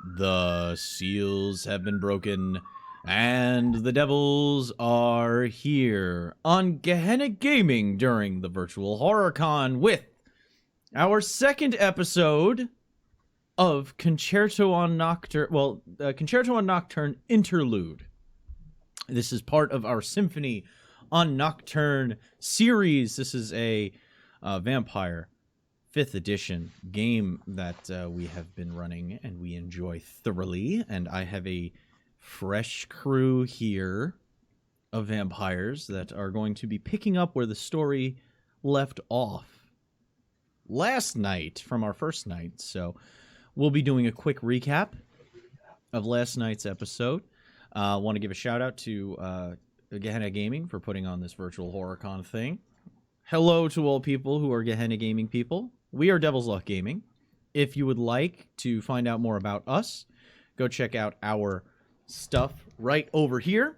The seals have been broken, and the devils are here on Gehenna Gaming during the Virtual Horror Con with our second episode of Concerto on Nocturne, Concerto on Nocturne Interlude. This is part of our Symphony on Nocturne series. This is a vampire 5th edition game that we have been running and we enjoy thoroughly, and I have a fresh crew here of vampires that are going to be picking up where the story left off last night from our first night. So we'll be doing a quick recap of last night's episode. I want to give a shout out to Gehenna Gaming for putting on this virtual horror con thing. Hello to all people who are Gehenna Gaming people. We are Devil's Luck Gaming. If you would like to find out more about us, go check out our stuff right over here.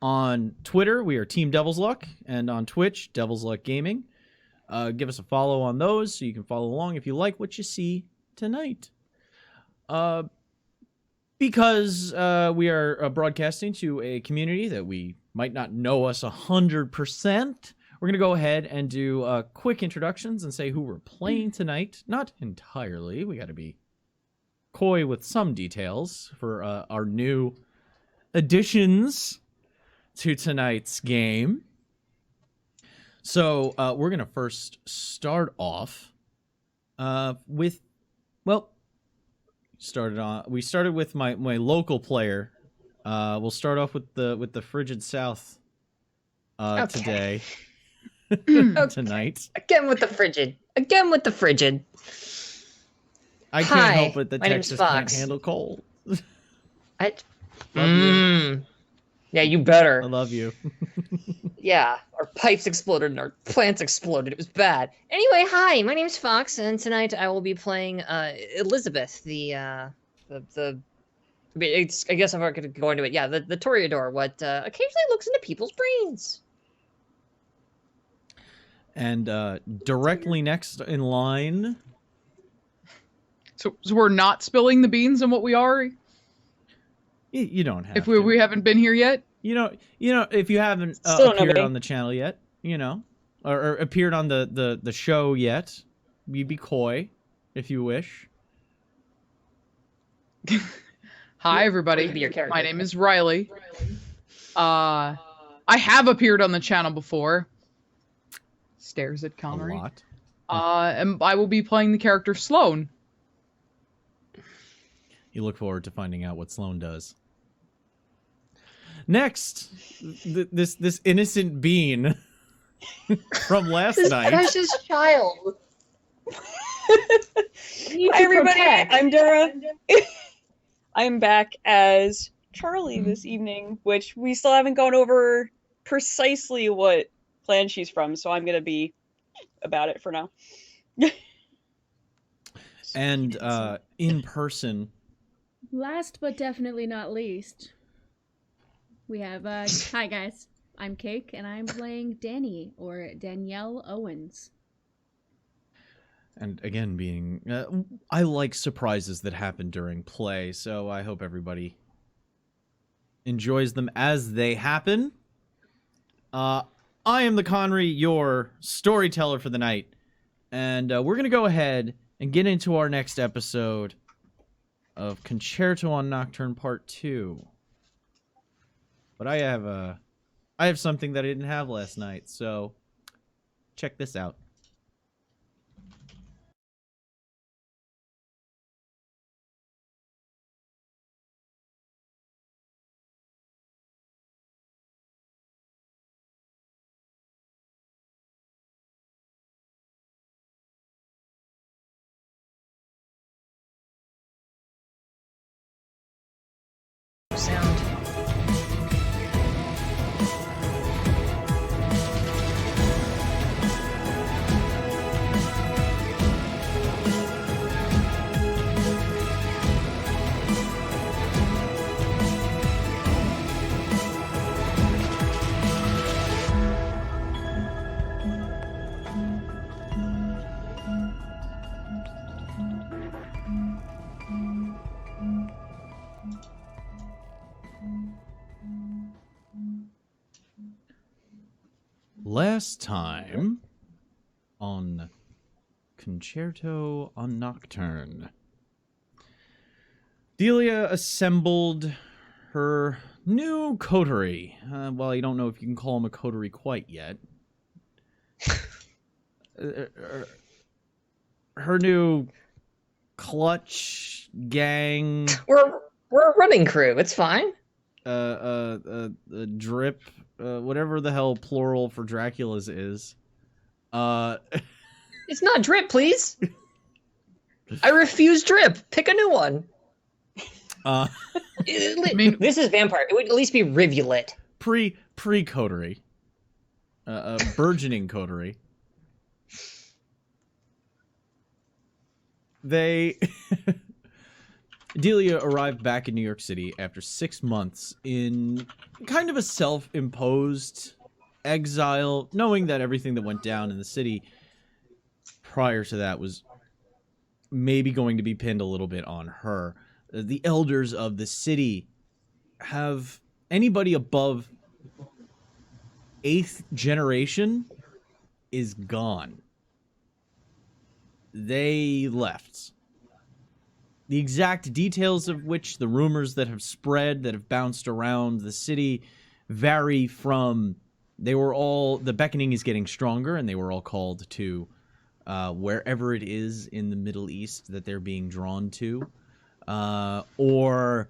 On Twitter, we are Team Devil's Luck, and on Twitch, Devil's Luck Gaming. Give us a follow on those so you can follow along if you like what you see tonight. Because we are broadcasting to a community that we might not know us 100%, we're going to go ahead and do quick introductions and say who we're playing tonight. Not entirely. We got to be coy with some details for our new additions to tonight's game. So we're going to first start off with, we started with my local player. We'll start off with the Frigid South today. Tonight. Again with the frigid. I can't help it that Texas can't handle cold. Love you. Yeah, you better. I love you. Yeah, our pipes exploded and our plants exploded. It was bad. Anyway, hi, my name's Fox, and tonight I will be playing Elizabeth, I guess I'm not going to go into it. Yeah, the Toreador, what occasionally looks into people's brains. And directly next in line. So we're not spilling the beans on what we are? You don't have if we haven't been here yet? You know, if you haven't appeared on the channel yet, or appeared on the show yet, you be coy if you wish. Hi, everybody. My name is Riley. I have appeared on the channel before. Stares at Connery. A lot. And I will be playing the character Sloane. You look forward to finding out what Sloane does. Next, this innocent bean from last night. Precious child. Hi everybody, I'm Dara. I'm back as Charlie this evening, which we still haven't gone over precisely what clan she's from, so I'm gonna be about it for now. And in person, last but definitely not least, we have hi guys, I'm Cake and I'm playing Danny, or Danielle Owens. And again, being I like surprises that happen during play, so I hope everybody enjoys them as they happen. I am the Conry, your storyteller for the night, and we're going to go ahead and get into our next episode of Concerto on Nocturne Part 2. But I have something that I didn't have last night, so check this out. Sound. Last time on Concerto on Nocturne, Delia assembled her new coterie. Well, I don't know if you can call him a coterie quite yet. Her new clutch gang. We're a running crew. It's fine. Drip, whatever the hell plural for Dracula's is. It's not drip, please. I refuse drip. Pick a new one. This is vampire. It would at least be rivulet. Pre-coterie. Burgeoning coterie. Delia arrived back in New York City after 6 months in kind of a self-imposed exile, knowing that everything that went down in the city prior to that was maybe going to be pinned a little bit on her. The elders of the city have anybody above 8th generation is gone. They left. The exact details of which, the rumors that have spread, that have bounced around the city, vary from, the beckoning is getting stronger, and they were all called to wherever it is in the Middle East that they're being drawn to. Or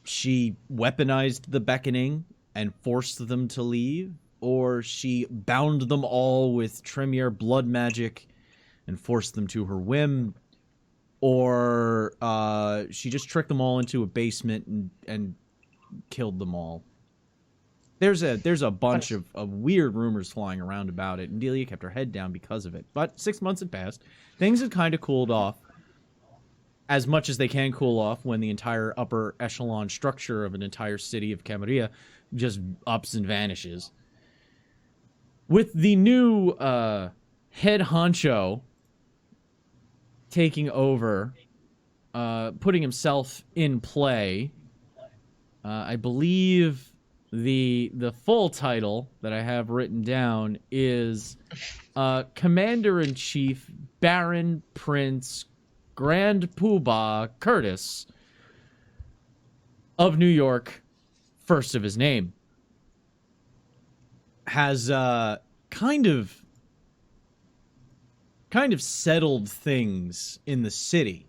she weaponized the beckoning and forced them to leave, or she bound them all with Tremere blood magic and forced them to her whim, or she just tricked them all into a basement and killed them all. There's a bunch of weird rumors flying around about it, and Delia kept her head down because of it. But 6 months had passed. Things had kind of cooled off, as much as they can cool off when the entire upper echelon structure of an entire city of Camarilla just ups and vanishes. With the new head honcho taking over, putting himself in play, I believe the full title that I have written down is Commander-in-Chief Baron Prince Grand Poobah Curtis of New York, first of his name, has kind of settled things in the city,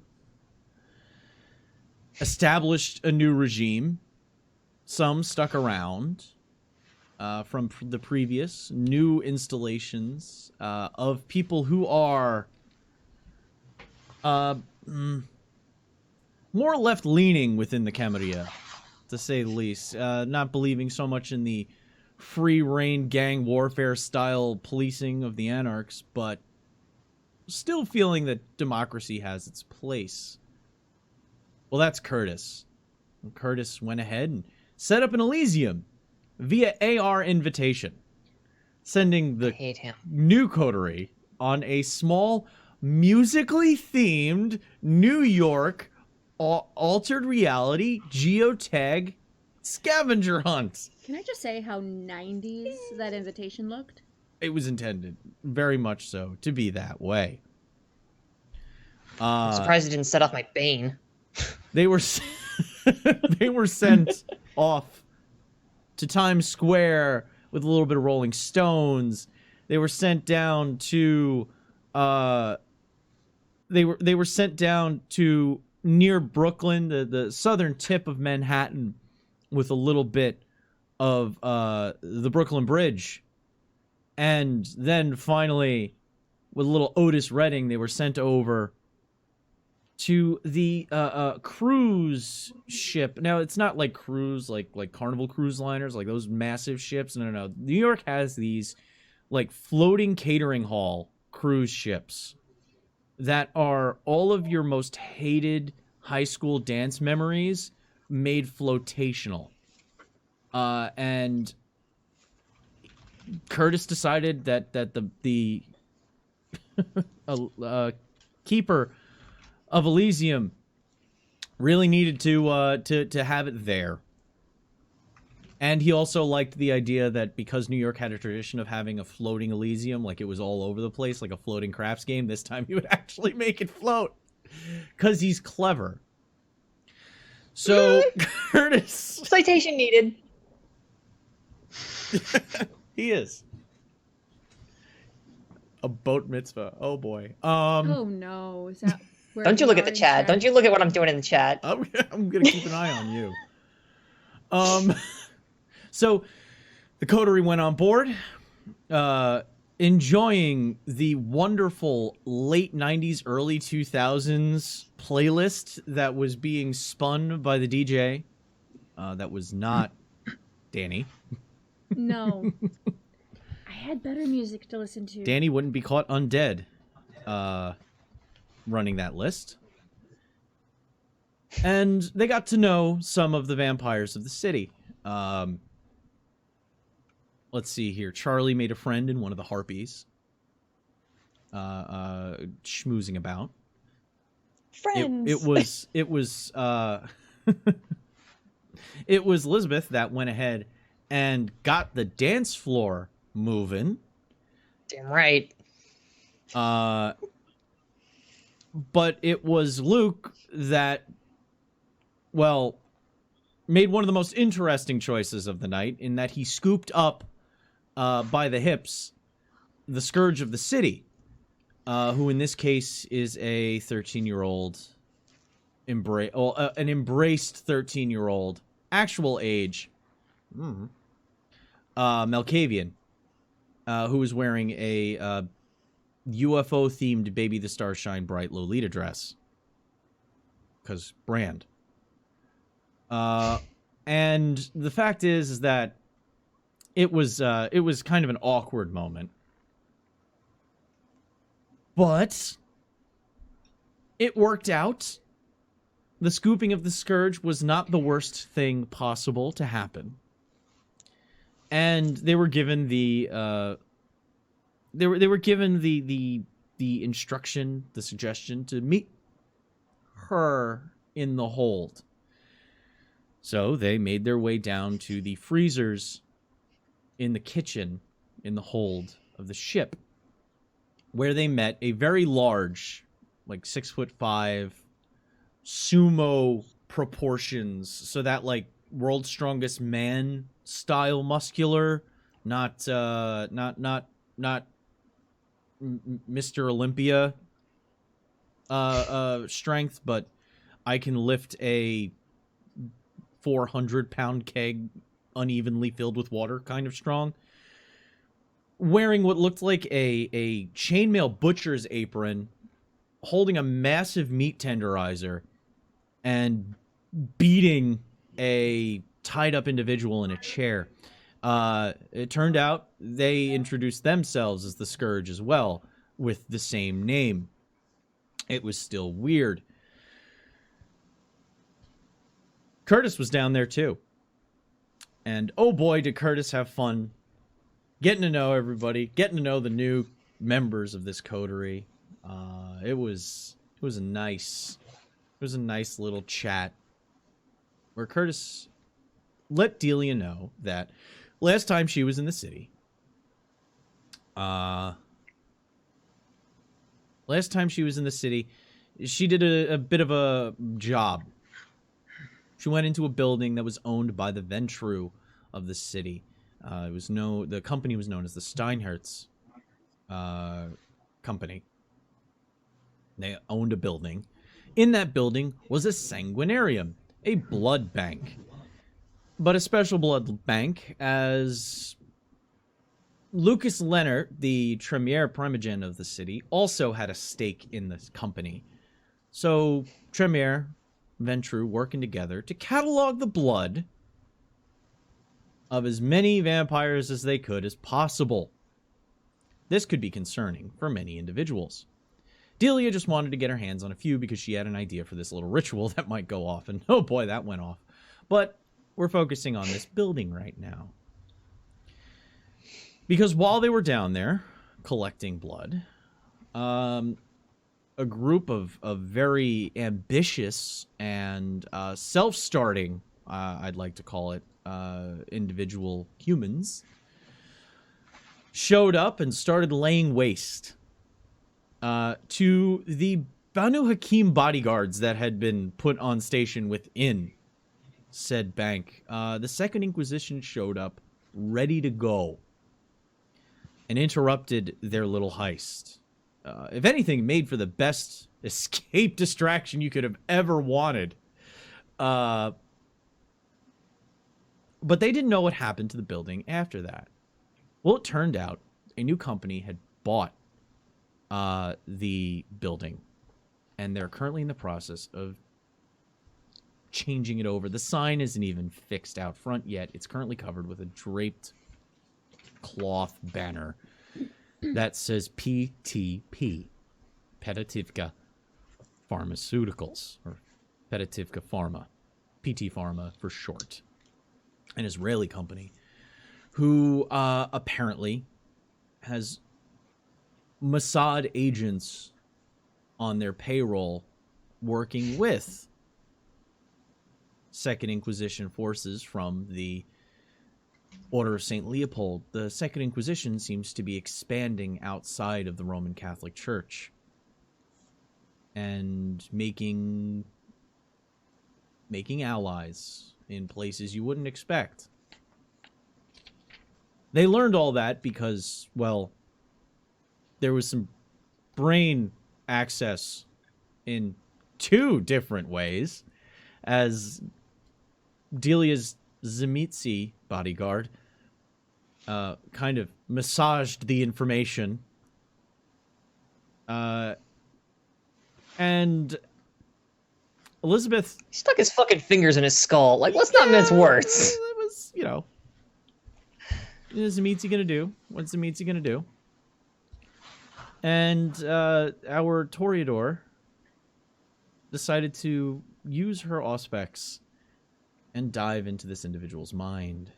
established a new regime. Some stuck around from the previous, new installations of people who are more left-leaning within the Camarilla, to say the least. Not believing so much in the free-reign gang warfare-style policing of the anarchs, but still feeling that democracy has its place. Well, that's Curtis. And Curtis went ahead and set up an Elysium via AR invitation, sending the new coterie on a small, musically themed New York altered reality geotag scavenger hunt. Can I just say how 90s that invitation looked? It was intended, very much so, to be that way. I'm surprised it didn't set off my Bane. They were they were sent off to Times Square with a little bit of Rolling Stones. They were sent down to they were sent down to near Brooklyn, the southern tip of Manhattan, with a little bit of the Brooklyn Bridge. And then finally, with a little Otis Redding, they were sent over to the cruise ship. Now, it's not like cruise, like Carnival cruise liners, like those massive ships. No. New York has these like floating catering hall cruise ships that are all of your most hated high school dance memories made flotational. And Curtis decided that the keeper of Elysium really needed to have it there. And he also liked the idea that because New York had a tradition of having a floating Elysium, like it was all over the place, like a floating craps game, this time he would actually make it float. Because he's clever. So, Curtis... Citation needed. He is. A boat mitzvah. Oh, boy. Oh no, is that where Don't you we look at are the in chat. Don't you look at what I'm doing in the chat. I'm going to keep an eye on you. So, the coterie went on board, enjoying the wonderful late 90s, early 2000s playlist that was being spun by the DJ. That was not Danny. No. I had better music to listen to. Danny wouldn't be caught undead running that list. And they got to know some of the vampires of the city. Let's see here. Charlie made a friend in one of the harpies. Schmoozing about. Friends. It was it was Elizabeth that went ahead and got the dance floor moving. Damn right. But it was Luke that, well, made one of the most interesting choices of the night in that he scooped up by the hips the scourge of the city, who in this case is a 13-year-old, an embraced 13-year-old, actual age, Malkavian, who was wearing a UFO-themed Baby the Stars Shine Bright Lolita dress. Because brand. And the fact is that it was kind of an awkward moment. But it worked out. The scooping of the scourge was not the worst thing possible to happen. And they were given the they were given the instruction, the suggestion to meet her in the hold. So they made their way down to the freezers in the kitchen in the hold of the ship, where they met a very large, like 6'5", sumo proportions, so that like world's strongest man style muscular, not Mr. Olympia strength, but I can lift a 400-pound keg unevenly filled with water kind of strong, wearing what looked like a chainmail butcher's apron, holding a massive meat tenderizer, and beating a tied-up individual in a chair. It turned out they introduced themselves as the Scourge as well, with the same name. It was still weird. Curtis was down there too. And oh boy, did Curtis have fun getting to know everybody, getting to know the new members of this coterie. It was a nice little chat where Curtis let Delia know that last time she was in the city, she did a bit of a job. She went into a building that was owned by the Ventru of the city. The company was known as the Steinhertz company. They owned a building. In that building was a sanguinarium, a blood bank. But a special blood bank, as Lucas Leonard, the Tremiere Primogen of the city, also had a stake in this company. So Tremiere, Ventru working together to catalog the blood of as many vampires as they could as possible. This could be concerning for many individuals. Delia just wanted to get her hands on a few because she had an idea for this little ritual that might go off, and oh boy, that went off. But we're focusing on this building right now. Because while they were down there collecting blood, a group of very ambitious and self-starting, I'd like to call it, individual humans showed up and started laying waste to the Banu Hakim bodyguards that had been put on station within said bank. The Second Inquisition showed up ready to go and interrupted their little heist. If anything, made for the best escape distraction you could have ever wanted. But they didn't know what happened to the building after that. Well, it turned out a new company had bought the building, and they're currently in the process of changing it over. The sign isn't even fixed out front yet. It's currently covered with a draped cloth banner that says PTP, Petativka Pharmaceuticals, or Petativka Pharma, PT Pharma for short, an Israeli company who apparently has Mossad agents on their payroll working with Second Inquisition forces from the Order of St. Leopold. The Second Inquisition seems to be expanding outside of the Roman Catholic Church and making allies in places you wouldn't expect. They learned all that because, well, there was some brain access in two different ways, as Delia's Zemitzi bodyguard kind of massaged the information. And Elizabeth... He stuck his fucking fingers in his skull. Like, let's not mince words. It was, you know... What is Zemitzi gonna do? What's Zemitzi gonna do? And our Toreador decided to use her auspex and dive into this individual's mind.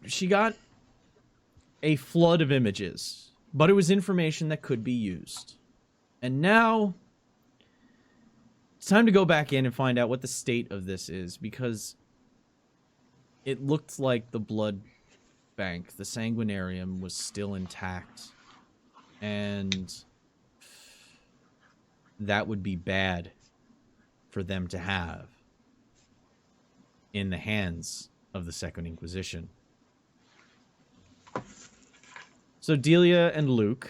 She got a flood of images, but it was information that could be used. And now it's time to go back in and find out what the state of this is, because it looked like the blood bank, the sanguinarium, was still intact. And that would be bad for them to have in the hands of the Second Inquisition. So Delia and Luke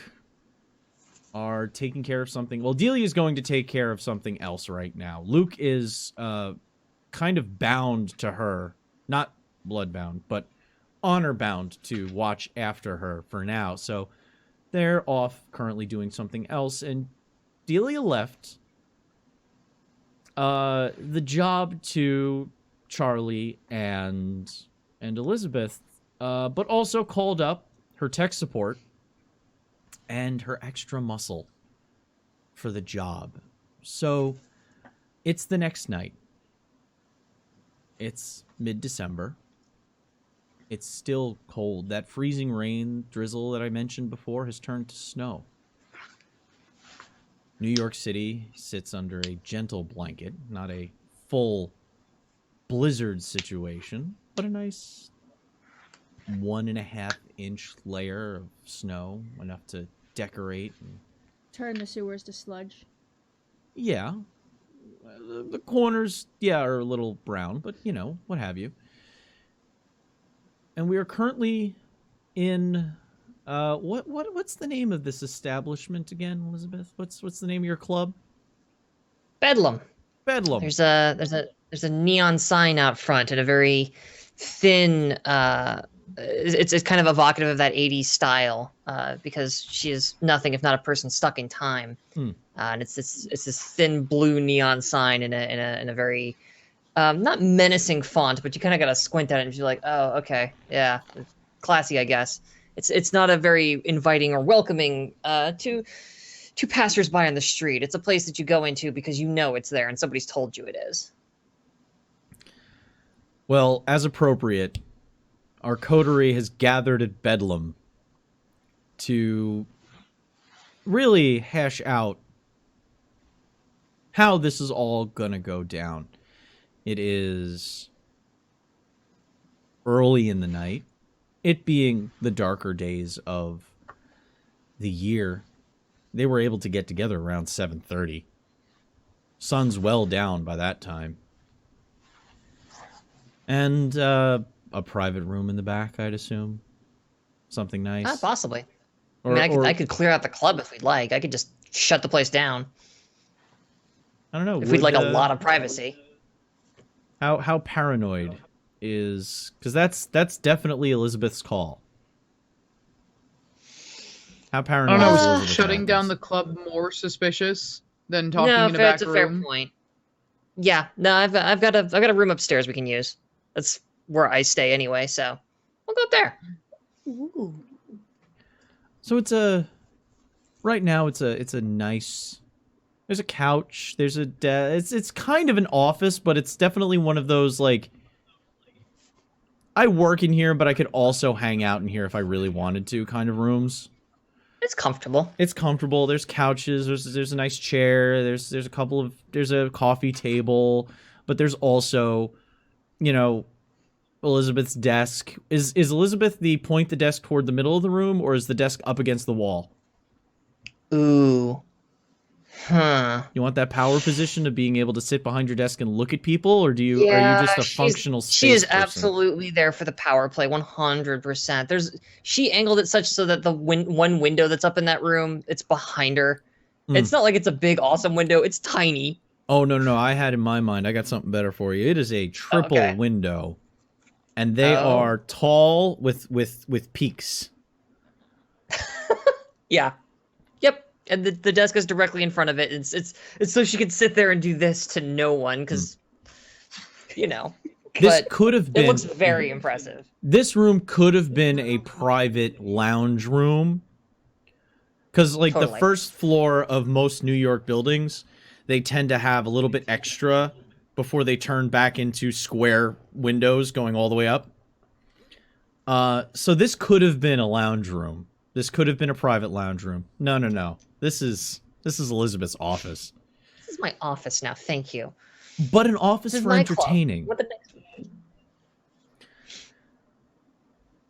are taking care of something. Well, Delia is going to take care of something else right now. Luke is kind of bound to her. Not bloodbound, but honor-bound to watch after her for now. So they're off currently doing something else, and Delia left the job to Charlie and Elizabeth, but also called up her tech support and her extra muscle for the job. So it's the next night. It's mid-December. It's still cold. That freezing rain drizzle that I mentioned before has turned to snow. New York City sits under a gentle blanket, not a full blizzard situation, but a nice 1.5-inch layer of snow, enough to decorate and Turn the sewers to sludge. yeah. The corners, yeah, are a little brown, but you know, what have you. And we are currently in what's the name of this establishment again, Elizabeth? What's the name of your club? Bedlam. Bedlam. There's a neon sign out front and a very thin. It's kind of evocative of that '80s style because she is nothing if not a person stuck in time. And it's this thin blue neon sign in a very not menacing font, but you kind of got to squint at it and you're like, oh, okay, yeah, classy, I guess. It's not a very inviting or welcoming to passersby on the street. It's a place that you go into because you know it's there and somebody's told you it is. Well, as appropriate, our coterie has gathered at Bedlam to really hash out how this is all gonna go down. It is early in the night. It being the darker days of the year, they were able to get together around 7:30. Sun's well down by that time. And a private room in the back, I'd assume. Something nice. Possibly. Or, I mean, I could clear out the club if we'd like. I could just shut the place down. I don't know. If we'd like a lot of privacy. How paranoid is... Because that's definitely Elizabeth's call. How I paranoid don't know, is is Elizabeth shutting down Atkins? the club more suspicious than talking No, in a back it's a room? fair point. Yeah, no, I've got a room upstairs we can use. That's where I stay anyway, so we'll go up there. Ooh. So it's right now it's a nice. There's a couch. There's a it's kind of an office, but it's definitely one of those like. I work in here, but I could also hang out in here if I really wanted to. Kind of rooms. It's comfortable. It's comfortable. There's couches. There's a nice chair. There's a coffee table, but there's also, you know, Elizabeth's desk. Is Elizabeth the desk toward the middle of the room, or is the desk up against the wall? Ooh. Huh. You want that power position of being able to sit behind your desk and look at people, or are you just a functional space She is person? absolutely there for the power play, 100%. She angled it such so that the one window that's up in that room, it's behind her. It's not like it's a big awesome window, it's tiny. Oh no, I had in my mind, I got something better for you. It is a triple window. And they are tall with peaks. Yeah. Yep. And the desk is directly in front of it. It's so she could sit there and do this to no one, because, you know. This could have been. It looks very impressive. This room could have been a private lounge room. Because, like, the first floor of most New York buildings, they tend to have a little bit extra before they turn back into square windows going all the way up. So this could have been a lounge room. This could have been a private lounge room. No. This is Elizabeth's office. This is my office now, thank you. But an office for entertaining. What the next one?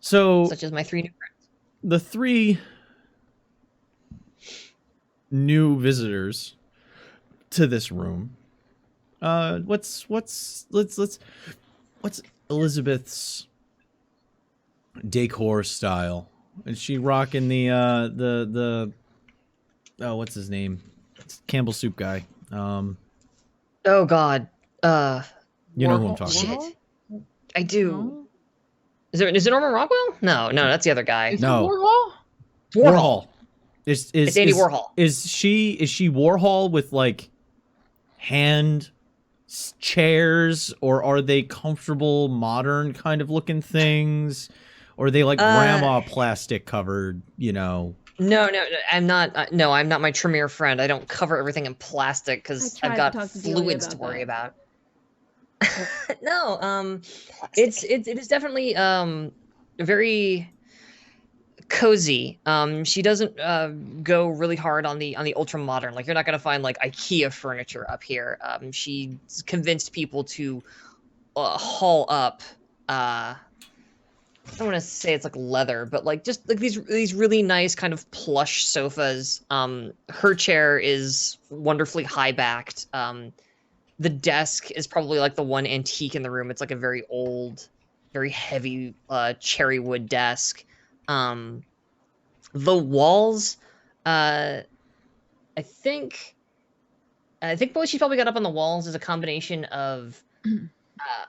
So Such as my 3 new friends. the 3 new visitors to this room. What's Elizabeth's decor style? Is she rocking the what's his name? It's Campbell Soup guy. Oh God. You know who I'm talking about. Shit. I do. Is it Norman Rockwell? No, that's the other guy. Is No. it Warhol? Warhol. It's Andy Warhol. Is she Warhol with like hand chairs, or are they comfortable modern kind of looking things, or are they like grandma plastic covered, you know? No, I'm not. No, I'm not my Tremere friend. I don't cover everything in plastic because I've got fluids to worry about. No, it is definitely very cozy. She doesn't go really hard on the ultra modern. Like, you're not gonna find like IKEA furniture up here. She's convinced people to haul up. I don't want to say it's like leather, but like just like these really nice kind of plush sofas. Her chair is wonderfully high backed. The desk is probably like the one antique in the room. It's like a very old, very heavy cherry wood desk. The walls, I think what she probably got up on the walls is a combination of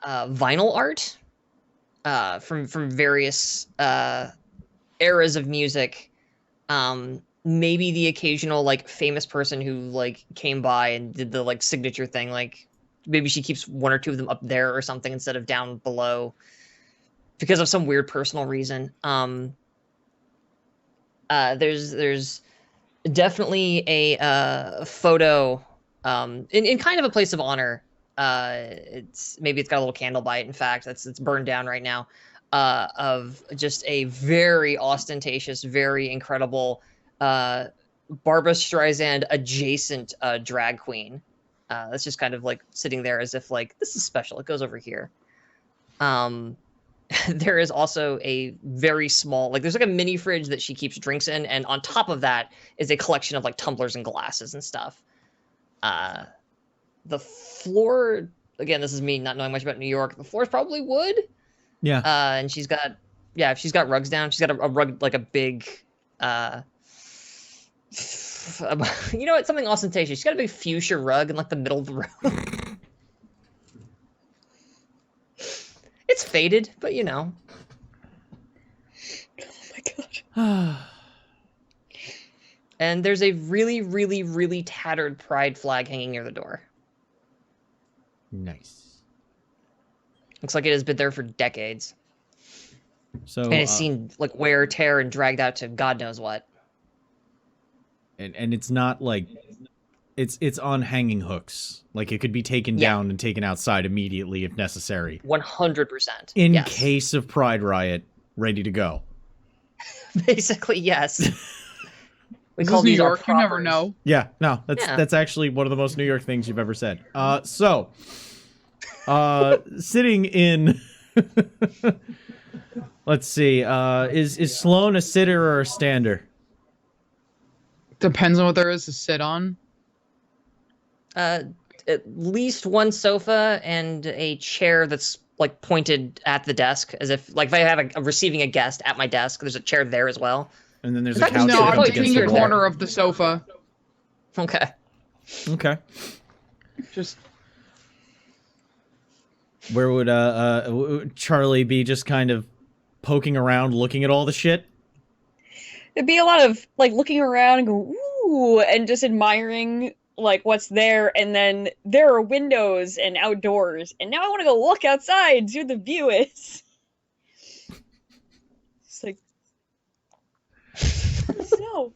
vinyl art from various eras of music. Maybe the occasional like famous person who like came by and did the like signature thing. Like maybe she keeps 1 or 2 of them up there or something instead of down below because of some weird personal reason. There's definitely a photo in kind of a place of honor. It's got a little candle by it. In fact, it's burned down right now. Of just a very ostentatious, very incredible Barbra Streisand adjacent drag queen. That's just kind of like sitting there as if like this is special. It goes over here. There is also a very small, like there's like a mini fridge that she keeps drinks in, and on top of that is a collection of like tumblers and glasses and stuff. The floor, again, this is me not knowing much about New York. The floor is probably wood. Yeah. And she's got rugs down. She's got a rug, like a big, you know what? Something ostentatious. She's got a big fuchsia rug in like the middle of the room. It's faded, but you know. Oh my god. And there's a really, really, really tattered pride flag hanging near the door. Nice. Looks like it has been there for decades. So And it's seen like wear, tear, and dragged out to God knows what. and it's not like it's on hanging hooks. Like it could be taken down and taken outside immediately if necessary. 100%. In yes. case of Pride Riot, ready to go. Basically, yes. We This call is New these our York. You never proppers. know. Yeah, no, that's Yeah. that's actually one of the most New York things you've ever said. Sitting in let's see, is Sloane a sitter or a stander? Depends on what there is to sit on. At least one sofa and a chair that's like pointed at the desk, as if like if I have a receiving a guest at my desk, there's a chair there as well. And then there's In a fact, couch. No, I'll I'm probably taking consider a that. corner of the sofa. Okay. Okay. Just Where would Charlie be, just kind of poking around, looking at all the shit? It'd be a lot of like looking around and go ooh, and just admiring like what's there, and then there are windows and outdoors, and now I want to go look outside, see what the view is. It's like snow.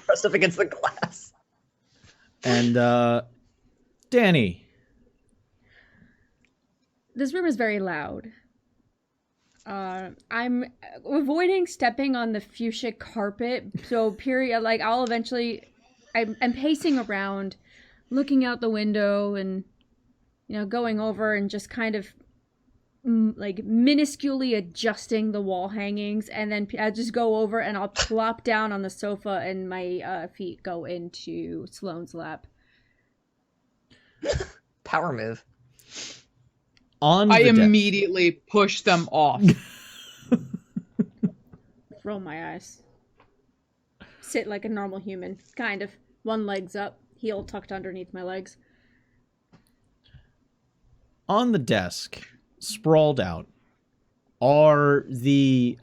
Pressed up against the glass. And Danny. This room is very loud. I'm avoiding stepping on the fuchsia carpet, so like I'll eventually, I'm pacing around, looking out the window, and going over and just kind of like minusculely adjusting the wall hangings, and then I just go over and I'll plop down on the sofa, and my feet go into Sloane's lap. Power move. On I the desk. immediately push them off. Roll my eyes. Sit like a normal human, kind of. One leg's up, heel tucked underneath my legs. On the desk, sprawled out, are the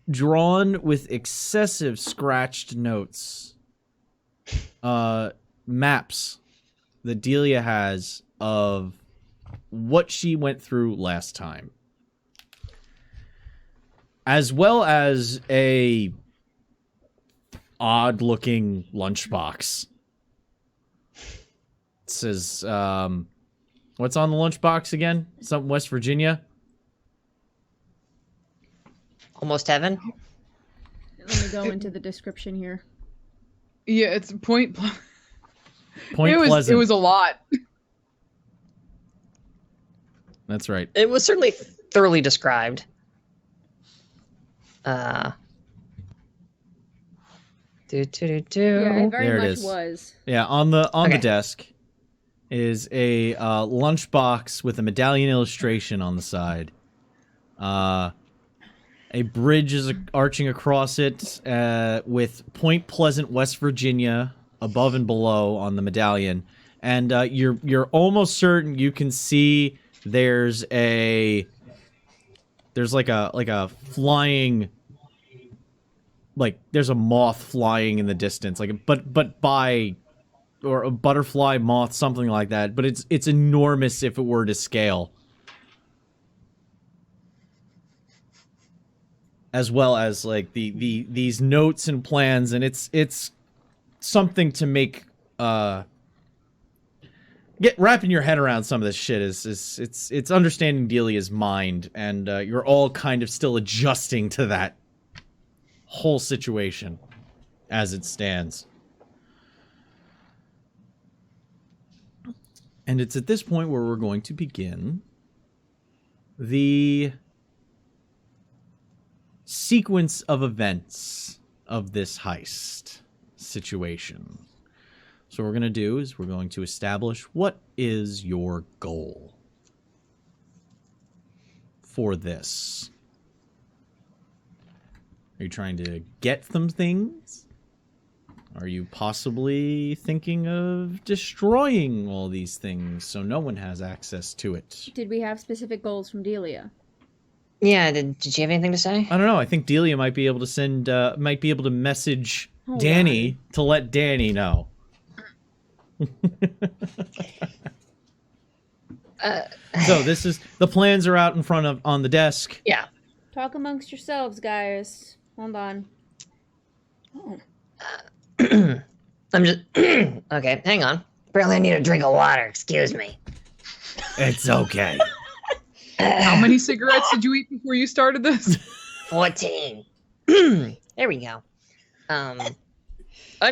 drawn with excessive scratched notes maps that Delia has of what she went through last time, as well as a odd looking lunchbox. It says what's on the lunchbox again? Something West Virginia? Almost heaven. Let me go into the description here. Yeah, it's Point Pleasant. It was a lot. That's right. It was certainly thoroughly described. Do. Yeah, it There very it much is. was. Yeah, on the Okay. desk is a lunchbox with a medallion illustration on the side. A bridge is arching across it with Point Pleasant, West Virginia, above and below on the medallion, and you're almost certain you can see there's like a flying, like there's a moth flying in the distance, like or a butterfly moth, something like that, but it's enormous if it were to scale. As well as like these notes and plans, and it's something to make wrapping your head around some of this shit it's understanding Delia's mind, and you're all kind of still adjusting to that whole situation as it stands. And it's at this point where we're going to begin the sequence of events of this heist situation. So what we're going to do is we're going to establish what is your goal for this. Are you trying to get some things? Are you possibly thinking of destroying all these things so no one has access to it? Did we have specific goals from Delia? Yeah, did she have anything to say? I don't know. I think Delia might be able to send, might be able to message Hold Danny to let Danny know. So this is, the plans are out in front of, on the desk. Yeah. Talk amongst yourselves, guys. Hold on. Oh. I'm just... okay, hang on. Apparently I need a drink of water, excuse me. It's okay. How many cigarettes did you eat before you started this? 14. There we go. I'm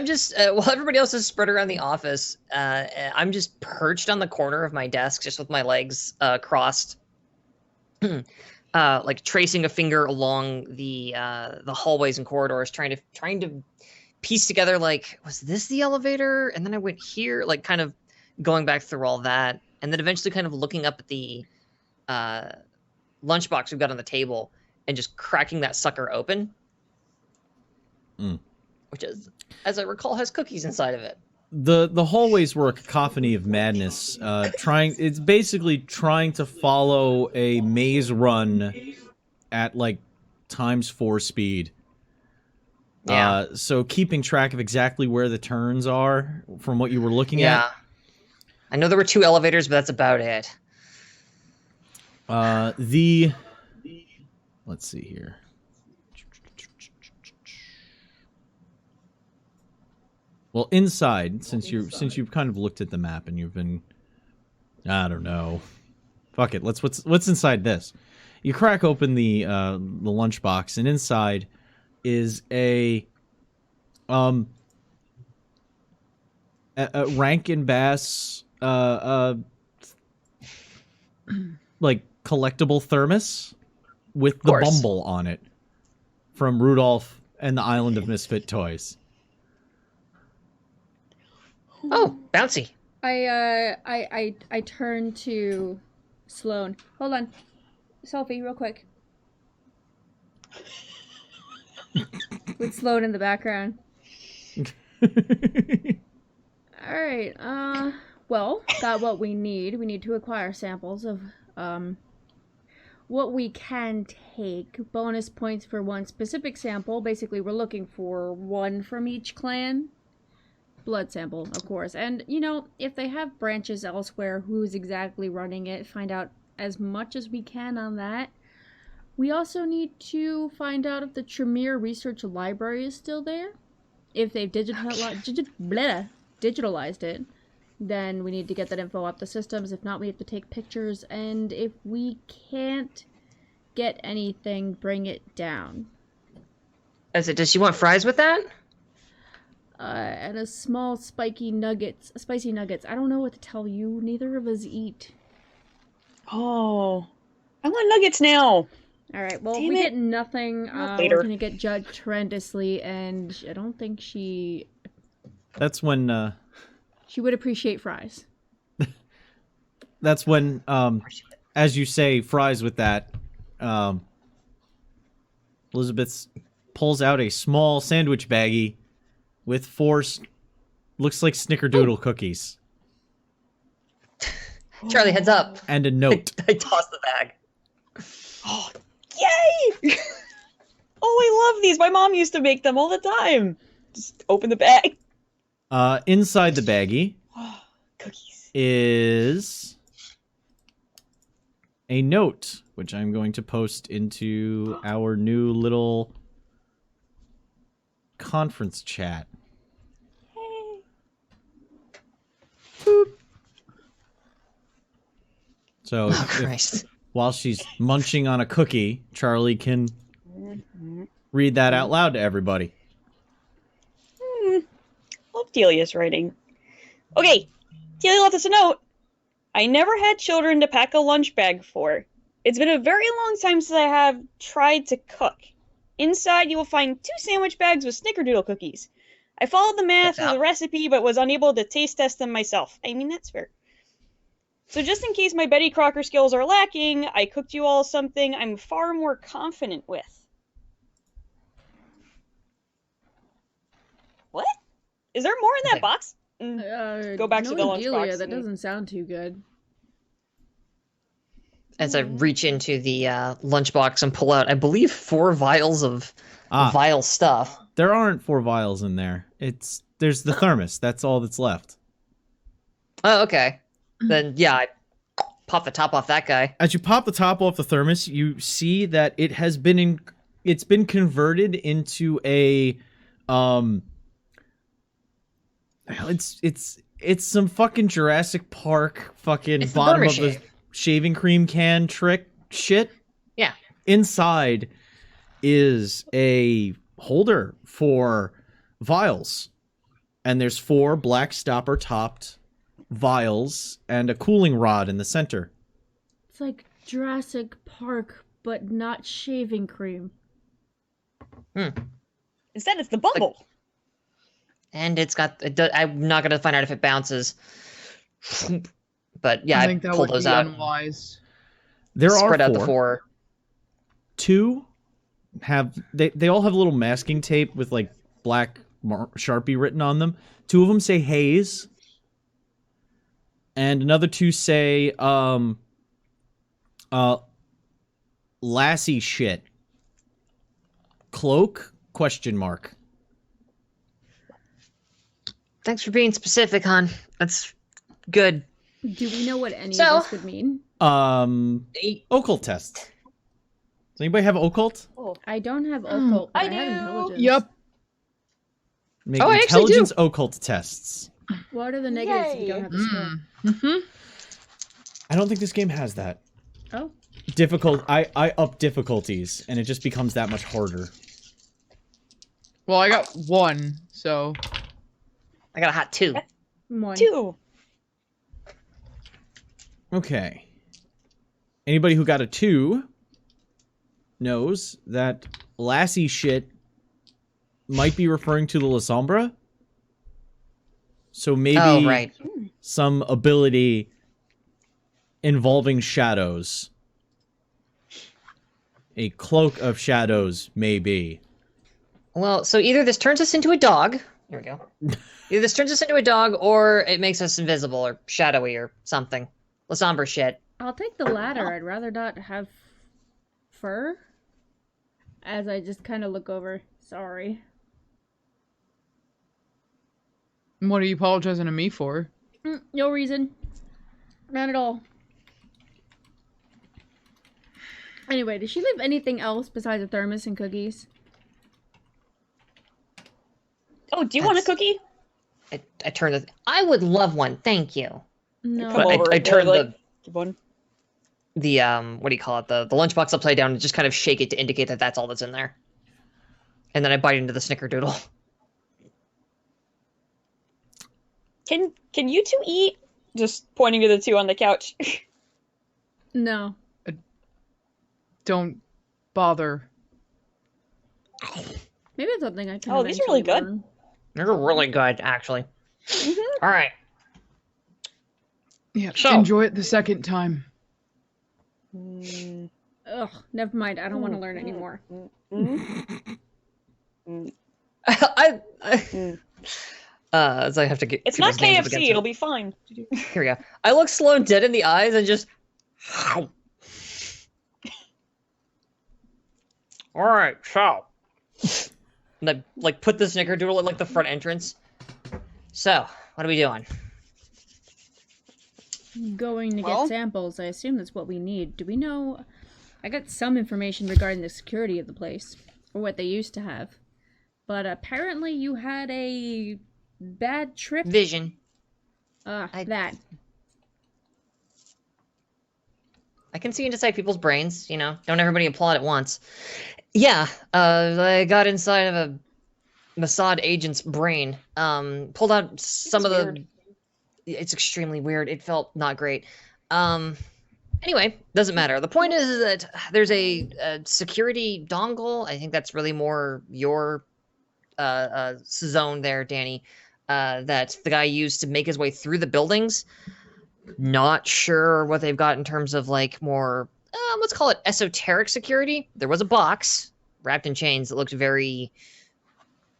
just, while everybody else is spread around the office, I'm just perched on the corner of my desk, just with my legs crossed, like tracing a finger along the hallways and corridors, trying to piece together, like, was this the elevator? And then I went here, like, kind of going back through all that, and then eventually kind of looking up at the lunchbox we've got on the table and just cracking that sucker open. Which is, as I recall, has cookies inside of it. The hallways were a cacophony of madness. It's basically trying to follow a maze run at like ×4 speed. Yeah. So keeping track of exactly where the turns are from what you were looking at. I know there were 2 elevators, but that's about it. Let's see here. Well, inside, since you've kind of looked at the map and you've been, I don't know, fuck it. What's inside this? You crack open the lunchbox, and inside is a Rankin Bass like collectible thermos with the Bumble on it from Rudolph and the Island of Misfit Toys. Oh, bouncy. I turn to Sloane. Hold on. Selfie, real quick. With Sloane in the background. Alright, well, got what we need. We need to acquire samples of, what we can take. Bonus points for one specific sample. Basically, we're looking for one from each clan. Blood sample, of course. And, you know, if they have branches elsewhere, who's exactly running it, find out as much as we can on that. We also need to find out if the Tremere Research Library is still there. If they've digitalized it, then we need to get that info up the systems. If not, we have to take pictures. And if we can't get anything, bring it down. Does she want fries with that? And a small spicy nuggets. I don't know what to tell you. Neither of us eat. Oh, I want nuggets now. All right. Well, Damn if we it. get nothing, Later. we're gonna get judged horrendously, and I don't think she That's she would appreciate fries. when, as you say, fries with that, Elizabeth pulls out a small sandwich baggie with 4, looks like Snickerdoodle cookies. Charlie, heads up. And a note. I tossed the bag. Oh, yay! Oh, I love these. My mom used to make them all the time. Just open the bag. Inside the baggie Cookies. is a note, which I'm going to post into our new little conference chat. Hey. Boop. So Oh, Christ. while she's munching on a cookie, Charlie can read that out loud to everybody. Love Delia's writing. Okay, Delia left us a note. I never had children to pack a lunch bag for. It's been a very long time since I have tried to cook. Inside, you will find 2 sandwich bags with snickerdoodle cookies. I followed the math of the recipe, but was unable to taste test them myself. I mean, that's fair. So just in case my Betty Crocker skills are lacking, I cooked you all something I'm far more confident with. What? Is there more in that box? Go back to the lunchbox. That doesn't sound too good. As I reach into the lunchbox and pull out, I believe 4 vials of vile stuff. There aren't 4 vials in there. There's the thermos. That's all that's left. Oh, okay. Then yeah, I pop the top off that guy. As you pop the top off the thermos, you see that it has been it's been converted into a it's some fucking Jurassic Park fucking It's bottom of shave. the shaving cream can trick shit. Yeah. Inside is a holder for vials. And there's 4 black stopper topped vials and a cooling rod in the center. It's like Jurassic Park, but not shaving cream. Instead, it's the bubble. And it's got. I'm not gonna find out if it bounces. But yeah, I think that pull would those be out. unwise. There Spread are out the 4. 2 have they all have a little masking tape with like black Sharpie written on them. 2 of them say Haze, and another 2 say Lassie shit. Cloak ? Thanks for being specific, hon. That's good. Do we know what any of this would mean? Occult test. Does anybody have occult? I don't have occult. But I I have do. intelligence. Yep. Make Oh, I actually do. intelligence occult tests. What are the negatives if you don't have the skill? Mm-hmm. I don't think this game has that. Oh. I up difficulties and it just becomes that much harder. Well, I got 1, so I got a hot 2. 1. 2. Okay. Anybody who got a 2 knows that Lassie shit might be referring to the La Sombra. So maybe some ability involving shadows. A cloak of shadows, maybe. Well, so either this turns us into a dog. Here we go. Either this turns us into a dog, or it makes us invisible or shadowy or something. La Sombra shit. I'll take the latter. I'd rather not have fur. As I just kind of look over. Sorry. what are you apologizing to me for? No reason. None at all. Anyway, does she leave anything else besides a thermos and cookies? Oh, do you want a cookie? I turn the. I would love one, thank you. No. Come over. I turn like, give one. the what do you call it? The lunchbox upside down and just kind of shake it to indicate that that's all that's in there. And then I bite into the snickerdoodle. Can you 2 eat? Just pointing to the 2 on the couch. No. Don't bother. Maybe it's something I can. Oh, these are really good. learn. They're really good, actually. All right. Yeah, So- enjoy it the second time. Ugh, never mind. I don't want to learn anymore. So I have to get. It's see not those names up KFC. against it. It'll be fine. Here we go. I look Sloan dead in the eyes and just. All right, so. And I like put the snickerdoodle at like the front entrance. So, what are we doing? Going to Well- get samples. I assume that's what we need. Do we know? I got some information regarding the security of the place, or what they used to have. But apparently you had a bad trip. Vision. That. I can see inside people's brains, you know. Don't everybody applaud at once. Yeah, I got inside of a Mossad agent's brain. Pulled out some of the. weird. It's extremely weird. It felt not great. Anyway, doesn't matter. The point is that there's a security dongle. I think that's really more your zone there, Danny. That the guy used to make his way through the buildings. Not sure what they've got in terms of like more, let's call it esoteric security. There was a box wrapped in chains that looked very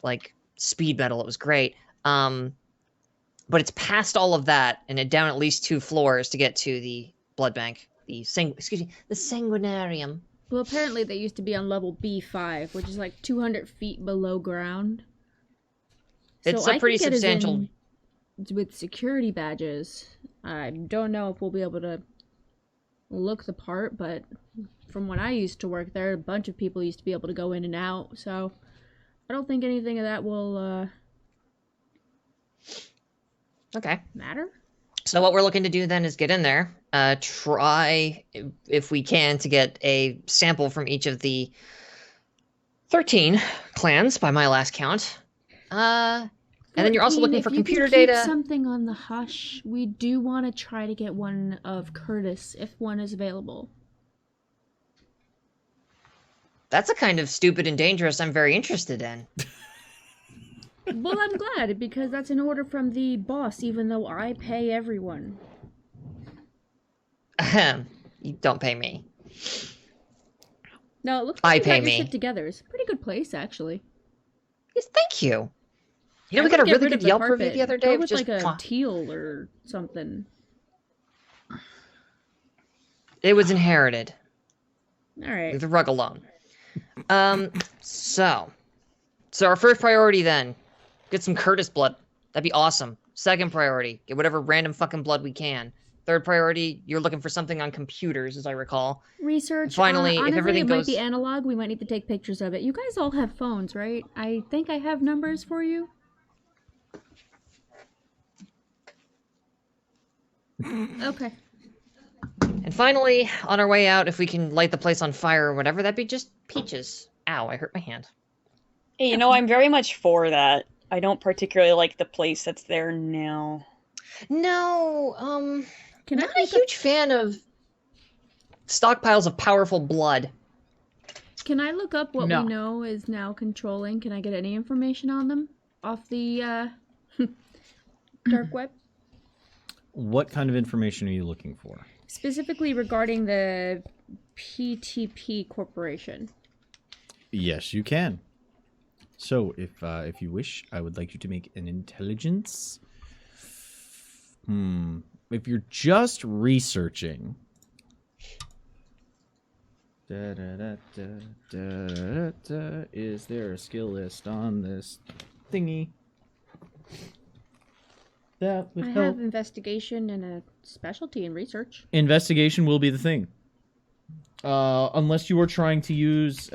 like speed metal. It was great. But it's past all of that and it down at least 2 floors to get to the blood bank, the sanguinarium. Well, apparently they used to be on level B5, which is like 200 feet below ground. It's So a I pretty can get us substantial. in with security badges. I don't know if we'll be able to look the part, but from when I used to work there, a bunch of people used to be able to go in and out. So I don't think anything of that will Okay. matter. So what we're looking to do then is get in there, try, if we can, to get a sample from each of the 13 clans by my last count. And then you're also 14, looking for if computer you can keep data. something on the hush. We do want to try to get one of Curtis if one is available. That's a kind of stupid and dangerous I'm very interested in. Well, I'm glad, because that's an order from the boss, even though I pay everyone. Ahem. You don't pay me. No, it looks I like you pay got your me. shit together. It's a pretty good place, actually. Yes, thank you. You know, I we got a would get really rid good of the Yelp review carpet. the other Go day. with Just, like a teal or something. it was inherited. All right. Leave the rug alone. So our first priority then, get some Curtis blood. That'd be awesome. Second priority, get whatever random fucking blood we can. Third priority, you're looking for something on computers, as I recall. Research. Finally, if honestly, everything it goes- might be analog. We might need to take pictures of it. You guys all have phones, right? I think I have numbers for you. Okay. And finally, on our way out, if we can light the place on fire or whatever, that'd be just peaches. Ow, I hurt my hand. Hey, you know, I'm very much for that. I don't particularly like the place that's there now. No, Can I not a look up- huge fan of stockpiles of powerful blood. Can I look up what No. we know is now controlling? Can I get any information on them off the dark web? What kind of information are you looking for? Specifically regarding the PTP Corporation. Yes, you can. So, if you wish, I would like you to make an intelligence. If you're just researching. Is there a skill list on this thingy? That would I help. have investigation and a specialty in research. Investigation will be the thing. Unless you are trying to use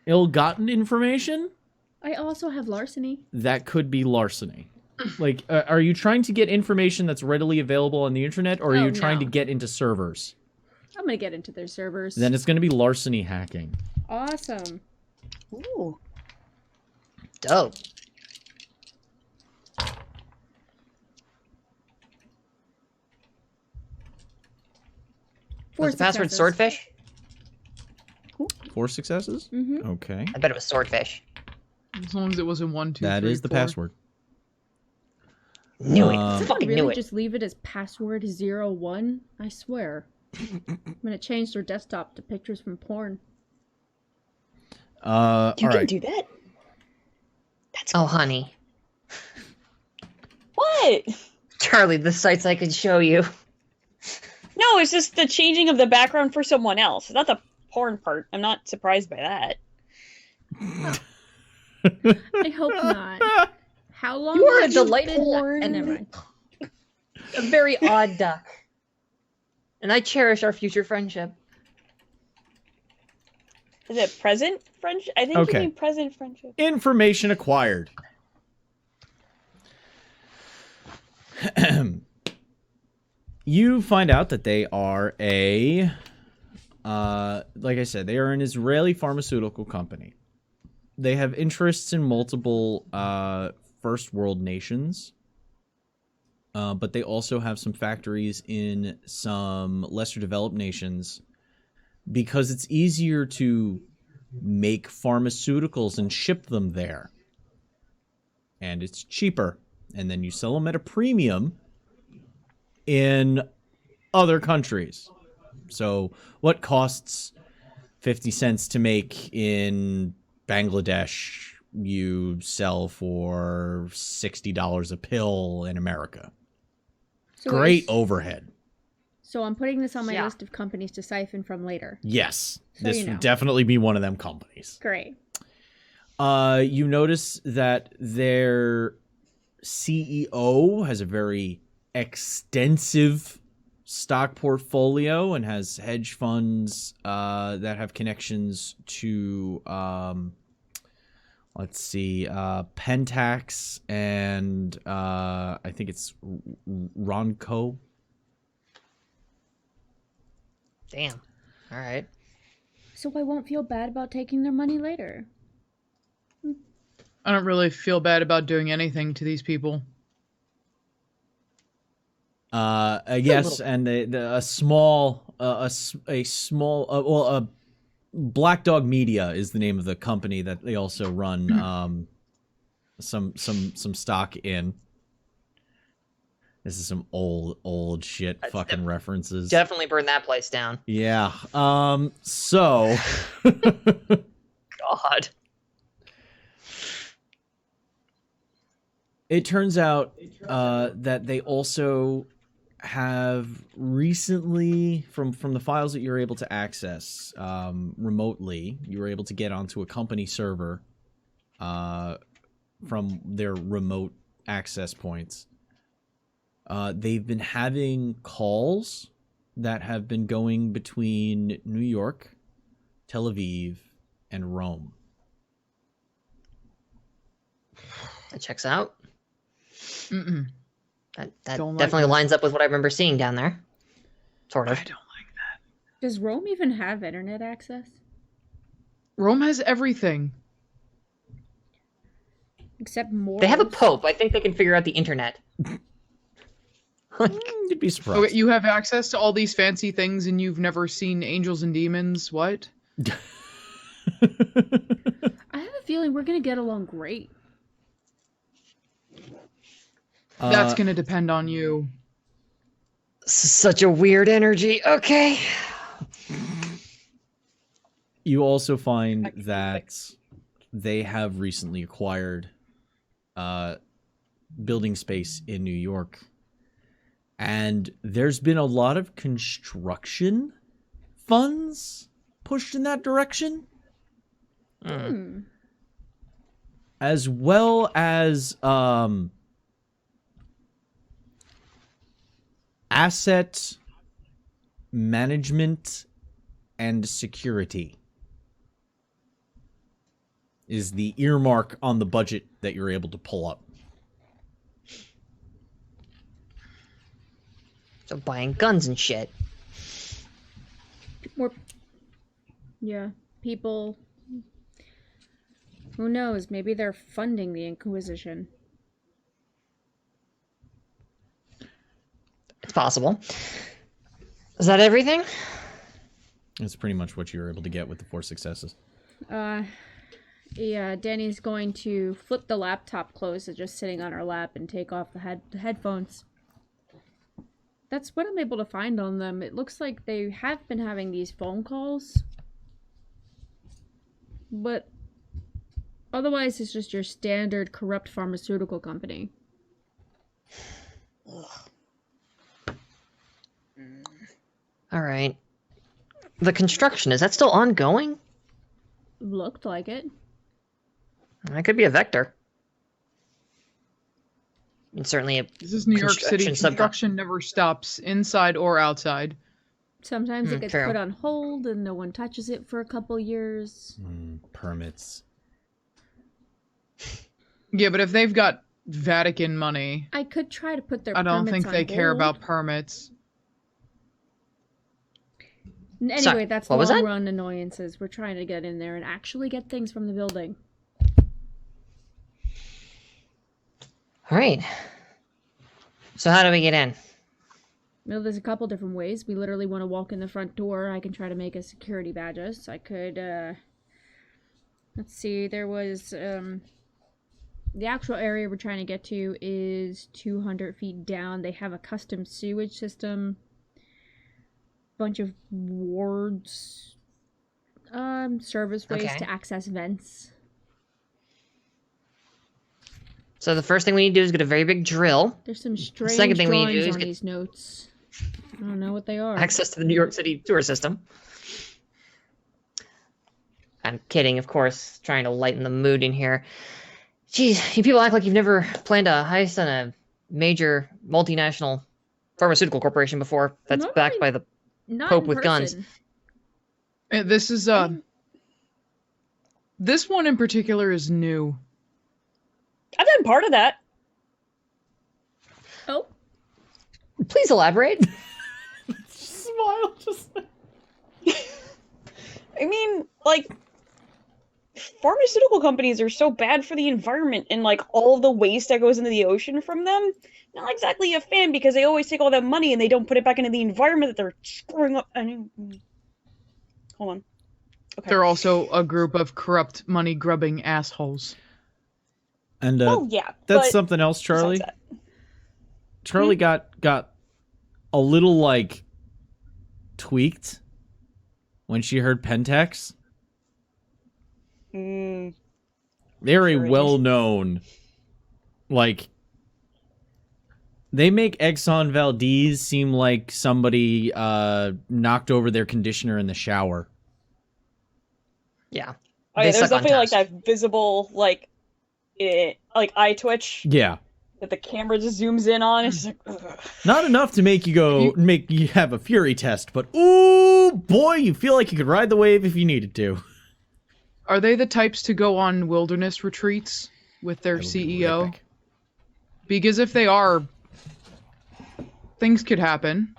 ill-gotten information, I also have larceny. that could be larceny. Like, are you trying to get information that's readily available on the internet, or are Oh, you trying to no. get into servers? I'm gonna get into their servers. Then it's going to be larceny hacking. Awesome. Ooh. Dope. Four Was the password successes. swordfish? 4 successes? Mm-hmm. Okay. I bet it was swordfish. As long as it wasn't 1, 2, That 3, is the 4. password. Knew it. Um, Fucking Really knew it. just leave it as password 01? I swear. I'm gonna change their desktop to pictures from porn. You All can right. do that? That's Oh, honey. what? Charlie, the sites I could show you. No, it's just the changing of the background for someone else. Not the porn part. I'm not surprised by that. I hope not. How long You are a have you delightful been... and never mind. a very odd duck. And I cherish our future friendship. Is it present friendship? I think Okay. you mean present friendship. Information acquired. You find out that they are like I said, they are an Israeli pharmaceutical company. They have interests in multiple first world nations. but they also have some factories in some lesser developed nations because it's easier to make pharmaceuticals and ship them there. And it's cheaper. And then you sell them at a premium in other countries. So what costs 50 cents to make in Bangladesh, you sell for $60 a pill in America. So Great overhead. So I'm putting this on my Yeah. list of companies to siphon from later. Yes. So This you know. would definitely be one of them companies. Great. You notice that their CEO has a very extensive stock portfolio and has hedge funds that have connections to let's see, Pentax and I think it's Ronco. Damn. All right. So I won't feel bad about taking their money later. I don't really feel bad about doing anything to these people. Yes, and a small Black Dog Media is the name of the company that they also run some stock in. This is some old shit fucking references. Definitely burn that place down. Yeah. So God. it turns out that they also have recently, from the files that you're able to access remotely, you were able to get onto a company server from their remote access points. They've been having calls that have been going between New York, Tel Aviv, and Rome. That checks out. Mm-mm. That Don't like definitely that. lines up with what I remember seeing down there. Sort of. I don't like that. Does Rome even have internet access? Rome has everything. Except more. They have a pope. I think they can figure out the internet. You'd be surprised. Okay, you have access to all these fancy things and you've never seen angels and demons? What? I have a feeling we're gonna get along great. That's going to depend on you. Such a weird energy. Okay. You also find that they have recently acquired building space in New York. And there's been a lot of construction funds pushed in that direction. As well as asset management and security is the earmark on the budget that you're able to pull up. So buying guns and shit. More. Yeah, people. Who knows? Maybe they're funding the Inquisition. It's possible. Is that everything? That's pretty much what you were able to get with the 4 successes. Yeah, Danny's going to flip the laptop closed that's just sitting on her lap and take off the headphones. That's what I'm able to find on them. It looks like they have been having these phone calls. But otherwise, it's just your standard corrupt pharmaceutical company. All right. The construction, is that still ongoing? Looked like it. That could be a vector. And certainly a This is New York City. Construction sub- Construction never stops, inside or outside. Sometimes it gets true. put on hold and no one touches it for a couple years. Permits. Yeah, but if they've got Vatican money, I could try to put their I don't permits think on they care hold. about permits. Anyway, Sorry, that's what was that? long run annoyances. We're trying to get in there and actually get things from the building. All right. So how do we get in? Well, there's a couple different ways. We literally want to walk in the front door. I can try to make a security badges. I could, let's see, there was, the actual area we're trying to get to is 200 feet down. They have a custom sewage system. Bunch of wards, service ways Okay. to access vents. So the first thing we need to do is get a very big drill. There's some strange second thing we need to do drawings is on get- these notes. I don't know what they are. Access to the New York City sewer system. I'm kidding, of course, trying to lighten the mood in here. Jeez, you people act like you've never planned a heist on a major multinational pharmaceutical corporation before that's Not backed really- by the Not Pope in with guns. person. This is this one in particular is new. I've done part of that. Oh, Please elaborate. Smile just. I mean, like, pharmaceutical companies are so bad for the environment and, like, all of the waste that goes into the ocean from them. Not exactly a fan because they always take all that money and they don't put it back into the environment that they're screwing up. I mean, hold on. Okay. They're also a group of corrupt money-grubbing assholes. And Well, yeah. that's but something else, Charlie. besides that- Charlie got a little like tweaked when she heard Pentex. Mm, They're a Sure is. well-known, like, they make Exxon Valdez seem like somebody knocked over their conditioner in the shower. Yeah. oh, yeah, They there's suck on definitely like toast. that visible like eye twitch Yeah. that the camera just zooms in on. It's just like, ugh. Not enough to make you have a fury test, but ooh, boy, you feel like you could ride the wave if you needed to. Are they the types to go on wilderness retreats with their That'll be CEO? epic. Because if they are, things could happen.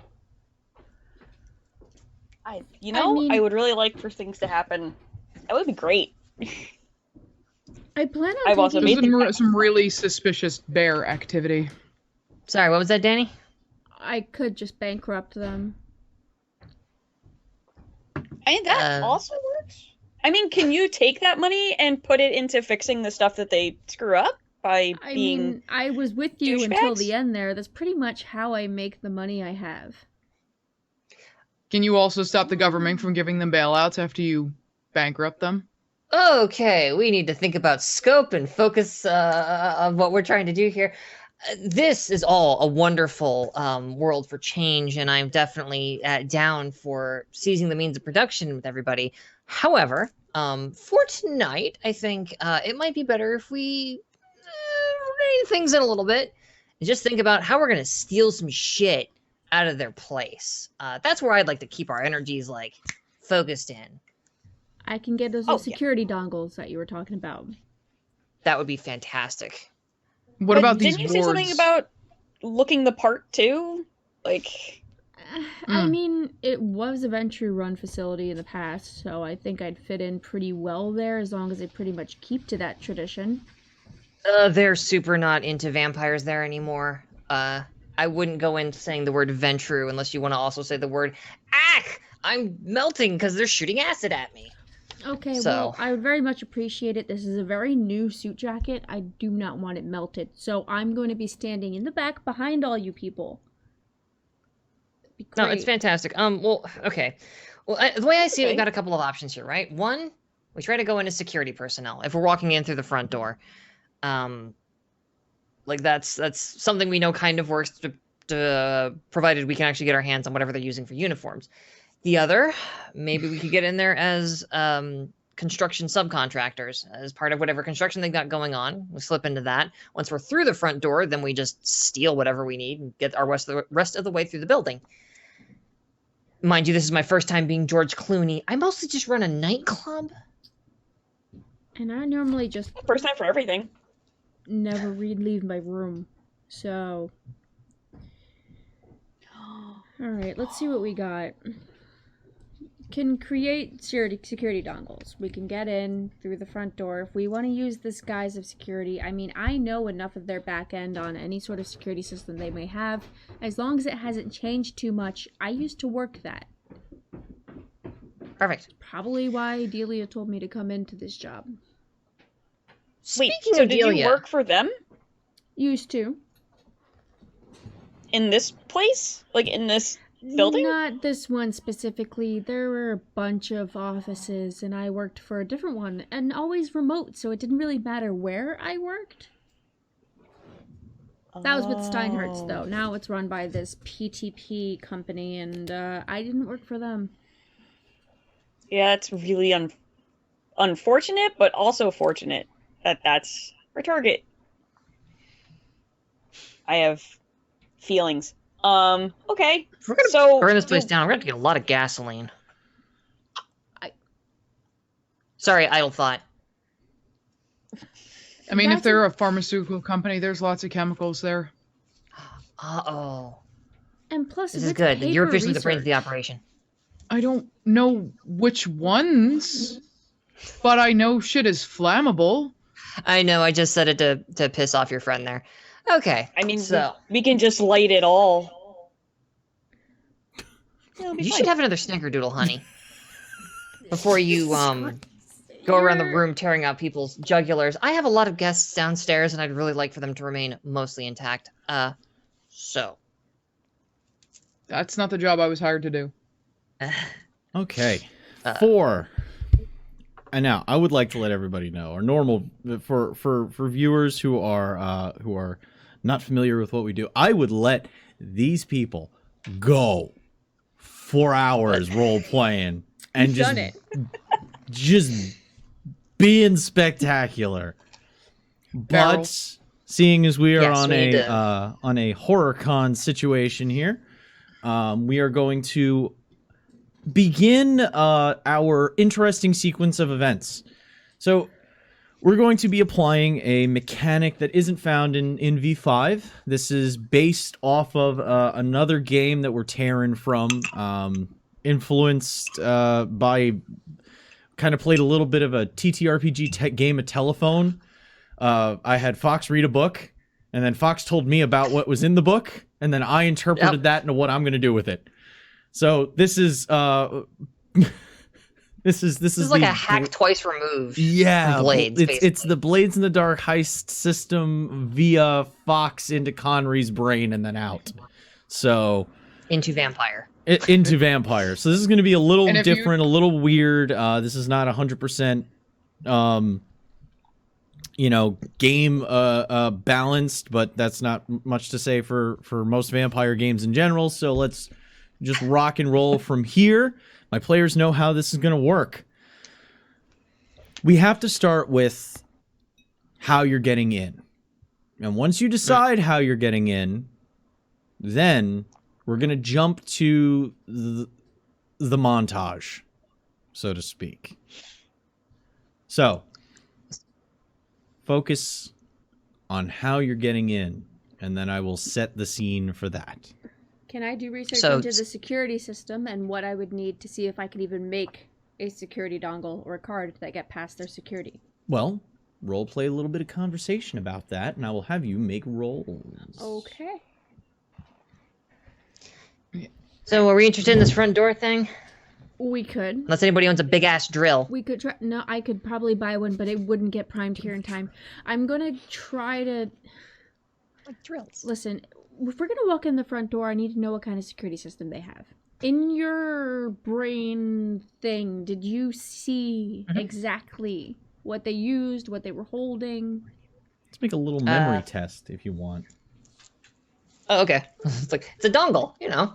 I mean- would really like for things to happen. That would be great. I plan on I've also taking... There's made- some really suspicious bear activity. Sorry, what was that, Danny? I could just bankrupt them. I mean, that Uh, also works. I mean, can you take that money and put it into fixing the stuff that they screw up by I being? mean, I was with you until douchebags? the end there. That's pretty much how I make the money I have. Can you also stop the government from giving them bailouts after you bankrupt them? Okay, we need to think about scope and focus of what we're trying to do here. This is all a wonderful world for change, and I'm definitely down for seizing the means of production with everybody. However, for tonight, I think it might be better if we rein things in a little bit and just think about how we're going to steal some shit out of their place. That's where I'd like to keep our energies, like, focused in. I can get those Oh, little yeah. security dongles that you were talking about. That would be fantastic. What But about these didn't you say something wards? about looking the part too? Like, I Mm. mean, it was a Venture-run facility in the past, so I think I'd fit in pretty well there as long as they pretty much keep to that tradition. They're super not into vampires there anymore. I wouldn't go in saying the word Ventru unless you want to also say the word Ack! I'm melting because they're shooting acid at me. Okay, So- well, I would very much appreciate it. This is a very new suit jacket. I do not want it melted, so I'm going to be standing in the back behind all you people. Be No, great. it's fantastic. Well, okay. Well, the way I see it, Okay. we've got a couple of options here, right? One, we try to go in as security personnel if we're walking in through the front door. Like that's something we know kind of works, provided we can actually get our hands on whatever they're using for uniforms. The other, maybe we could get in there as construction subcontractors, as part of whatever construction they've got going on. We slip into that. Once we're through the front door, then we just steal whatever we need and get our rest of the way through the building. Mind you, this is my first time being George Clooney. I mostly just run a nightclub. And I normally just first time for everything. never leave my room, so... Alright, let's see what we got. can create security dongles. We can get in through the front door. If we want to use this guise of security, I mean, I know enough of their back end on any sort of security system they may have. As long as it hasn't changed too much, I used to work that. Perfect. Probably why Delia told me to come into this job. Wait, Speaking so of did you Delia, work for them Used to. in this place? Like in this building? Not this one specifically. There were a bunch of offices, and I worked for a different one, and always remote, so it didn't really matter where I worked. That was with Steinhart's, Oh. though. Now it's run by this PTP company, and I didn't work for them. Yeah, it's really unfortunate, but also fortunate that that's our target. I have feelings. Okay. if we're gonna So burn this place down, we're gonna have to get a lot of gasoline. Sorry, idle thought. I mean, if That's they're a pharmaceutical company, there's lots of chemicals there. Uh-oh. And plus, This if is it's good. You're paper officially the brains of the research- operation. I don't know which ones, but I know shit is flammable. I know, I just said it to piss off your friend there. Okay. I mean, so we can just light it all. It'll be you fine. should have another snickerdoodle, honey. Before you go around the room tearing out people's jugulars. I have a lot of guests downstairs, and I'd really like for them to remain mostly intact. So. That's not the job I was hired to do. Okay. 4. And now I would like to let everybody know, or normal for viewers who are not familiar with what we do, I would let these people go 4 hours role playing and You've done it. just being spectacular. Barrel. But seeing as we are Yes, on we need on a horror con situation here, we are going to begin our interesting sequence of events. So we're going to be applying a mechanic that isn't found in V5. This is based off of another game that we're tearing from, influenced by, kind of played a little bit of a TTRPG game of Telephone. I had Fox read a book, and then Fox told me about what was in the book, and then I interpreted that into what I'm going to do with it. So this is this is like the a hack twice removed. yeah, from Blades, it's the Blades in the Dark heist system via Fox into Connery's brain and then out. So Into vampire. into vampire. So this is going to be a little And if you- different, a little weird. This is not 100%, game balanced, but that's not much to say for most vampire games in general. So let's just rock and roll from here. My players know how this is going to work. We have to start with how you're getting in. And once you decide how you're getting in, then we're going to jump to the montage, so to speak. So, focus on how you're getting in, and then I will set the scene for that. Can I do research So- into the security system and what I would need to see if I could even make a security dongle or a card that get past their security? Well, role play a little bit of conversation about that, and I will have you make rolls. Okay. So are we interested in this front door thing? We could. Unless anybody owns a big ass drill. We could try. No, I could probably buy one, but it wouldn't get primed here in time. I'm gonna try to Like drills. listen. If we're gonna walk in the front door, I need to know what kind of security system they have. In your brain thing, did you see exactly what they used, what they were holding? Let's make a little memory test if you want. Oh, okay. It's a dongle, you know.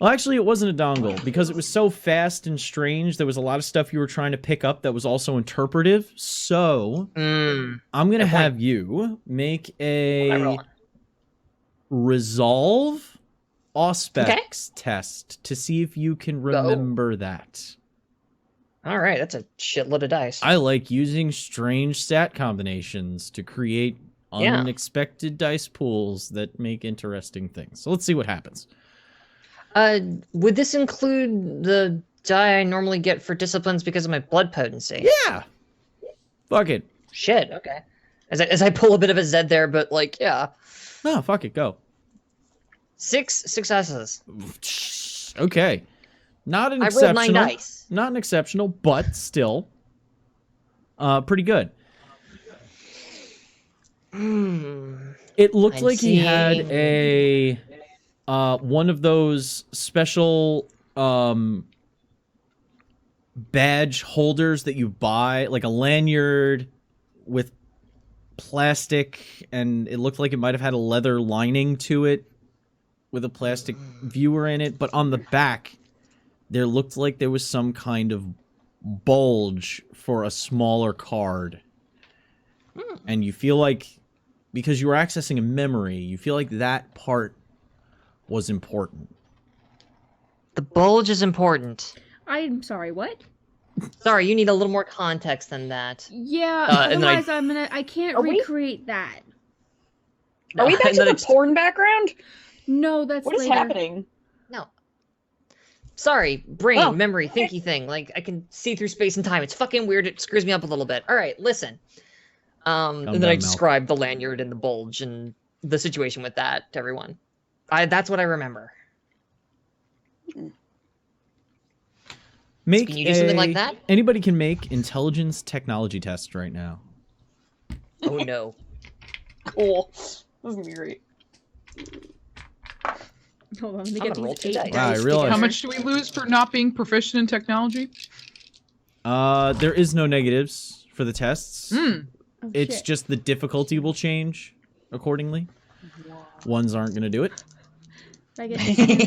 Well, actually, it wasn't a dongle because it was so fast and strange. There was a lot of stuff you were trying to pick up that was also interpretive. So I'm going to have you make What am I a rolling? resolve auspex test to see if you can remember that. All right, that's a shitload of dice. I like using strange stat combinations to create Yeah. unexpected dice pools that make interesting things. So let's see what happens. Would this include the die I normally get for disciplines because of my blood potency? Yeah. Fuck it. Shit, okay. As I pull a bit of a Z there, but like, yeah. No, fuck it. Go. 6 successes. Okay. Not an I rolled 9 exceptional. dice. Not an exceptional, but still, pretty good. It looked I'm like he had seeing- a one of those special badge holders that you buy, like a lanyard with plastic, and it looked like it might have had a leather lining to it with a plastic viewer in it, but on the back there looked like there was some kind of bulge for a smaller card. And you feel like, because you were accessing a memory, you feel like that part was important. The bulge is important. I'm sorry, what? Sorry, you need a little more context than that. Yeah, and then otherwise I can't Are we- recreate that. Are we back And to then the porn background? No, that's What is later. happening? No. Sorry, brain, Oh. memory, thinky thing. Like, I can see through space and time. It's fucking weird. It screws me up a little bit. All right, listen. And then down, I Mel. described the lanyard and the bulge and the situation with that to everyone. That's what I remember. Make Can you do something like that? Anybody can make intelligence technology tests right now. Oh no. Cool. This is gonna be great. Hold on, let me I'm get gonna roll these 2 8 dice. Wow, I dice realize- How together. much do we lose for not being proficient in technology? There is no negatives for the tests. Oh, It's shit. just the difficulty will change accordingly. Ones aren't going to do it. If I get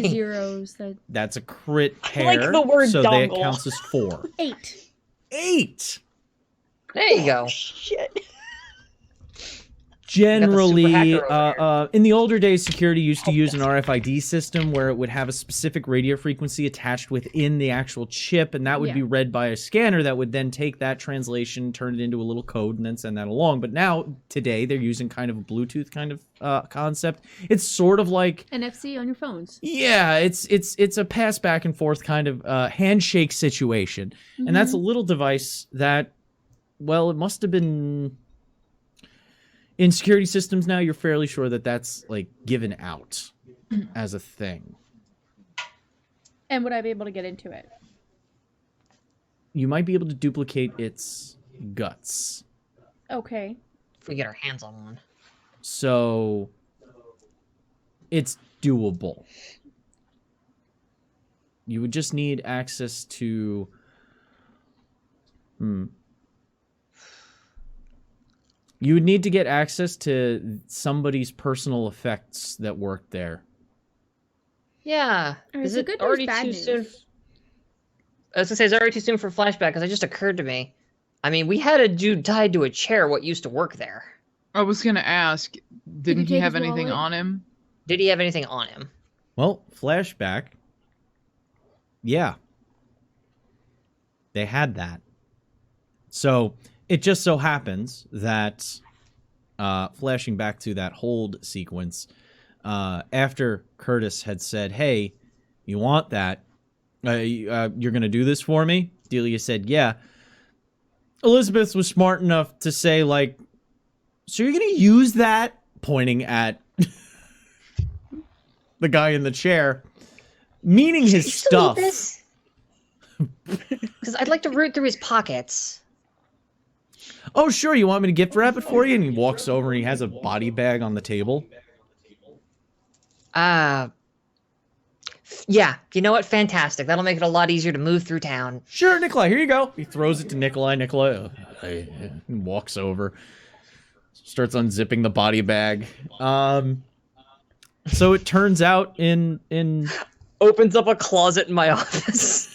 2 zeros, that That's a crit pair. like the word so that dongle. counts as 4. 8. 8! There you go. Shit. Generally, super hacker over in the older days, security used to use an RFID system where it would have a specific radio frequency attached within the actual chip, and that would Yeah. be read by a scanner that would then take that translation, turn it into a little code, and then send that along. But now, today, they're using kind of a Bluetooth kind of concept. It's sort of like, NFC on your phones. yeah, it's a pass back and forth kind of handshake situation, and that's a little device that, well, it must have been. In security systems now, you're fairly sure that that's, like, given out as a thing. And would I be able to get into it? You might be able to duplicate its guts. Okay. If we get our hands on one. So, it's doable. You would just need access to... You would need to get access to somebody's personal effects that worked there. Yeah. Alright, Is so it good news, already bad too news. soon? I was gonna say, it's already too soon for flashback because it just occurred to me. I mean, we had a dude tied to a chair what used to work there. I was gonna ask, didn't he take have his anything wallet? on him? Did he have anything on him? Well, flashback. Yeah. They had that. So, it just so happens that, flashing back to that hold sequence, after Curtis had said, hey, you want that? You're going to do this for me? Delia said, yeah. Elizabeth was smart enough to say, like, so you're going to use that? Pointing at the guy in the chair. Meaning his You still stuff. need this? Because I'd like to root through his pockets. Oh, sure, you want me to gift wrap it for you? And he walks over and he has a body bag on the table. Yeah, you know what? Fantastic. That'll make it a lot easier to move through town. Sure, Nikolai, here you go. He throws it to Nikolai. Nikolai walks over, starts unzipping the body bag. So it turns out in Opens up a closet in my office.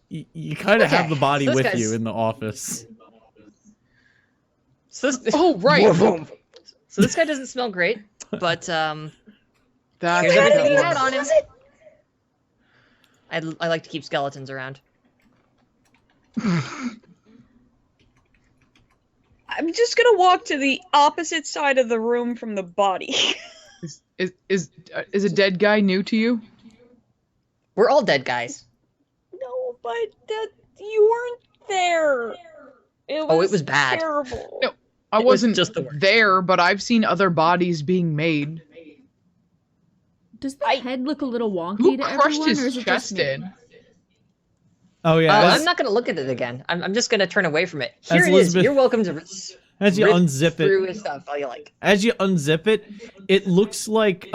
you kind of Okay, have the body so this with guy's- you in the office. So this, Oh, right. so this guy doesn't smell great, but That's here's everything he what had it on was. him. I like to keep skeletons around. I'm just gonna walk to the opposite side of the room from the body. Is a dead guy new to you? We're all dead, guys. No, but you weren't there. It was bad. Terrible. No, I It was wasn't just the worst. there, but I've seen other bodies being made. Does the head look a little wonky Who to crushed everyone, or his is it just chest me? in? Oh yeah. I'm not going to look at it again. I'm just going to turn away from it. As Here it is. Elizabeth- You're welcome to as you rip unzip through it, his stuff all you like. as you unzip it, it looks like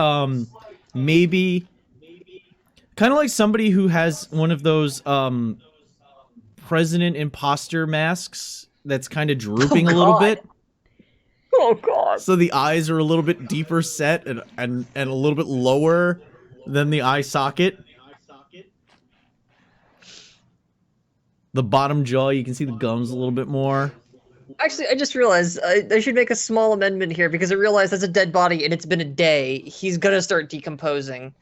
maybe kind of like somebody who has one of those president imposter masks that's kind of drooping a little God. bit. Oh, God. So the eyes are a little bit deeper set and a little bit lower than the eye socket. The bottom jaw, you can see the gums a little bit more. Actually, I just realized I should make a small amendment here because I realized that's a dead body and it's been a day. He's going to start decomposing.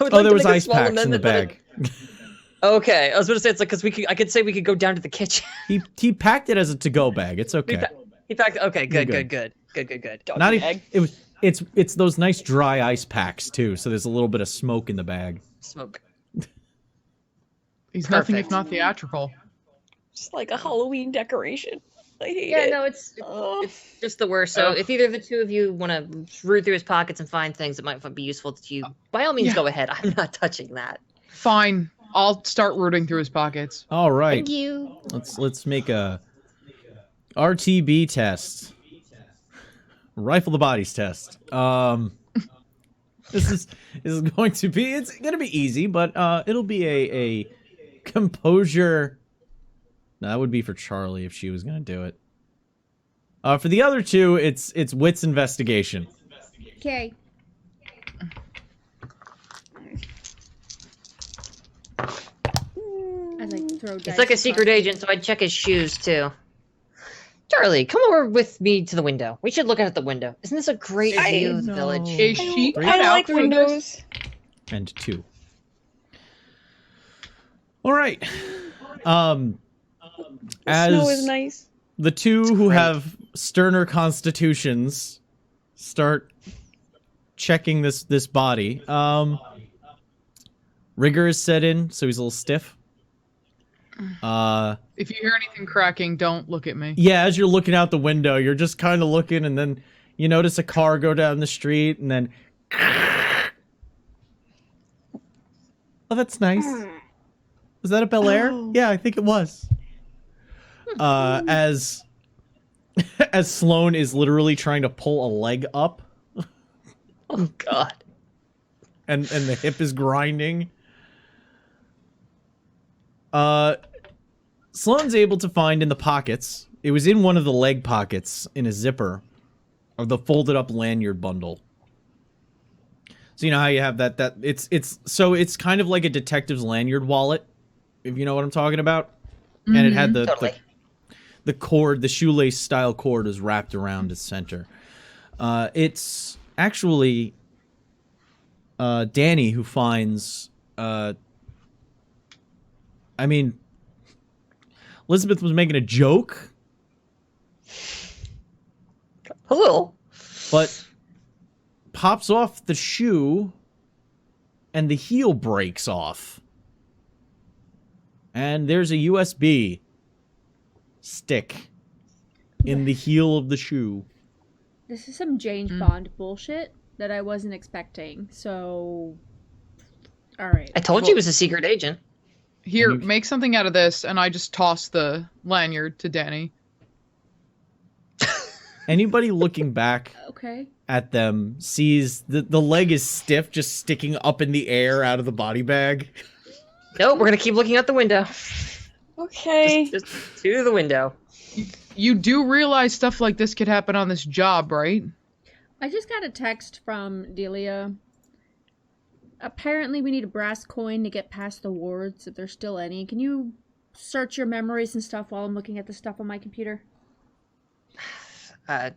Oh, there was ice packs in the bag. Okay, I was going to say it's like because I could say we could go down to the kitchen. He packed it as a to-go bag. It's okay. He packed. Okay, good. Good. Not even. It's those nice dry ice packs too. So there's a little bit of smoke in the bag. smoke. He's nothing if Perfect. not theatrical. Just like a Halloween decoration. I hate Yeah, it. no, it's Ugh. just the worst. So if either of the two of you want to root through his pockets and find things that might be useful to you, by all means, Yeah. go ahead. I'm not touching that. Fine. I'll start rooting through his pockets. All right. Thank you. Let's make a RTB test. Rifle the bodies test. This is going to be easy, but it'll be a composure. No, that would be for Charlie if she was gonna do it. For the other two, it's wits investigation. Okay. As I throw dice It's like a across secret the- agent, so I'd check his shoes too. Charlie, come over with me to the window. We should look out at the window. Isn't this a great view of the village? Is she Three. cut I out like for this? windows. And 2. All right. The snow is nice. The two who great. have sterner constitutions start checking this body. Rigor is set in, so he's a little stiff. If you hear anything cracking, don't look at me. Yeah, as you're looking out the window, you're just kind of looking, and then you notice a car go down the street, and then... Oh, that's nice. Was that a Bel Air? Oh. Yeah, I think it was. As Sloane is literally trying to pull a leg up, Oh God. and the hip is grinding. Sloane's able to find in the pockets. It was in one of the leg pockets in a zipper of the folded up lanyard bundle. So you know how you have that it's kind of like a detective's lanyard wallet, if you know what I'm talking about. And it had Totally. the cord, the shoelace style cord is wrapped around its center. It's actually Danny who finds I mean, Elizabeth was making a joke, A little. but pops off the shoe and the heel breaks off. And there's a USB stick in the heel of the shoe. This is some James Bond bullshit that I wasn't expecting. So, all right. I told you he was a secret agent. Here, And you- make something out of this, and I just toss the lanyard to Danny. Anybody looking back Okay. at them sees the leg is stiff, just sticking up in the air out of the body bag. Nope, we're gonna keep looking out the window. Okay. Just to the window. You do realize stuff like this could happen on this job, right? I just got a text from Delia. Apparently, we need a brass coin to get past the wards, if there's still any. Can you search your memories and stuff while I'm looking at the stuff on my computer? I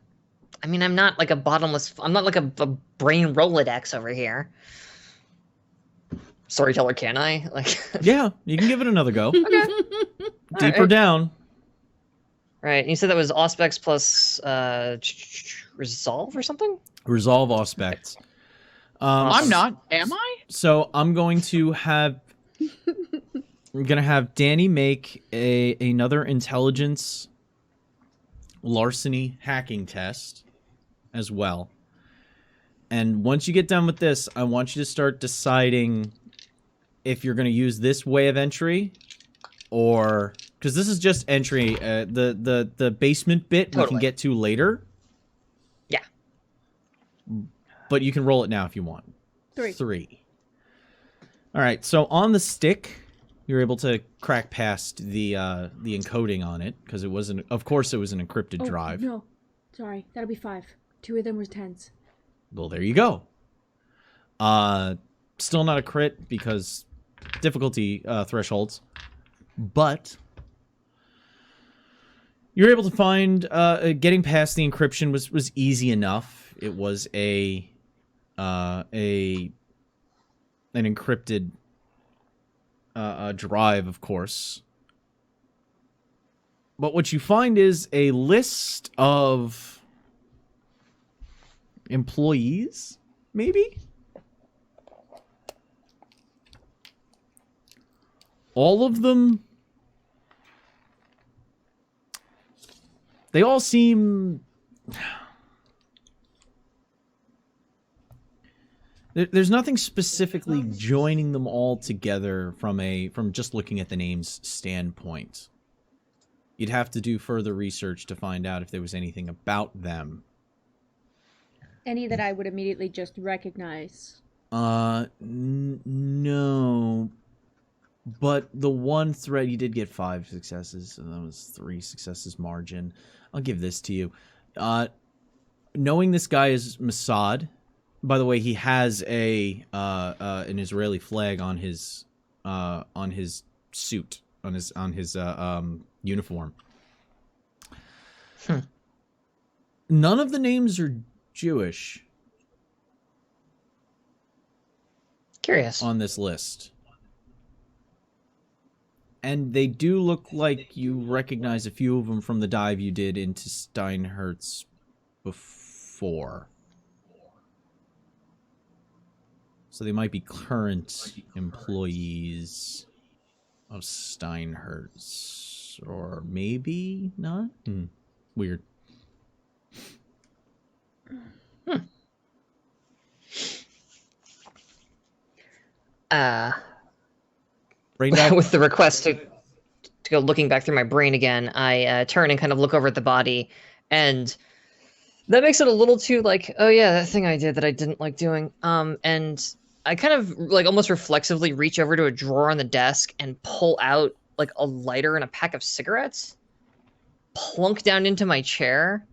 mean, I'm not like a bottomless. I'm not like a brain Rolodex over here. Storyteller, can I? Like, Yeah, you can give it another go. Deeper Alright. down. Right. You said that was Auspex plus Resolve or something? Resolve aspects. I'm not. Am I? So I'm going to have Danny make another intelligence larceny hacking test as well. And once you get done with this, I want you to start deciding if you're going to use this way of entry, or because this is just entry. The basement bit we can get to later. Yeah. But you can roll it now if you want. 3. All right. So on the stick, you're able to crack past the encoding on it because it wasn't. Of course, it was an encrypted drive. No, sorry, that'll be 5. 2 of them were 10s. Well, there you go. Still not a crit because difficulty thresholds, but you're able to find getting past the encryption was easy enough. It was an encrypted drive, of course. But what you find is a list of employees, maybe? All of them? They all seem... There's nothing specifically joining them all together from just looking at the names standpoint. You'd have to do further research to find out if there was anything about them. Any that I would immediately just recognize. No. But the one thread, you did get 5 successes, so that was 3 successes margin. I'll give this to you. Knowing this guy is Mossad, by the way, he has an Israeli flag on his suit, on his uniform. None of the names are Jewish. Curious. On this list. And they do look like you recognize a few of them from the dive you did into Steinhertz before. So they might be current employees of Steinhertz. Or maybe not? Weird. With the request to go looking back through my brain again, I turn and kind of look over at the body, and that makes it a little too like, oh yeah, that thing I did that I didn't like doing. And I kind of like almost reflexively reach over to a drawer on the desk and pull out like a lighter and a pack of cigarettes, plunk down into my chair,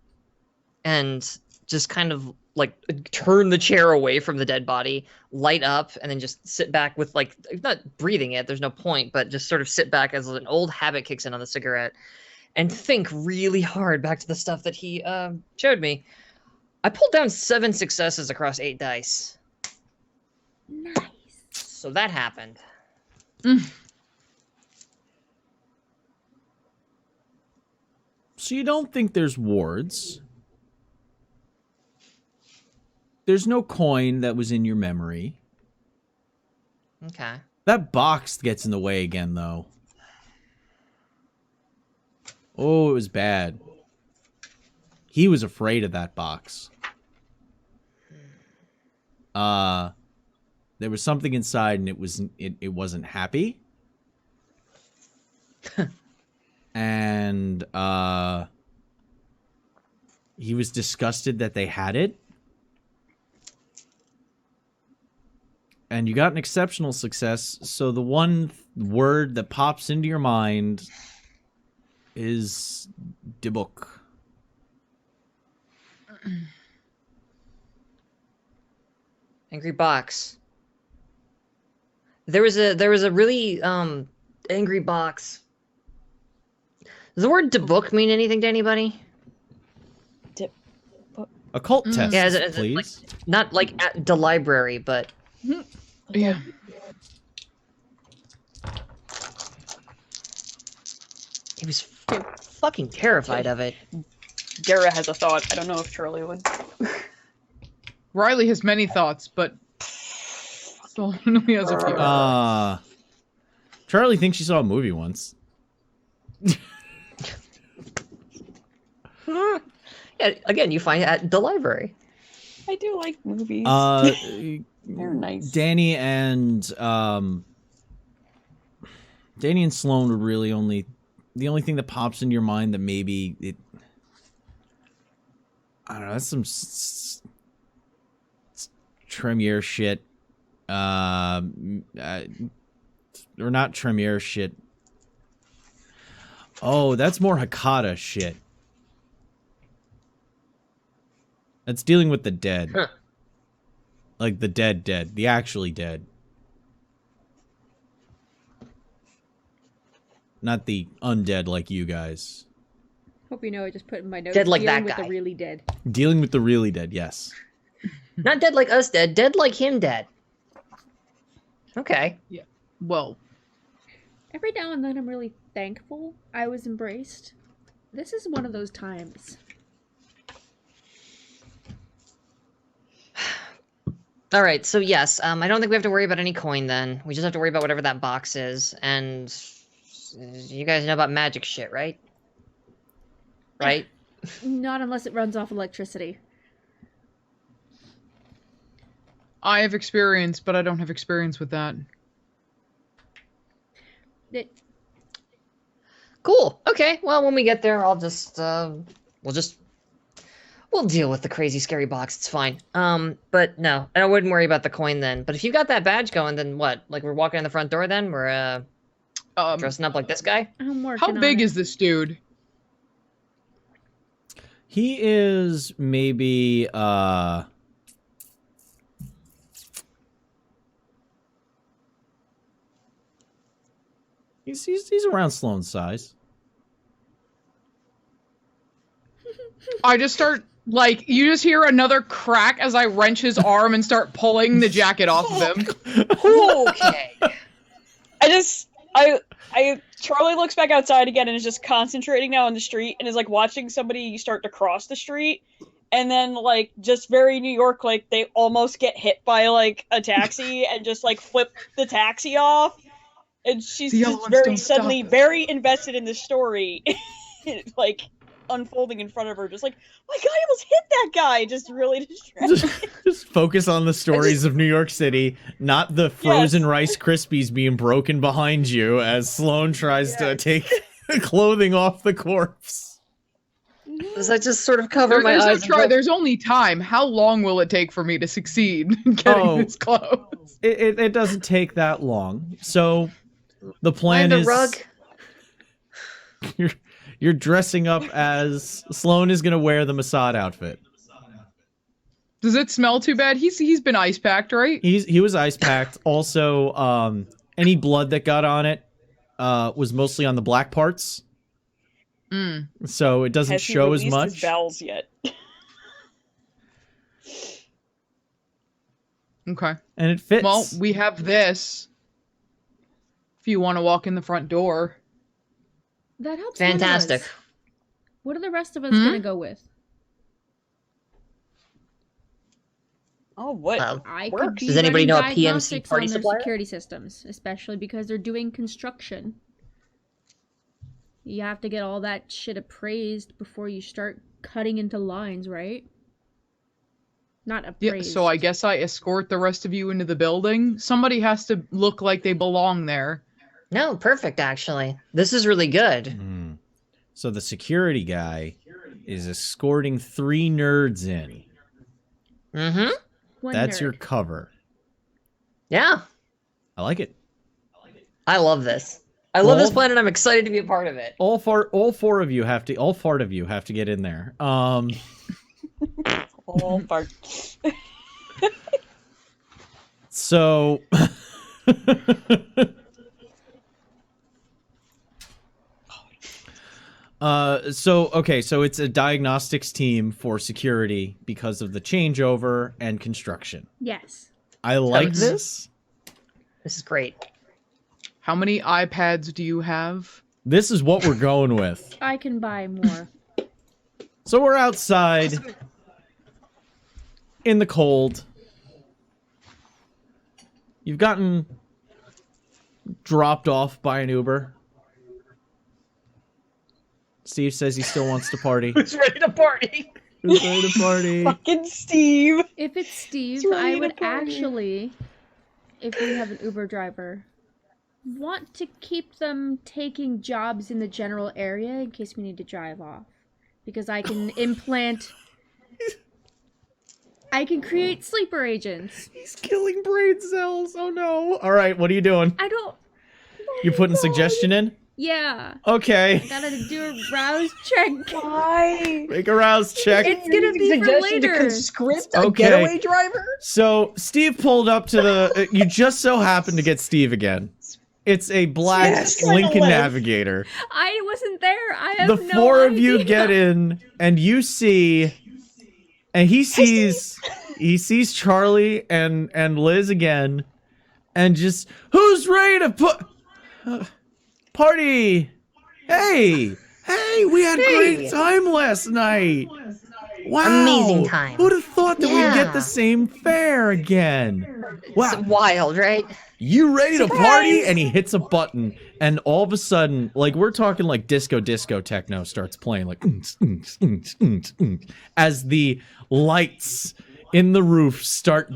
and just kind of like turn the chair away from the dead body, light up, and then just sit back with like, not breathing it, there's no point, but just sort of sit back as an old habit kicks in on the cigarette and think really hard back to the stuff that he showed me. I pulled down 7 successes across 8 dice. Nice. So that happened. So you don't think there's wards? There's no coin that was in your memory. Okay. That box gets in the way again, though. Oh, it was bad. He was afraid of that box. There was something inside, and it wasn't happy. And he was disgusted that they had it. And you got an exceptional success, so the one word that pops into your mind is Dibuk. Angry box. There was a really angry box. Does the word debook mean anything to anybody? Occult test, Yeah, please. like, not like at the library, but Yeah. he was fucking terrified of it. Dara has a thought. I don't know if Charlie would. Riley has many thoughts, but Sloan only has a few. Charlie thinks she saw a movie once. Yeah, again, you find it at the library. I do like movies. They're nice. Danny and Sloan were really the only thing that pops into your mind that maybe it. I don't know. That's some Tremere shit. Or not Tremere shit. Oh, that's more Hakata shit. That's dealing with the dead. Huh. Like the dead. The actually dead. Not the undead like you guys. Hope you know I just put in my notes. Dead like dealing that with guy. the really dead. Dealing with the really dead, yes. Not dead like us dead like him dead. Okay. Well, Every now and then I'm really thankful I was embraced. This is one of those times. All right, so yes, I don't think we have to worry about any coin then. We just have to worry about whatever that box is. And you guys know about magic shit, right? Right? Not unless it runs off electricity. I have experience, but I don't have experience with that. Cool. Okay. Well, when we get there, I'll just we'll deal with the crazy scary box. It's fine. But no, I wouldn't worry about the coin then. But if you got that badge going, then what? Like we're walking in the front door then? We're dressing up like this guy? I'm working How on big it. is this dude? He is maybe he's around Sloan's size. I just start, like, you just hear another crack as I wrench his arm and start pulling the jacket off of him. Okay. Charlie looks back outside again and is just concentrating now on the street and is like watching somebody start to cross the street. And then, like, just very New York, like, they almost get hit by, like, a taxi and just, like, flip the taxi off. And she's The just others very don't stop suddenly us. very invested in the story. Like, unfolding in front of her. Just like, my God, I almost hit that guy. Just really distracted. Just focus on the stories of New York City, not the frozen Rice Krispies being broken behind you as Sloan tries to take the clothing off the corpse. Does I just sort of cover my There's no eyes? and try. go, There's only time. How long will it take for me to succeed in getting this close? It doesn't take that long. So the plan Find a is rug. you're dressing up as Sloan is gonna wear the Mossad outfit. Does it smell too bad? He's been ice packed, right? He was ice packed. Also, any blood that got on it was mostly on the black parts. Mm. So it doesn't Has he show as released much. his bowels yet? Okay. And it fits. Well, we have this. If you want to walk in the front door. That helps. one of Fantastic. us. What are the rest of us gonna go with? Oh, what? I Works. could be Does anybody running know a PMC diagnostics party on their supplier? security systems, especially because they're doing construction. You have to get all that shit appraised before you start cutting into lines, right? Not Yeah, appraised. so I guess I escort the rest of you into the building. Somebody has to look like they belong there. No, perfect, actually. This is really good. Hmm. So the security guy is escorting 3 nerds in. Mm-hmm. One That's your nerd. cover. Yeah. I like it. I love this. I love this Well- plan and I'm excited to be a part of it. All four of you have to get in there. All fart. So so it's a diagnostics team for security because of the changeover and construction. Yes. I like Thanks. this. This is great. How many iPads do you have? This is what we're going with. I can buy more. So we're outside in the cold. You've gotten dropped off by an Uber. Steve says he still wants to party. Who's ready to party? Who's ready to party? Fucking Steve. If it's Steve, It's ready I to would party. actually, if we have an Uber driver, want to keep them taking jobs in the general area in case we need to drive off. Because I can implant... I can create sleeper agents. He's killing brain cells. Oh no. All right, what are you doing? I don't... You putting suggestion in? Yeah. Okay. I gotta do a rouse check. Why? Make a rouse check. It's gonna be for later. Conscript a Okay. getaway driver? So Steve pulled up to the. You just so happened to get Steve again. It's a black Yes, Lincoln I know. Navigator. I wasn't there. I have The no four of you idea. get in, and you see, and he sees Charlie and Liz again, and just who's ready to put party? Hey, we had great time last night. Wow, Amazing time. Who'd have thought that we'd Yeah. get the same fare again? Wow, It's wild, right? you ready to party? And he hits a button, and all of a sudden, like we're talking like disco techno starts playing, like as the lights in the roof start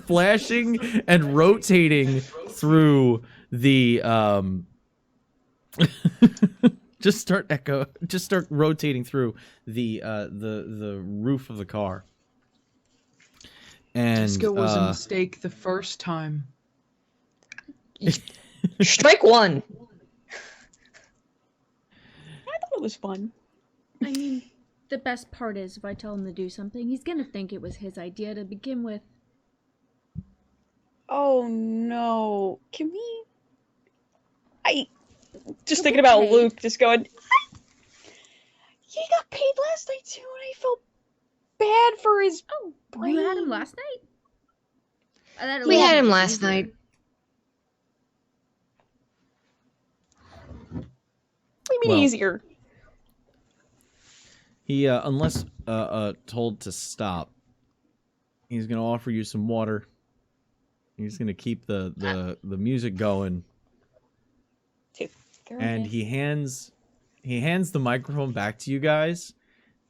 flashing and rotating through the just start rotating through the roof of the car. And Disco was a mistake the first time. Strike one. I thought it was fun. I mean, the best part is if I tell him to do something, he's gonna think it was his idea to begin with. Oh no. Can we? I just Can thinking we about pay? Luke just going. He got paid last night too, and I felt bad for his. Oh, you had him last night? I thought it We was had him easier. last night. What do you mean Well. easier? he unless told to stop, he's gonna offer you some water. He's gonna keep the music going, and he hands the microphone back to you guys,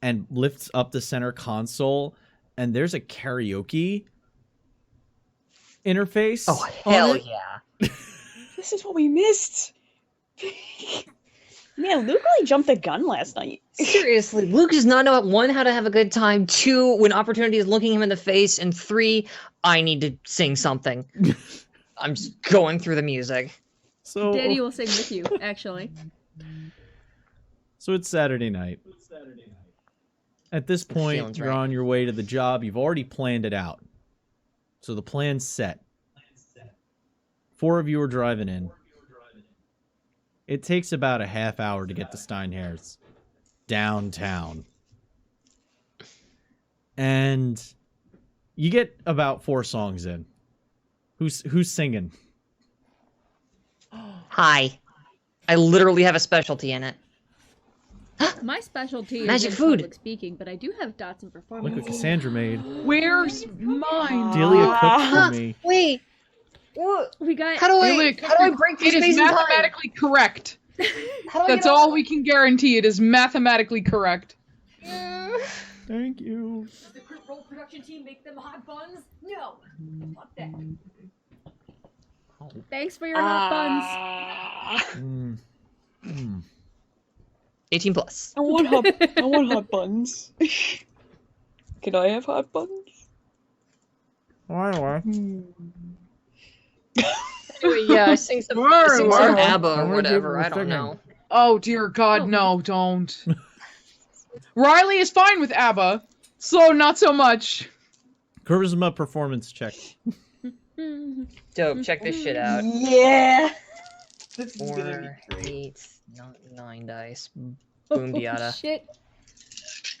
and lifts up the center console, and there's a karaoke interface. Oh, on hell it. yeah. This is what we missed. Man, Luke really jumped the gun last night. Seriously, Luke does not know, one, how to have a good time, two, when opportunity is looking him in the face, and three, I need to sing something. I'm just going through the music. So Daddy will sing with you, actually. So it's Saturday night. At this point, feeling's you're right. on your way to the job. You've already planned it out. So the plan's set. 4 of you are driving in. It takes about a half hour to get to Steinhair's downtown. And you get about 4 songs in. Who's singing? Hi. I literally have a specialty in it. My specialty Magic is food. public speaking, but I do have dots and Look performance. what Cassandra made. Where's mine? Delia cooked for me. Wait. What? We got How do Delia, I break through It space is and time? mathematically correct. How do I That's get all we can guarantee. It is mathematically correct. Thank you. Does the Crit Roll production team make them hot buns? No. Fuck that. thanks for your hot buns. Mm. Mm. 18 plus. I want hot buns. Can I have hot buns? Why? Anyway, yeah, I sing some ABBA or whatever. I don't know. Oh dear God, no, don't. Riley is fine with ABBA, so not so much. Charisma performance check. Dope, check this shit out. Yeah. 4, 8, 9 dice. Boom Oh, diata. shit.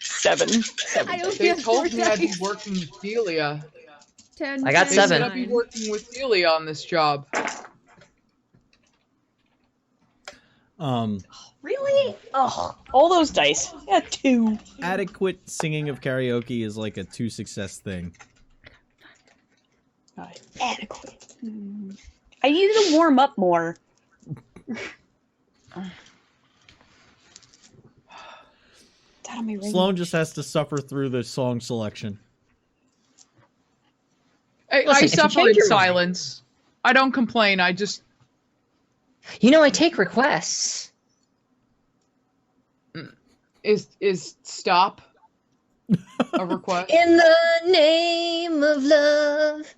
7. I don't They have told 4 me I'd be dice. working with Delia. 10, I got 10, They said 7. I'd be 9. working with Delia on this job. Really? Oh, all those dice. Yeah, 2. Adequate singing of karaoke is like a 2 success thing. Not adequate. I needed to warm up more. That on my ring. Sloan just has to suffer through the song selection. I Listen, if you suffer change in your mind- silence. I don't complain. I just You know, I take requests. is stop a request. In the name of love,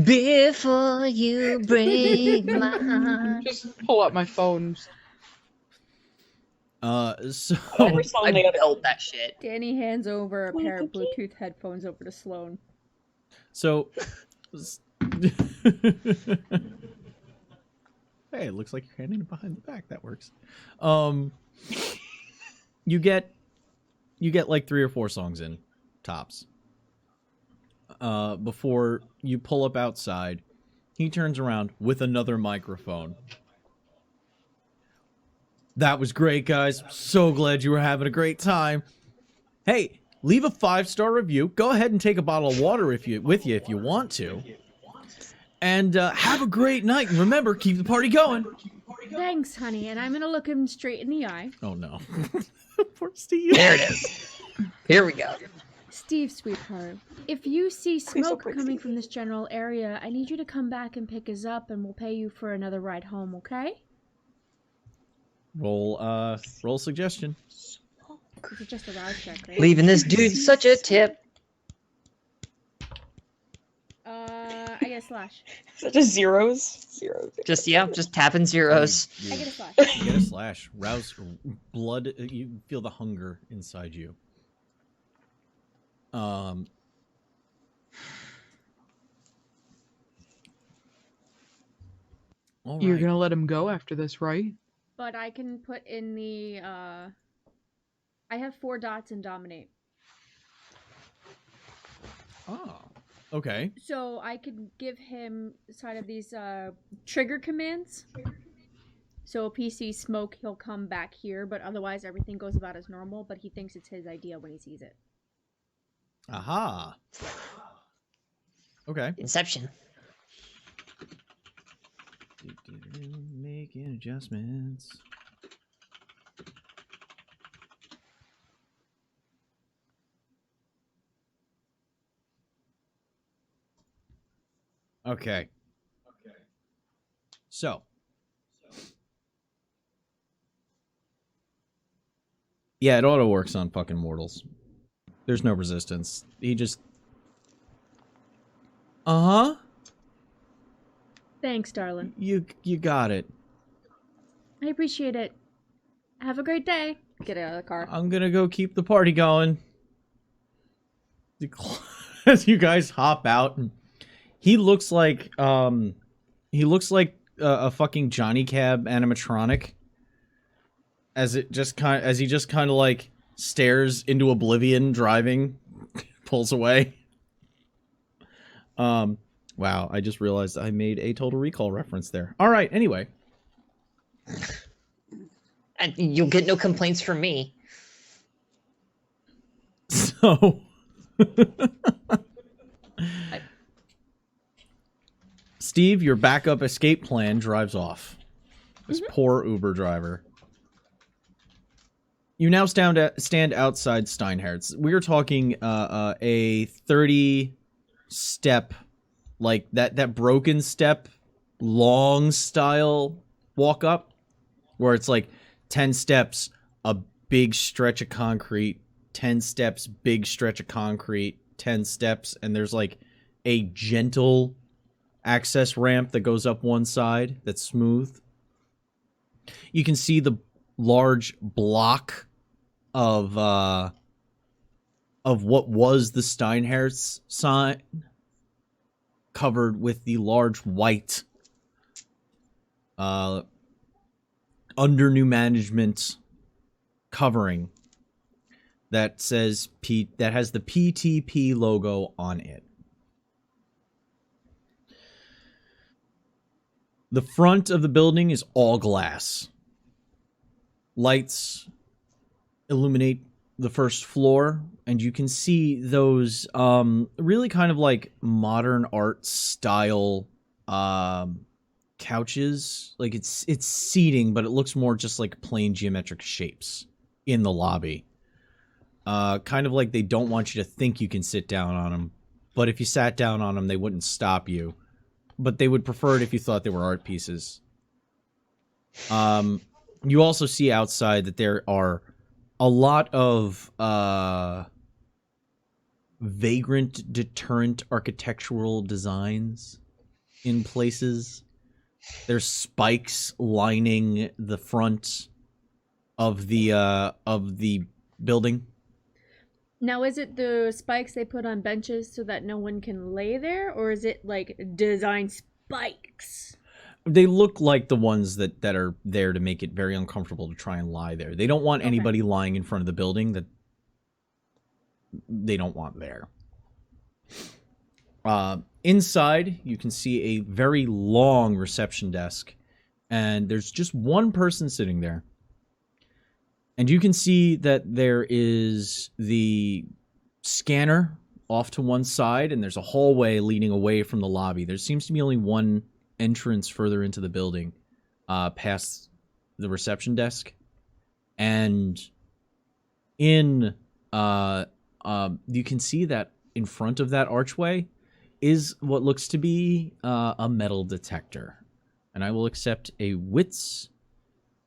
before you break my heart. Just pull up my phone. So Whatever song I they gotta- built that shit. Danny hands over a pair of Bluetooth headphones over to Sloan. So, hey, it looks like you're handing it behind the back. That works. You get like 3 or 4 songs in, tops. Before you pull up outside, he turns around with another microphone. That was great, guys. So glad you were having a great time. Hey, leave a 5-star review. Go ahead and take a bottle of water with you if you want to. And have a great night. And remember, keep the party going. Thanks, honey, and I'm gonna look him straight in the eye. Oh, no. Poor Steve. There it is. Here we go. Steve, sweetheart, if you see so smoke quick, coming Steve. from this general area, I need you to come back and pick us up, and we'll pay you for another ride home, okay? Roll suggestion. This is just a rouse check, right? Leaving this dude such a tip. I get a slash. Such a zeros. Zeros. Just tapping zeros. You, I get a slash. you get a slash. Rouse blood. You feel the hunger inside you. All You're right. gonna let him go after this, right? But I can put in the, I have 4 dots in Dominate. Oh, okay. So I could give him side of these, trigger commands. So if he sees smoke, he'll come back here, but otherwise everything goes about as normal, but he thinks it's his idea when he sees it. Aha. Okay. Inception. Making adjustments. Okay. So. Yeah, it auto works on fucking mortals. There's no resistance. He just. Uh-huh. Thanks, darling. You got it. I appreciate it. Have a great day. Get out of the car. I'm gonna go keep the party going. As you guys hop out, and he looks like a fucking Johnny Cab animatronic. As he just kind of like stares into oblivion, driving, pulls away. Wow, I just realized I made a Total Recall reference there. All right, anyway. And you'll get no complaints from me. So, Steve, your backup escape plan drives off. This poor Uber driver. You now stand outside Steinhardt's. We are talking a 30-step, like that broken step, long style walk up, where it's like 10 steps, a big stretch of concrete, 10 steps, big stretch of concrete, 10 steps, and there's like a gentle access ramp that goes up one side that's smooth. You can see the large block of what was the Steinhardt's sign covered with the large white under new management covering that says that has the PTP logo on it. The front of the building is all glass. Lights illuminate the first floor, and you can see those really kind of like modern art style couches. Like it's seating, but it looks more just like plain geometric shapes in the lobby. Kind of like they don't want you to think you can sit down on them, but if you sat down on them, they wouldn't stop you. But they would prefer it if you thought they were art pieces. You also see outside that there are a lot of vagrant, deterrent architectural designs in places. There's spikes lining the front of the building. Now, is it the spikes they put on benches so that no one can lay there, or is it like design spikes? They look like the ones that are there to make it very uncomfortable to try and lie there. They don't want anybody lying in front of the building that they don't want there. Inside, you can see a very long reception desk, and there's just one person sitting there. And you can see that there is the scanner off to one side, and there's a hallway leading away from the lobby. There seems to be only one entrance further into the building, past the reception desk. And in, you can see that in front of that archway is what looks to be a metal detector. And I will accept a wits...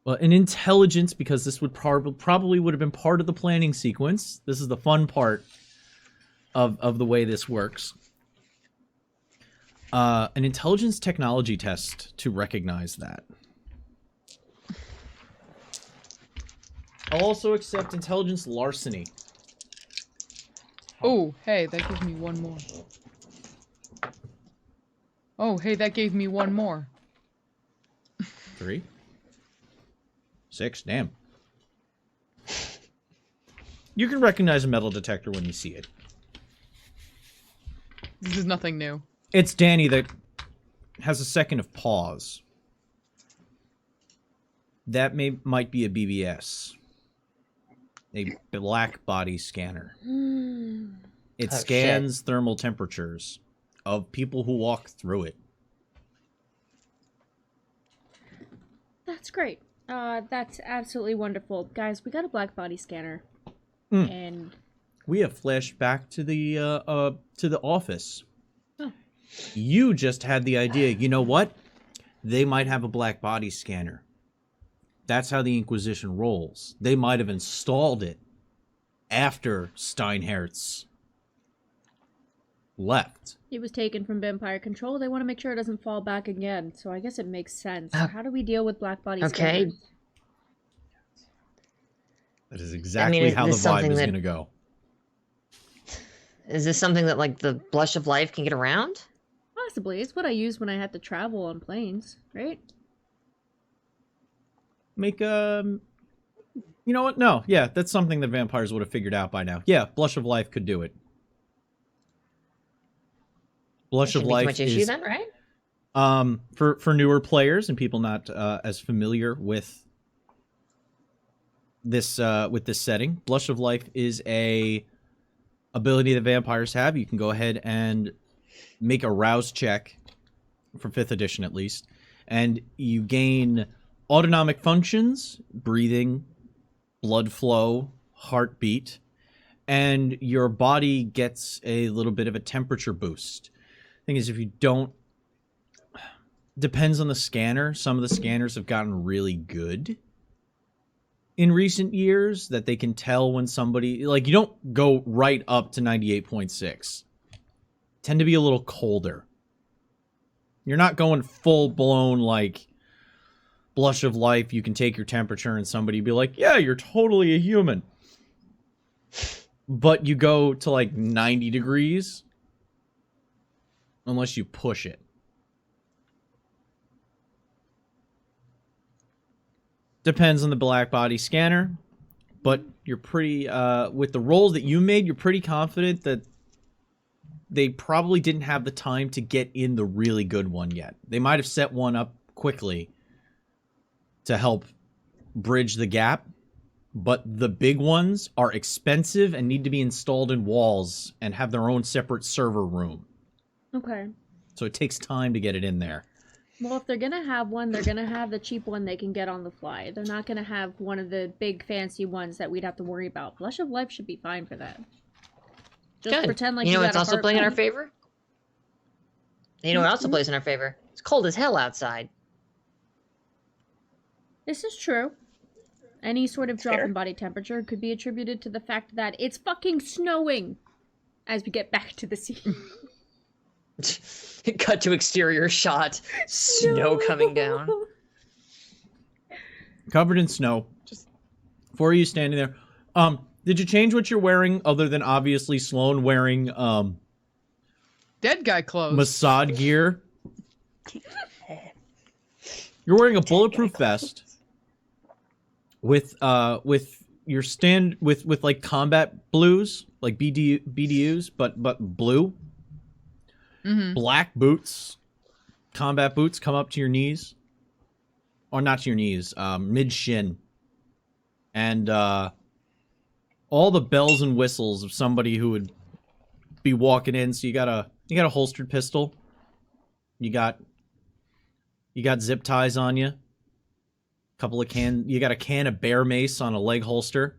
Well, an intelligence, because this would probably would have been part of the planning sequence. This is the fun part of the way this works. An intelligence technology test to recognize that. I'll also accept intelligence larceny. Oh, hey, that gives me one more. Oh, hey, that gave me one more. 3. 6, damn. You can recognize a metal detector when you see it. This is nothing new. It's Danny that has a second of pause. That might be a BBS. A black body scanner. It scans thermal temperatures of people who walk through it. That's great. That's absolutely wonderful. Guys, we got a black body scanner. And we have flashed back to the office. Oh. You just had the idea, you know what? They might have a black body scanner. That's how the Inquisition rolls. They might have installed it after Steinhertz left. it was taken from vampire control. They want to make sure it doesn't fall back again. So I guess it makes sense. How do we deal with black body scanners? That is exactly how the vibe is going to go. Is this something that, like, the Blush of Life can get around? Possibly. It's what I use when I have to travel on planes, right? Make you know what? No, yeah, that's something that vampires would have figured out by now. Yeah, Blush of Life could do it. Blush of Life much issue is then, right? For newer players and people not as familiar with this setting. Blush of Life is a ability that vampires have. You can go ahead and make a rouse check for 5th edition at least, and you gain autonomic functions, breathing, blood flow, heartbeat, and your body gets a little bit of a temperature boost. Thing is, if you don't, depends on the scanner. Some of the scanners have gotten really good in recent years that they can tell when somebody, like, you don't go right up to 98.6. Tend to be a little colder. You're not going full blown like Blush of Life. You can take your temperature and somebody be like, yeah, you're totally a human. But you go to like 90 degrees unless you push it. Depends on the black body scanner, but you're pretty, with the rolls that you made, you're pretty confident that they probably didn't have the time to get in the really good one yet. They might have set one up quickly to help bridge the gap, but the big ones are expensive and need to be installed in walls and have their own separate server room. Okay. So it takes time to get it in there. Well, if they're gonna have one, they're gonna have the cheap one they can get on the fly. They're not gonna have one of the big fancy ones that we'd have to worry about. Flesh of Life should be fine for that. Just Good. pretend like you know got what's a also heart playing in our pump. favor? You know what also plays in our favor? It's cold as hell outside. This is true. Any sort of drop Fair. in body temperature could be attributed to the fact that it's fucking snowing as we get back to the scene. Cut to exterior shot. Snow coming down. Covered in snow. Just for you standing there. Did you change what you're wearing other than obviously Sloan wearing Dead guy clothes. Mossad gear? You're wearing a bulletproof vest with your with like combat blues, like BDUs, but blue. Mm-hmm. Black boots, combat boots come up to your knees. Or not to your knees, mid shin. And all the bells and whistles of somebody who would be walking in. So you got a holstered pistol. You got zip ties on you. You got a can of bear mace on a leg holster.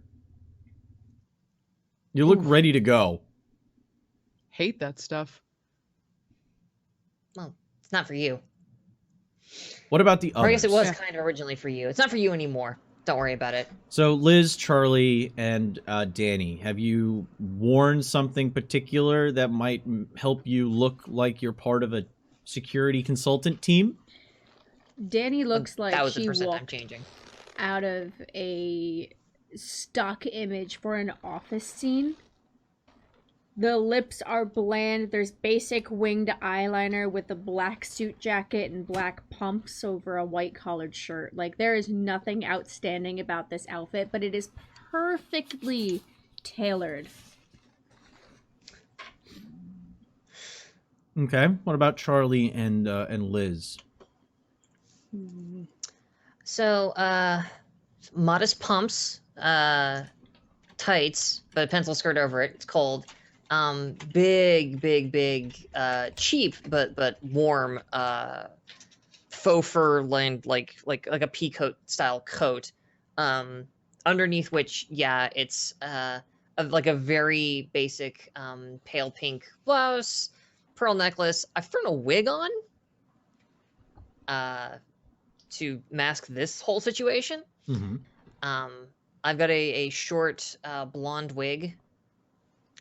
You look ready to go. Hate that stuff. Well, it's not for you. What about the others? Or I guess it was kind of originally for you. It's not for you anymore. Don't worry about it. So Liz, Charlie, and Danny, have you worn something particular that might help you look like you're part of a security consultant team? Danny looks like that was she the percent I'm walked changing. out of a stock image for an office scene. The lips are bland. There's basic winged eyeliner with a black suit jacket and black pumps over a white collared shirt. Like, there is nothing outstanding about this outfit, but it is perfectly tailored. Okay. What about Charlie and Liz? So, modest pumps, tights, but a pencil skirt over it. It's cold. Big, cheap but warm faux fur lined like a pea coat style coat. Underneath which, it's like a very basic pale pink blouse, pearl necklace. I've thrown a wig on to mask this whole situation. Mm-hmm. I've got a short blonde wig.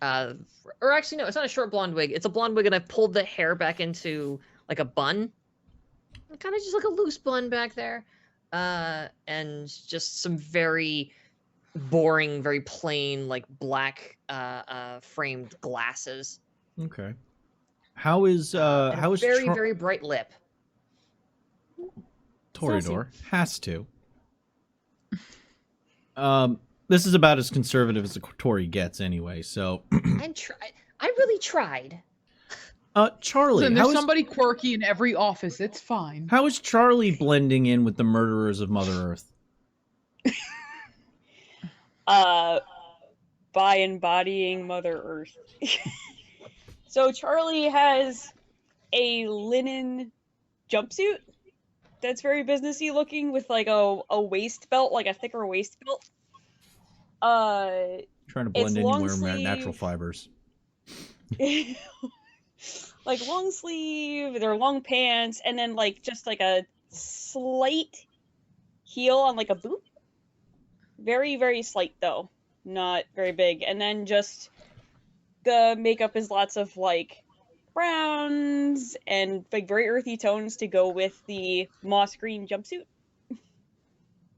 Or actually, no, it's not a short blonde wig. It's a blonde wig, and I've pulled the hair back into like a bun. Kind of just like a loose bun back there. And just some very boring, very plain, like black framed glasses. Okay. How is very bright lip. Toreador has to. This is about as conservative as a Tory gets, anyway. So I really tried. Charlie, Listen, there's somebody quirky in every office. It's fine. How is Charlie blending in with the murderers of Mother Earth? By embodying Mother Earth. So Charlie has a linen jumpsuit that's very businessy looking with like a waist belt, like a thicker waist belt. Trying to blend in long and wear sleeve. natural fibers. Like long sleeve, they're long pants, and then like just like a slight heel on like a boot. Very, very slight though. Not very big. And then just the makeup is lots of like browns and like very earthy tones to go with the moss green jumpsuit.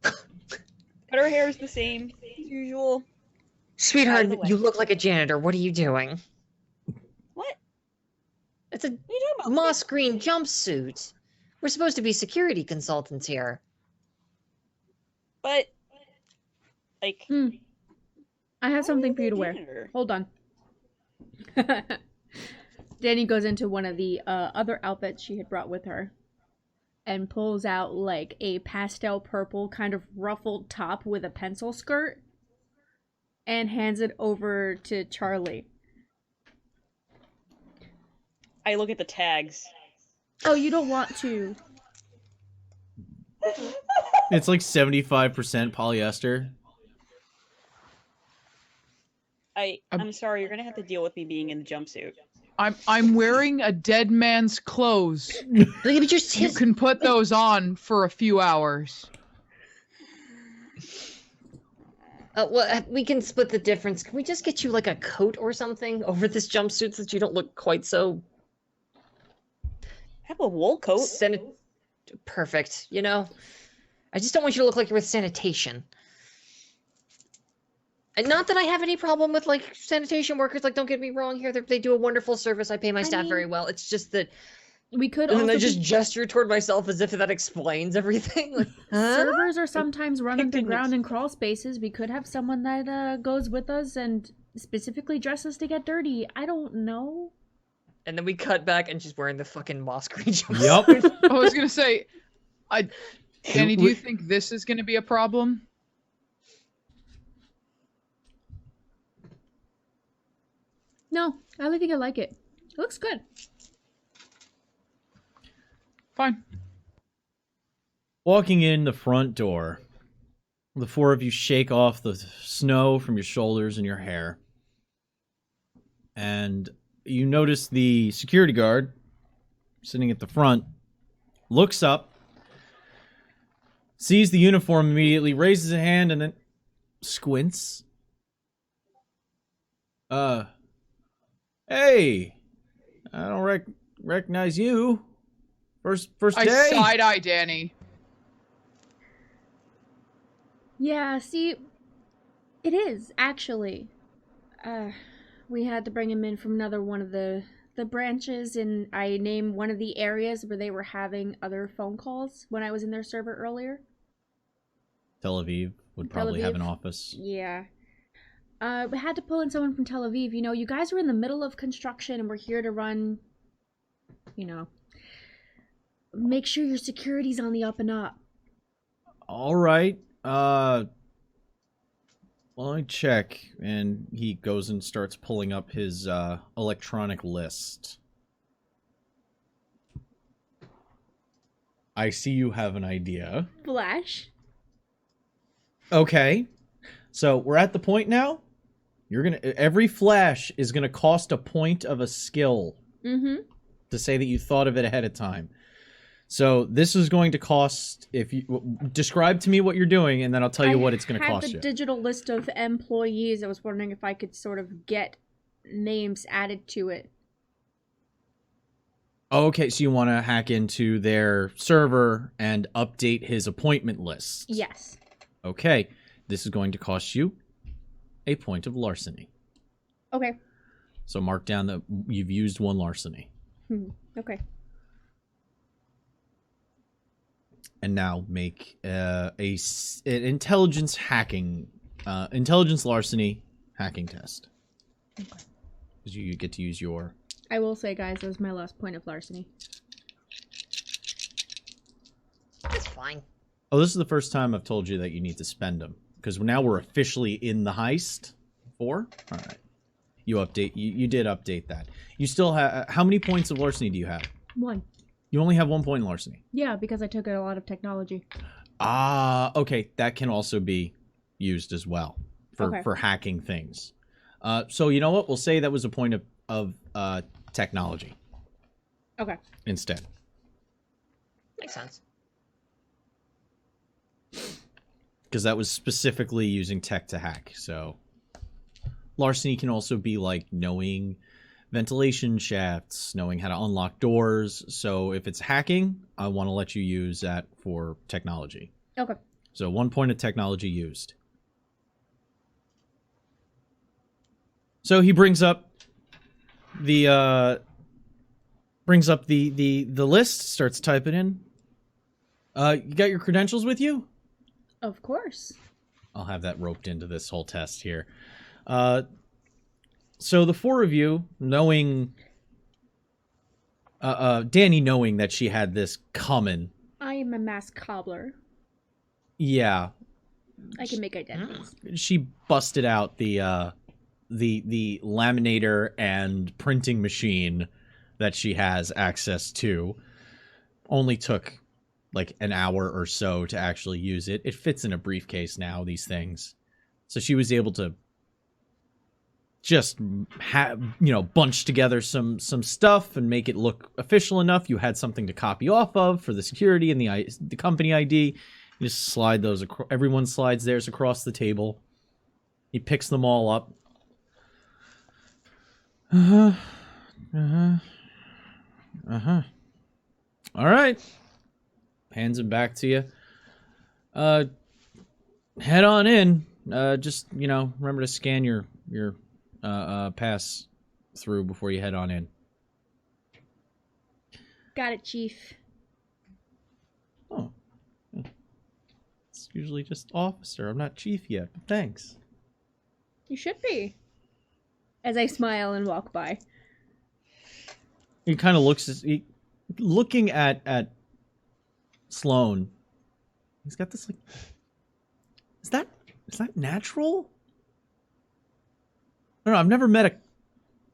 But her hair is the same as usual. Sweetheart, By the way. you look like a janitor. What are you doing? What? It's a What are you talking about? moss green jumpsuit. We're supposed to be security consultants here. But like I have something for you to wear. janitor. Hold on. Danny goes into one of the other outfits she had brought with her. and pulls out like a pastel purple kind of ruffled top with a pencil skirt and hands it over to Charlie. I look at the tags. Oh, you don't want to. It's like 75% polyester. I'm sorry, you're gonna have to deal with me being in the jumpsuit. I'm wearing a dead man's clothes. Just You can put those on for a few hours. Well, we can split the difference. Can we just get you like a coat or something over this jumpsuit so that you don't look quite so Have a wool coat. perfect, you know? I just don't want you to look like you're with sanitation. And not that I have any problem with like sanitation workers, like don't get me wrong here, they do a wonderful service. I pay my staff very well. It's just that We could and also then I just gesture toward myself as if that explains everything. Like, servers are sometimes run Picked an underground in crawl spaces. We could have someone that goes with us and specifically dresses to get dirty. I don't know. And then we cut back and she's wearing the fucking Masquerade jumpsuit. Yep. I was gonna say, Danny, do you think this is gonna be a problem? No, I really think I like it. It looks good. Fine. Walking in the front door, the four of you shake off the snow from your shoulders and your hair. And you notice the security guard sitting at the front looks up, sees the uniform immediately, raises a hand, and then squints. Hey, I don't recognize you. First I day? side-eye Danny. Yeah, see, it is, actually. We had to bring him in from another one of the branches, and I named one of the areas where they were having other phone calls when I was in their server earlier. Tel Aviv would probably have an office. Yeah. We had to pull in someone from Tel Aviv. You know, you guys were in the middle of construction, and we're here to run, you know, make sure your security's on the up and up. All right. Let me check. And he goes and starts pulling up his electronic list. I see you have an idea. Flash. Okay. So we're at the point now. Every flash is gonna cost a point of a skill. Mm-hmm. To say that you thought of it ahead of time. So this is going to cost, if you describe to me what you're doing, and then I'll tell you what it's going to cost you. I you. had the digital list of employees. I was wondering if I could sort of get names added to it. Okay, so you want to hack into their server and update his appointment list. Yes. Okay, this is going to cost you a point of larceny. Okay. So mark down that you've used one larceny. Okay. And now make an intelligence larceny hacking test. Okay. Because you get to use your... I will say, guys, that was my last point of larceny. That's fine. Oh, this is the first time I've told you that you need to spend them. Because now we're officially in the heist. 4? All right. You did update that. You still have... How many points of larceny do you have? 1. You only have 1 point in larceny. Yeah, because I took a lot of technology. Ah, okay. That can also be used as well for hacking things. So you know what? We'll say that was a point of technology. Okay. Instead. Makes sense. Because that was specifically using tech to hack. So larceny can also be like knowing ventilation shafts, knowing how to unlock doors. So if it's hacking, I want to let you use that for technology. Okay. So 1 point of technology used. So he brings up the list, starts typing in. You got your credentials with you? Of course. I'll have that roped into this whole test here. So the 4 of you, knowing... Danny knowing that she had this coming, am a mask cobbler. Yeah, I can make identities. she busted out the laminator and printing machine that she has access to. Only took like an hour or so to actually use it. It fits in a briefcase now, these things. So she was able to just bunch together some stuff and make it look official enough. You had something to copy off of for the security and the company ID. You just slide those everyone slides theirs across the table. He picks them all up. All right. Hands them back to you. Head on in. Just, remember to scan your pass through before you head on in. Got it, Chief. Oh. It's usually just officer. I'm not chief yet, but thanks. You should be. As I smile and walk by. He kind of looking at Sloane. He's got this is that natural? I don't know. I've never met a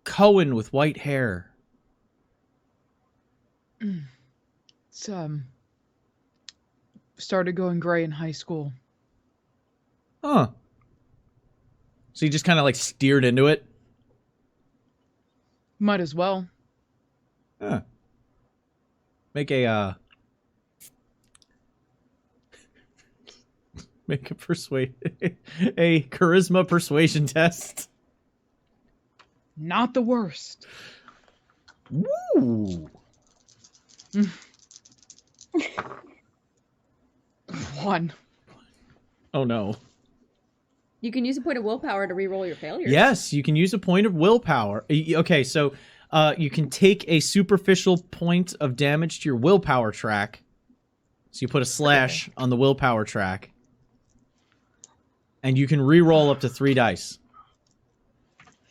Cohen with white hair. It's started going gray in high school. Huh. So you just kind of steered into it? Might as well. Huh. Make a a charisma persuasion test. Not the worst. Woo! 1. Oh no. You can use a point of willpower to reroll your failures. Yes, you can use a point of willpower. Okay, so you can take a superficial point of damage to your willpower track. So you put a slash on the willpower track. And you can re-roll up to 3 dice.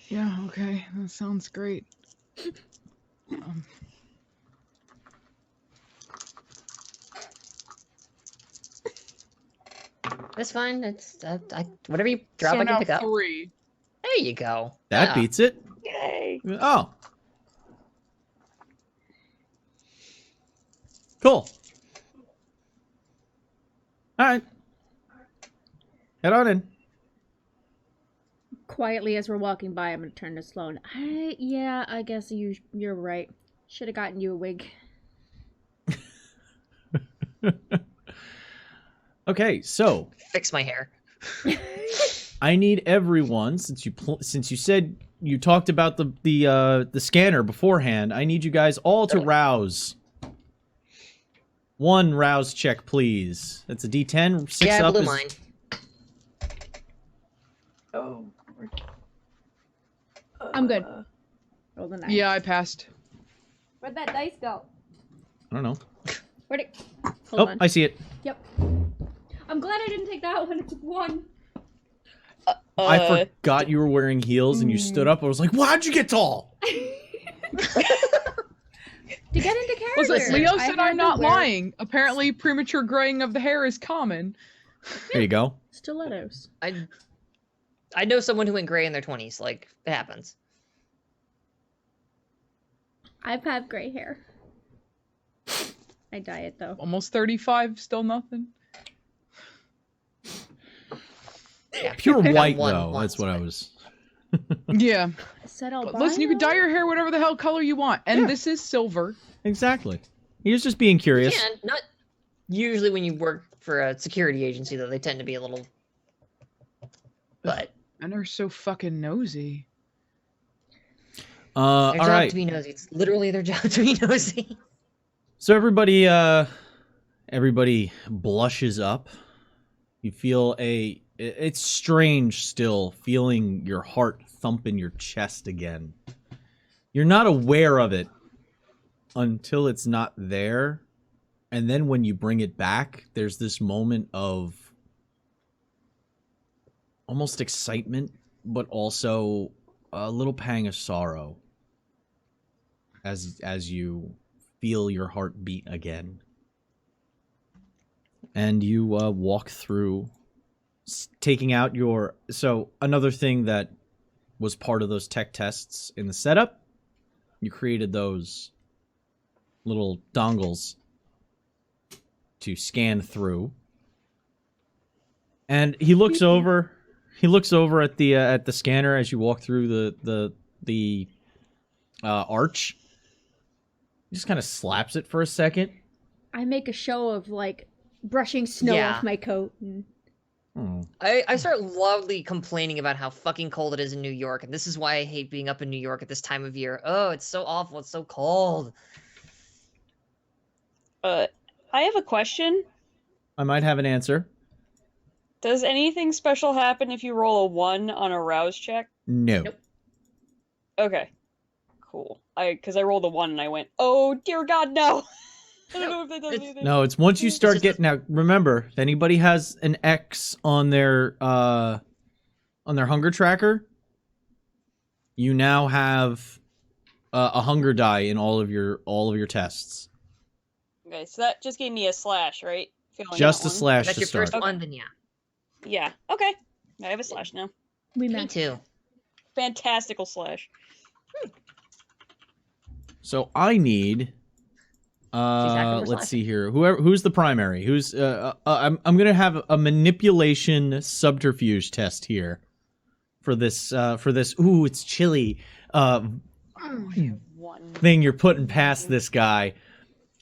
Yeah, okay. That sounds great. That's fine. It's whatever you drop, So I now can pick up. 3. There you go. That Yeah. beats it. Yay! Oh. Cool. Alright. Head on in. Quietly, as we're walking by, I'm going to turn to Sloane. I guess you're right. Should have gotten you a wig. Okay, so Fix my hair. I need everyone, since you said you talked about the scanner beforehand. I need you guys all to rouse. 1 rouse check, please. That's a D10. 6 Yeah, I up blew is mine. Oh. I'm good. Roll the 9. Yeah, I passed. Where'd that dice go? I don't know. Where'd it... Hold on. I see it. Yep. I'm glad I didn't take that one. It took 1. I forgot you were wearing heels and you stood up. I was like, well, how'd you get tall? To get into character. Listen, Leo I said had I'm to not wear lying. Apparently, premature graying of the hair is common. There you go. Stilettos. I know someone who went gray in their 20s. Like, it happens. I've had gray hair. I dye it though. Almost 35, still nothing. Yeah, Pure pick on white, one though. once, That's what I but- was... Yeah. I said I'll But buy listen, you can them. dye your hair whatever the hell color you want. And Yeah. this is silver. Exactly. He was just being curious. Yeah, not usually when you work for a security agency, though. They tend to be a little... But And they're so fucking nosy. their All job right. to be nosy. It's literally their job to be nosy. So everybody blushes up. You feel it's strange still feeling your heart thump in your chest again. You're not aware of it until it's not there. And then when you bring it back, there's this moment of almost excitement, but also a little pang of sorrow as you feel your heart beat again. and you walk through, taking out your... So another thing that was part of those tech tests in the setup, you created those little dongles to scan through. And he looks over. He looks over at the scanner as you walk through the arch. He just kind of slaps it for a second. I make a show of like brushing snow Yeah. off my coat. And... I start loudly complaining about how fucking cold it is in New York, and this is why I hate being up in New York at this time of year. Oh, it's so awful. It's so cold. I have a question. I might have an answer. Does anything special happen if you roll a 1 on a rouse check? No. Nope. Okay. Cool. Because I rolled a 1 and I went, oh dear God, no! I don't know if that does anything. No, it's once you start just getting... Now, remember, if anybody has an X on their hunger tracker, you now have a hunger die in all of your tests. Okay, so that just gave me a slash, right? Failing Just that a one. slash That's to your start. first one, then yeah. Yeah, okay. I have a slash now. We Me met. too. Fantastical slash. So I need... acting for let's slash. see here. Who's the primary? I'm gonna have a manipulation subterfuge test here for this. Ooh, it's chilly. One. Thing you're putting past this guy.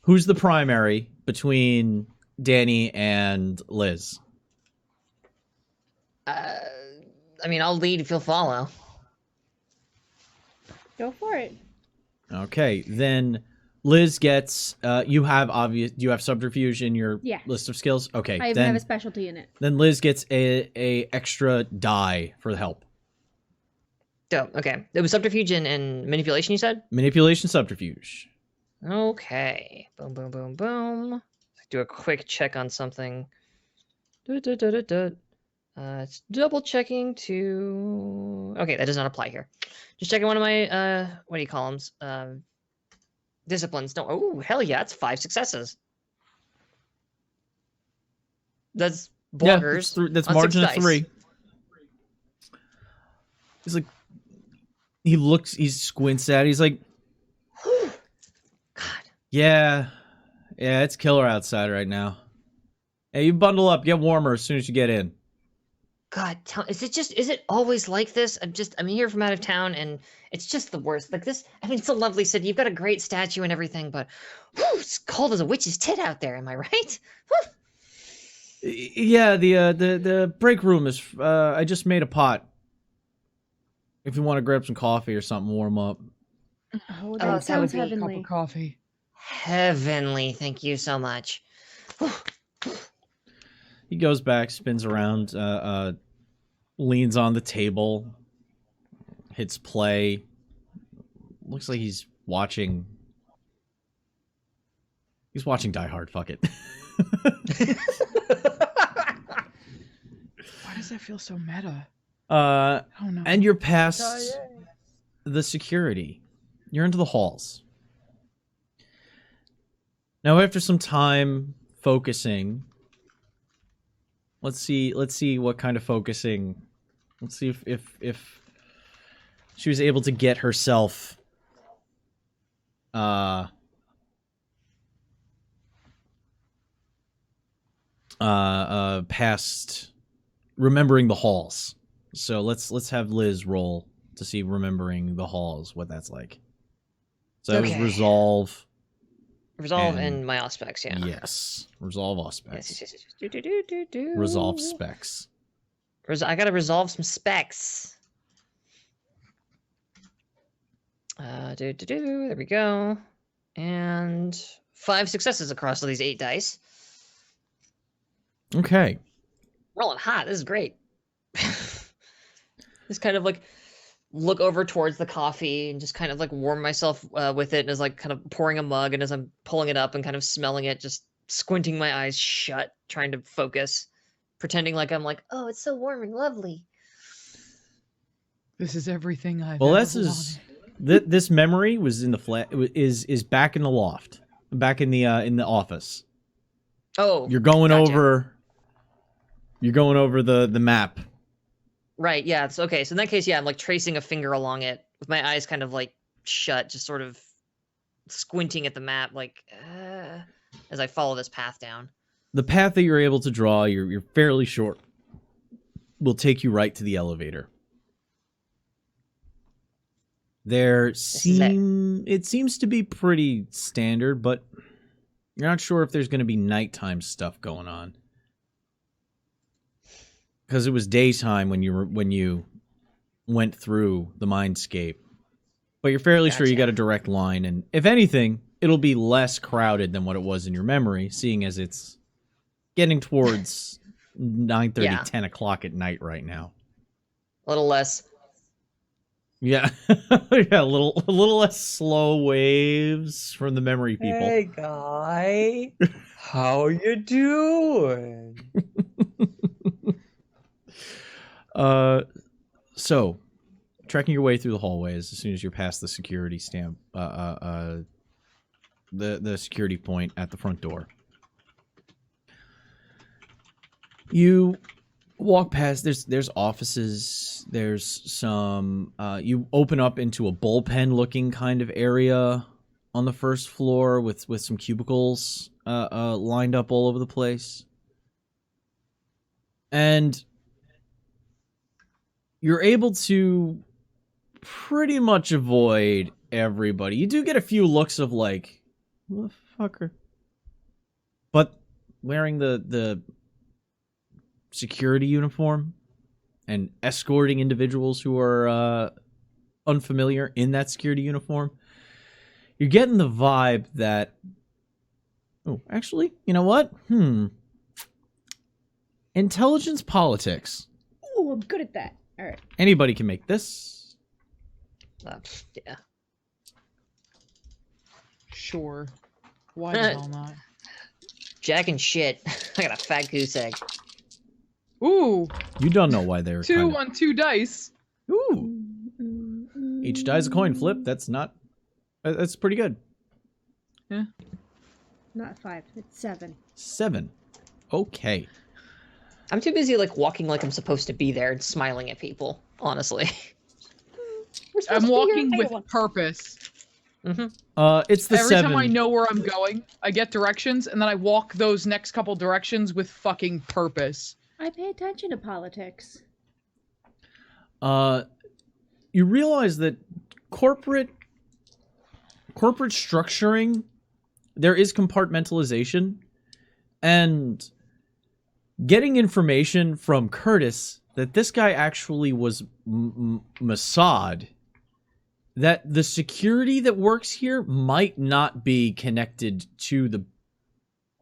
Who's the primary between Danny and Liz? I mean, I'll lead if you'll follow. Go for it. Okay, then Liz gets. You have subterfuge in your Yeah. list of skills. Okay, I even then have a specialty in it. then Liz gets a extra die for the help. Dope. Okay. It was subterfuge and manipulation, you said? Manipulation subterfuge. Okay. Boom, boom, boom, boom. Do a quick check on something. It's double checking to... Okay, that does not apply here. Just checking one of my, what do you call them? Disciplines. No. Oh, hell yeah, it's 5 successes. That's bonkers. Yeah, that's on margin 6 of dice. 3. He's like, he looks, he squints at it. He's like, God. yeah, it's killer outside right now. Hey, you bundle up, get warmer as soon as you get in. God, is it always like this? I'm here from out of town, and it's just the worst. Like this, I mean, it's a lovely city. You've got a great statue and everything, but whew, it's cold as a witch's tit out there. Am I right? Whew. Yeah, the break room is. I just made a pot. If you want to grab some coffee or something, warm up. Oh, that that would sounds be a cup of Cup heavenly. of coffee. Heavenly, thank you so much. Whew. He goes back, spins around, leans on the table, hits play. Looks like he's watching. He's watching Die Hard. Fuck it. Why does that feel so meta? Uh, I don't know. and you're past the security. You're into the halls. Now, after some time focusing, let's see what kind of focusing. Let's see if she was able to get herself past remembering the halls. So let's have Liz roll to see remembering the halls, what that's like. So that was Okay. Resolve. Resolve And- and my aspects, yeah. Yes. Resolve aspects. Yes. Do. Resolve specs. I gotta resolve some specs. There we go. And 5 successes across all these 8 dice. Okay. Rolling hot. This is great. Just kind of like look over towards the coffee and just kind of like warm myself with it, and as like kind of pouring a mug, and as I'm pulling it up and kind of smelling it, just squinting my eyes shut, trying to focus, pretending like I'm like, oh, it's so warm and lovely. This is everything I've Well, ever this is wanted. this memory was in the flat is back in the loft, back in the office. Oh, You're going gotcha. over. You're going over the map. Right, yeah, it's okay. So in that case, yeah, I'm like tracing a finger along it with my eyes kind of like shut, just sort of squinting at the map, like as I follow this path down. The path that you're able to draw, you're fairly short, will take you right to the elevator. It seems to be pretty standard, but you're not sure if there's going to be nighttime stuff going on. Because it was daytime when you went through the mindscape. But you're fairly sure you got a direct line, and if anything, it'll be less crowded than what it was in your memory, seeing as it's getting towards 9:30, 10 o'clock at night right now. A little less. Yeah, yeah, a little less slow waves from the memory people. Hey, guy. How you doing? So, trekking your way through the hallways as soon as you're past the security stamp, the security point at the front door. You walk past, there's offices, there's some, you open up into a bullpen looking kind of area on the first floor with some cubicles lined up all over the place. And you're able to pretty much avoid everybody. You do get a few looks of like, motherfucker. But wearing the security uniform and escorting individuals who are unfamiliar in that security uniform, you're getting the vibe that, oh, actually, you know what? Intelligence politics. Oh, I'm good at that. All right. Anybody can make this. Yeah. Sure. Why the hell not? Jack and shit. I got a fat goose egg. Ooh, You don't know why they're 2 on 2 dice. Ooh. Each die's a coin flip. That's pretty good. Yeah. Not 5. It's 7. 7. Okay. I'm too busy like walking like I'm supposed to be there and smiling at people, honestly. We're supposed I'm to be here walking in with Iowa. purpose. It's the Every 7. time I know where I'm going, I get directions, and then I walk those next couple directions with fucking purpose. I pay attention to politics. You realize that corporate structuring, there is compartmentalization, and getting information from Curtis that this guy actually was Mossad, that the security that works here might not be connected to the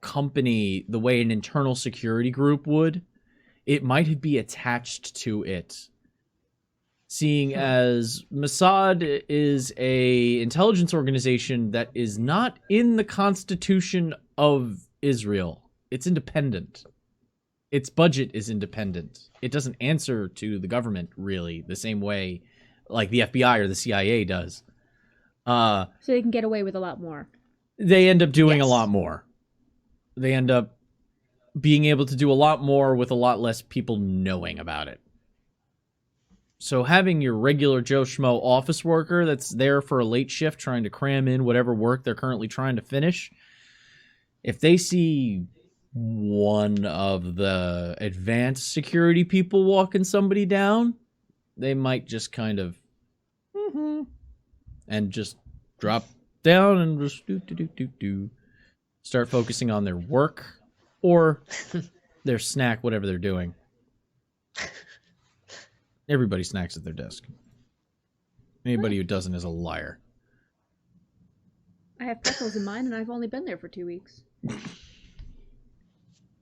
company the way an internal security group would. It might be attached to it. Seeing as Mossad is a intelligence organization that is not in the Constitution of Israel. It's independent. Its budget is independent. It doesn't answer to the government, really, the same way like the FBI or the CIA does. So they can get away with a lot more. They end up doing a lot more. They end up being able to do a lot more with a lot less people knowing about it. So having your regular Joe Schmo office worker that's there for a late shift trying to cram in whatever work they're currently trying to finish, if they see one of the advanced security people walking somebody down, they might just kind of and just drop down and just start focusing on their work or their snack, whatever they're doing. Everybody snacks at their desk. Anybody who doesn't is a liar. I have pretzels in mine, and I've only been there for 2 weeks.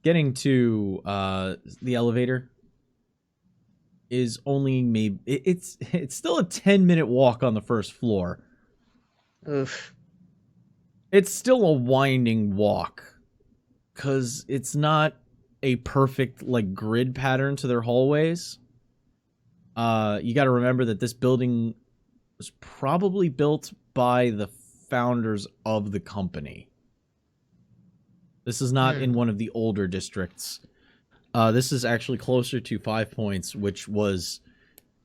Getting to the elevator is only maybe it's still a 10-minute walk on the first floor. Oof. It's still a winding walk because it's not a perfect like grid pattern to their hallways. You got to remember that this building was probably built by the founders of the company. This is not in one of the older districts. This is actually closer to 5 Points, which was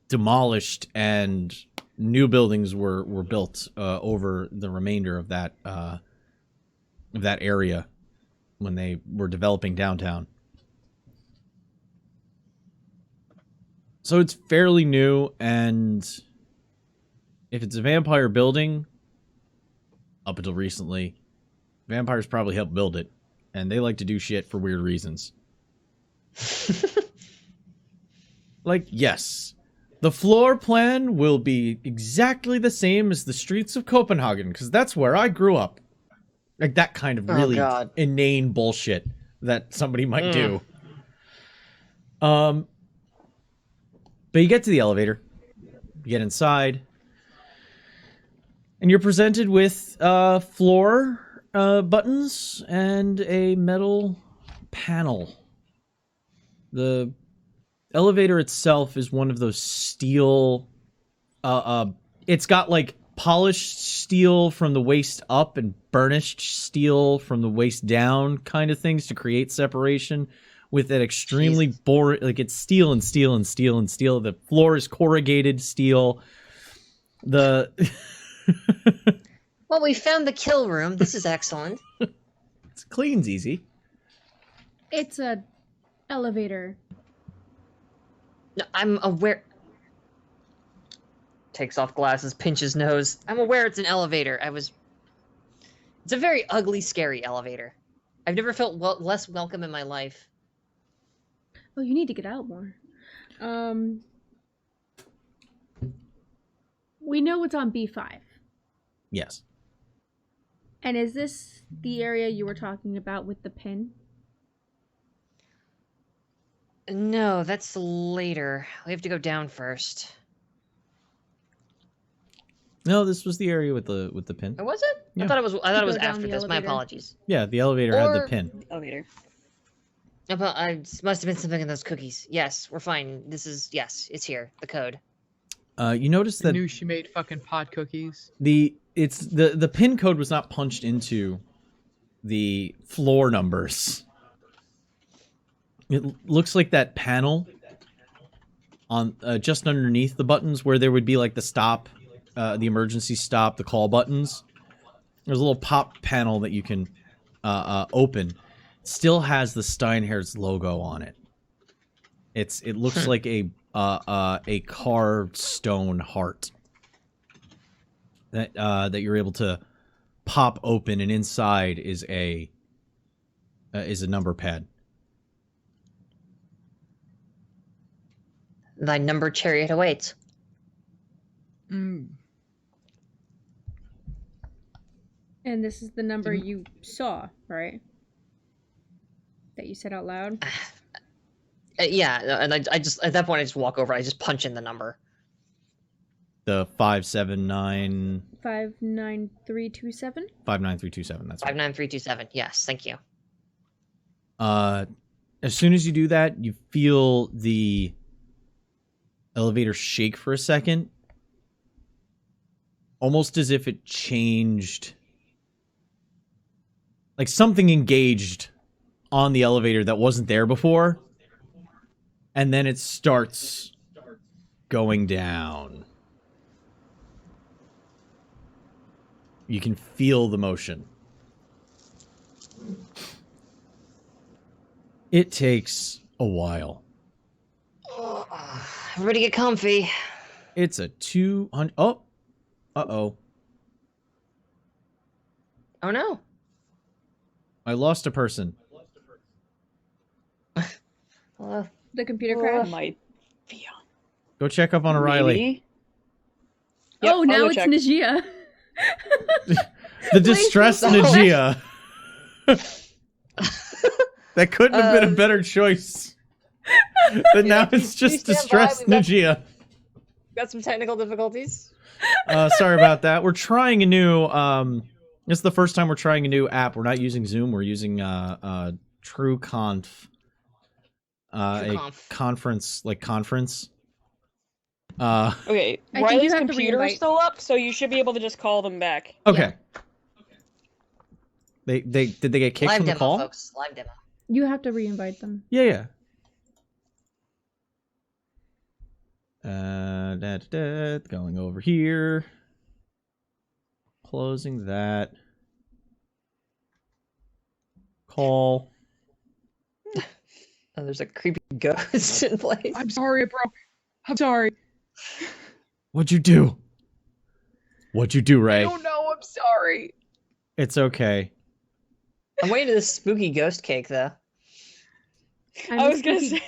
demolished and new buildings were built over the remainder of that area when they were developing downtown. So it's fairly new, and if it's a vampire building, up until recently, vampires probably helped build it, and they like to do shit for weird reasons. Like, yes, the floor plan will be exactly the same as the streets of Copenhagen, because that's where I grew up. Like, that kind of really inane bullshit that somebody might do. But you get to the elevator, you get inside, and you're presented with floor buttons and a metal panel. The elevator itself is one of those steel... it's got, like, polished steel from the waist up and burnished steel from the waist down kind of things to create separation. With that extremely boring, like it's steel and steel and steel and steel. The floor is corrugated steel. Well, we found the kill room. This is excellent. It's clean's easy. It's a elevator. No, I'm aware. Takes off glasses, pinches nose. I'm aware it's an elevator. It's a very ugly, scary elevator. I've never felt less welcome in my life. Oh, you need to get out more. We know it's on B5. Yes. And is this the area you were talking about with the pin? No, that's later. We have to go down first. No, this was the area with the pin. Or was it? Yeah. I thought it was down after the this. My elevator. apologies. Yeah, the elevator had the pin. Elevator. Must have been something in those cookies. Yes, we're fine. Yes, it's here. The code. You notice I that knew she made fucking pot cookies. the pin code was not punched into the floor numbers. It looks like that panel on just underneath the buttons where there would be like the stop, the emergency stop, the call buttons. There's a little pop panel that you can open. It still has the Steinherz logo on it. It looks like a carved stone heart that you're able to pop open, and inside is a number pad. Thy number chariot awaits. Mm. And this is the number you saw, right? That you said out loud? Yeah, and I just at that point I just walk over. I just punch in the number. The 579 59327? 59327. That's right. 59327. Yes, thank you. As soon as you do that, you feel the elevator shake for a second, almost as if it changed. Like something engaged on the elevator that wasn't there before, and then it starts going down. You can feel the motion. It takes a while. Everybody get comfy. It's a 200... Oh! Uh-oh. Oh no. I lost a person. The computer crash? Might be on. Go check up on O'Reilly. Maybe. Yep, Oh, I'll now go it's check. Najia. The distressed Najia. That couldn't have been a better choice. But now it's just stand by, distressed we've got- Najia. Got some technical difficonties. Sorry about that. We're trying a new... This is the first time we're trying a new app. We're not using Zoom. We're using TrueConf. A conference. Okay, I think Riley's you have to computer is re-invite. still up, so you should be able to just call them back. Okay. They did they get kicked Live from the demo, call? folks. Live demo. You have to re-invite them. Yeah. Going over here. Closing that. Call. Oh, there's a creepy ghost in place. I'm sorry, bro. I'm sorry. What'd you do? What'd you do, Ray? I don't know. I'm sorry. It's okay. I'm waiting for this spooky ghost cake, though. I was gonna say.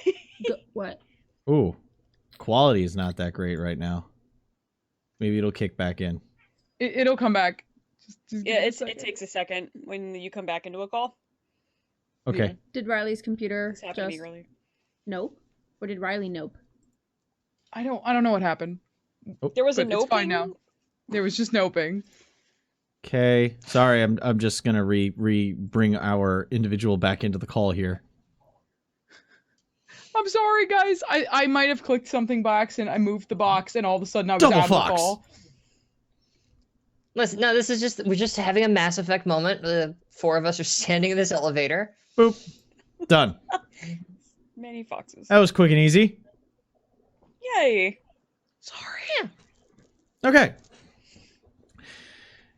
What? Ooh. Quality is not that great right now. Maybe it'll kick back in. It'll come back. Just Yeah, give it takes a second when you come back into a call. Okay. Did Riley's computer This happened to just me earlier. nope? Or did Riley nope? I don't know what happened. There was a But it's nope. fine now. There was just noping. Okay. Sorry, I'm just gonna bring our individual back into the call here. I'm sorry, guys. I might have clicked something by accident. I moved the box, and all of a sudden I was Double out of the fox. call. Listen, no, this is just we're just having a Mass Effect moment. The four of us are standing in this elevator. Boop. Done. Many foxes. That was quick and easy. Yay! Sorry. Okay.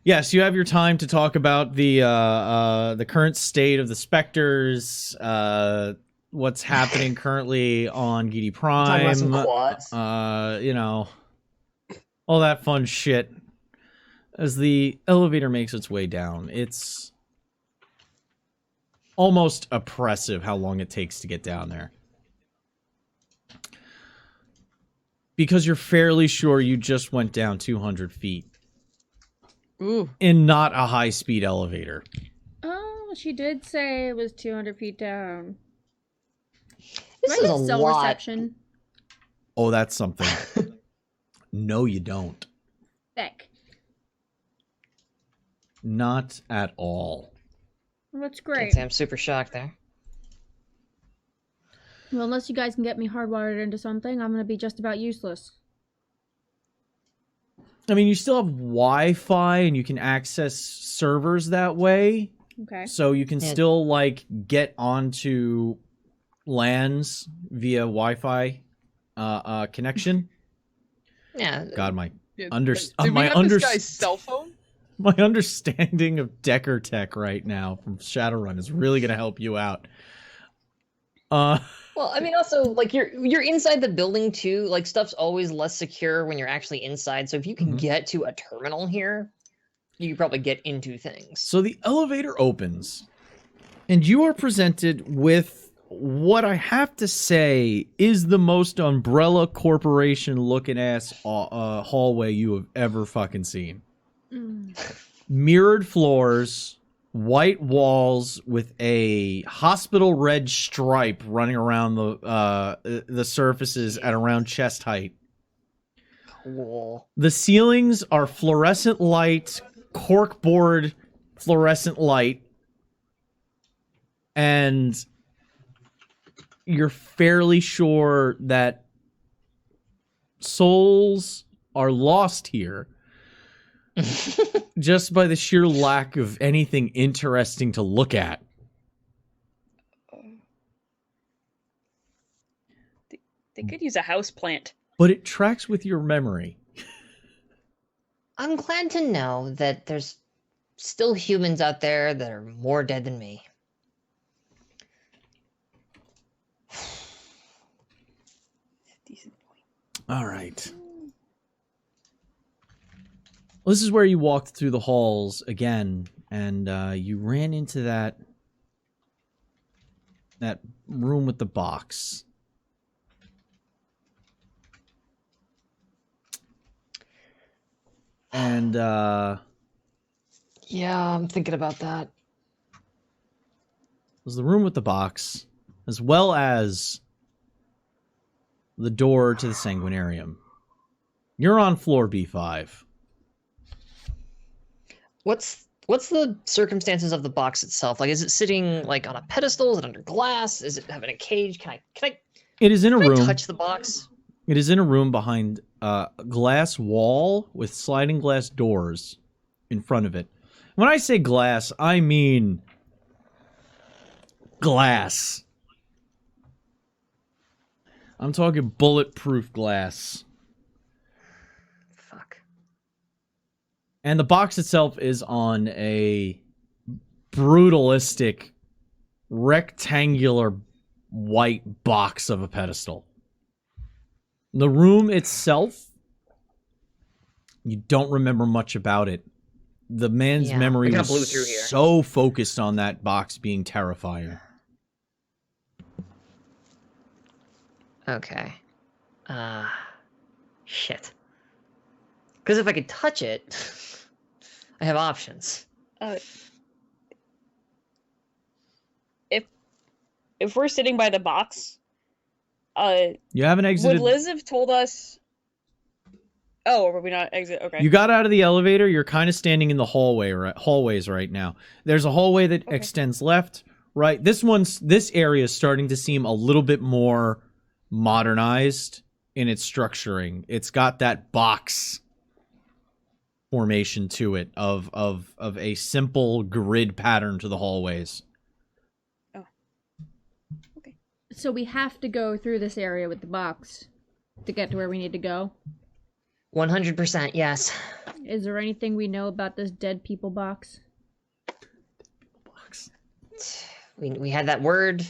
Yes, you have your time to talk about the current state of the specters, what's happening currently on Gidi Talking about some Prime, quads. you know, all that fun shit. As the elevator makes its way down, it's almost oppressive how long it takes to get down there. Because you're fairly sure you just went down 200 feet. Ooh. In not a high-speed elevator. Oh, she did say it was 200 feet down. This Do I is have a cell lot. reception? Oh, that's something. No, you don't. Heck. Not at all. Well, that's Can't great. say I'm super shocked there. Well, unless you guys can get me hardwired into something, I'm gonna be just about useless. I mean, you still have Wi-Fi and you can access servers that way. Okay. So you can Yeah. still, like, get onto LANs via Wi-Fi connection. Yeah. God, my Yeah, Under- Did my we have under- this guy's cell phone? my understanding of Decker Tech right now from Shadowrun is really going to help you out. Well, I mean, also, like, you're inside the building too. Like, stuff's always less secure when you're actually inside. So if you can Mhm. get to a terminal here, you can probably get into things. So the elevator opens, and you are presented with what I have to say is the most Umbrella Corporation looking ass hallway you have ever fucking seen. Mirrored floors, white walls with a hospital red stripe running around the surfaces at around chest height. Cool. The ceilings are fluorescent light, corkboard fluorescent light, and you're fairly sure that souls are lost here just by the sheer lack of anything interesting to look at. They could use a house plant. But it tracks with your memory. I'm glad to know that there's still humans out there that are more dead than me. Decent point. All right. Well, this is where you walked through the halls again, and you ran into that room with the box. And Yeah, I'm thinking about that. was the room with the box, as well as the door to the sanguinarium. You're on floor B5. What's the circumstances of the box itself? Like, is it sitting like on a pedestal? Is it under glass? Is it having a cage? Can I It is in a room. touch the box? It is in a room behind a glass wall with sliding glass doors in front of it. When I say glass, I mean glass. I'm talking bulletproof glass. Fuck. And the box itself is on a brutalistic, rectangular white box of a pedestal. The room itself, you don't remember much about it. The man's memory we kinda was blew through here. so focused on that box being Terrifier. Okay. Shit. Because if I could touch it, I have options. If we're sitting by the box, You haven't exited. would Liz have told us? Oh, or were we not exit? Okay. You got out of the elevator. You're kind of standing in the hallways right now. There's a hallway that extends left, right. This area is starting to seem a little bit more modernized in its structuring. It's got that box formation to it of a simple grid pattern to the hallways. So we have to go through this area with the box to get to where we need to go. 100%, yes. Is there anything we know about this dead people box? We had that word,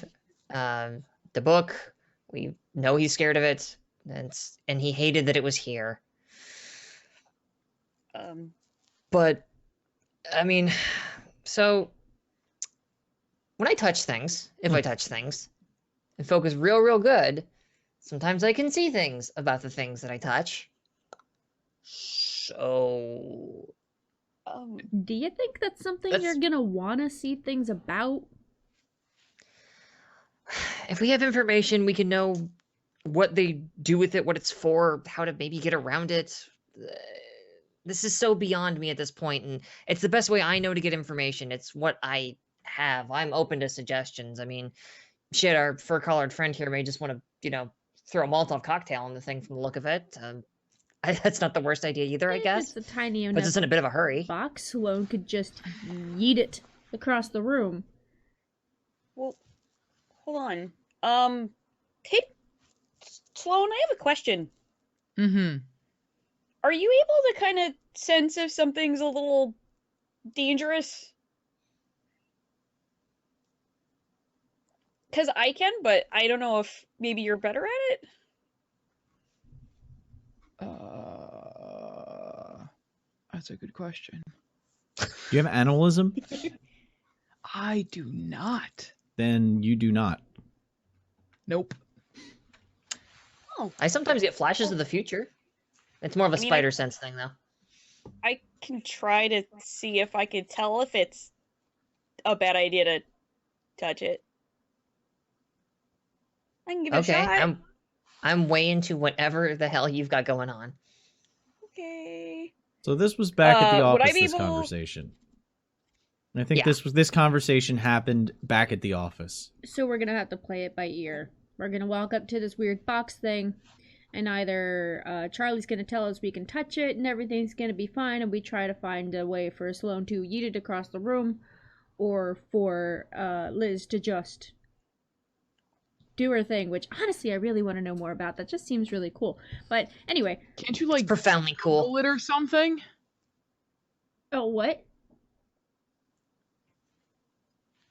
the book. We know he's scared of it, and he hated that it was here. But, I mean, so when I touch things, if I touch things, and focus real good, sometimes I can see things about the things that I touch. So, do you think that's something That's- you're gonna want to see things about? if we have information, we can know what they do with it, what it's for, how to maybe get around it. This is so beyond me at this point, and it's the best way I know to get information. It's what I have. I'm open to suggestions. I mean, shit, our fur-collared friend here may just want to, throw a Molotov cocktail on the thing from the look of it. That's not the worst idea either, I guess. It's a tiny enough Puts us in a bit of a hurry. box. Sloan could just yeet it across the room. Well, hold on. Hey, Sloan, I have a question. Mm-hmm. Are you able to kind of sense if something's a little dangerous? Because I can, but I don't know if maybe you're better at it. That's a good question. Do you have animalism? I do not. Then you do not. Nope. Oh, I sometimes get flashes of the future. It's more of a I mean, spider sense thing, though. I can try to see if I could tell if it's a bad idea to touch it. I can give it Okay, a shot. I'm way into whatever the hell you've got going on. Okay. So this was back at the would I office, be this able- conversation. And I think Yeah. this conversation happened back at the office. So we're gonna have to play it by ear. We're gonna walk up to this weird box thing, and either Charlie's gonna tell us we can touch it and everything's gonna be fine, and we try to find a way for Sloan to yeet it across the room, or for Liz to just do her thing, which honestly I really want to know more about. That just seems really cool. But anyway. Can't you like Profoundly cool. Google it or something? Oh, what?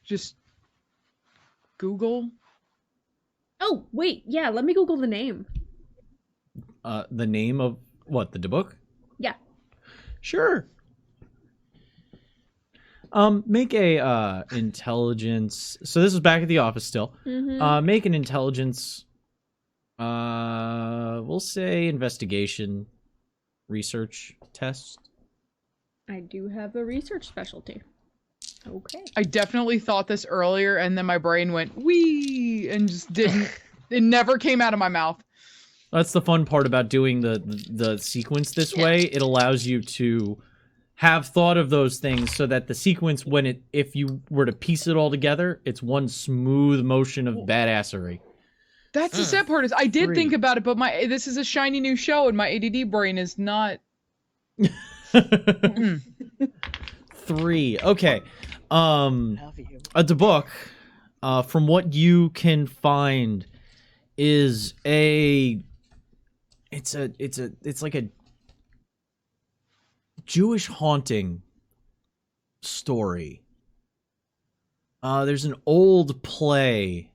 Just Google. Oh, wait, yeah, let me Google the name. The name of what? The book? Yeah. Sure. Make a intelligence. So this is back at the office still. Mm-hmm. Make an intelligence. We'll say investigation, research test. I do have a research specialty. Okay. I definitely thought this earlier, and then my brain went wee and just didn't. It never came out of my mouth. That's the fun part about doing the sequence this way. It allows you to have thought of those things so that the sequence, if you were to piece it all together, it's one smooth motion of badassery. That's the sad part is I did Three. think about it, but this is a shiny new show, and my ADD brain is not. 3. Okay. Love you. The book, from what you can find, is it's like a Jewish haunting story. There's an old play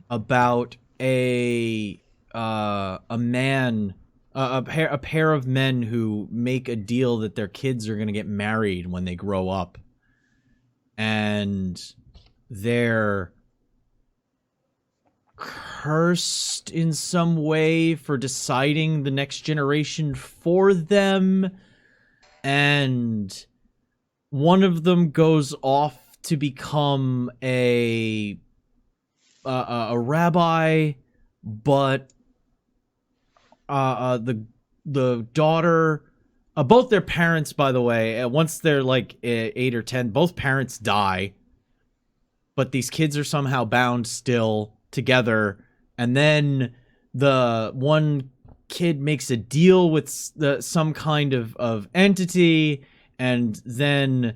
about a man, a pair of men who make a deal that their kids are going to get married when they grow up, and they're cursed in some way for deciding the next generation for them, and one of them goes off to become a rabbi, but the daughter, both their parents, by the way, once they're like 8 or 10, both parents die, but these kids are somehow bound still together, and then the one kid makes a deal with some kind of entity, and then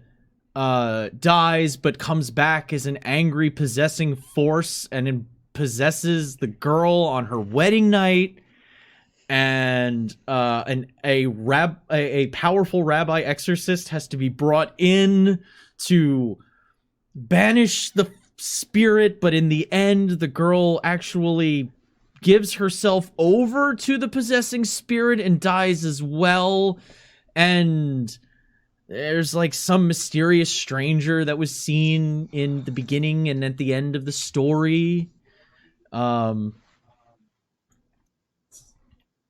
dies, but comes back as an angry possessing force and possesses the girl on her wedding night, and a powerful rabbi exorcist has to be brought in to banish the spirit, but in the end the girl actually gives herself over to the possessing spirit and dies as well, and there's like some mysterious stranger that was seen in the beginning and at the end of the story.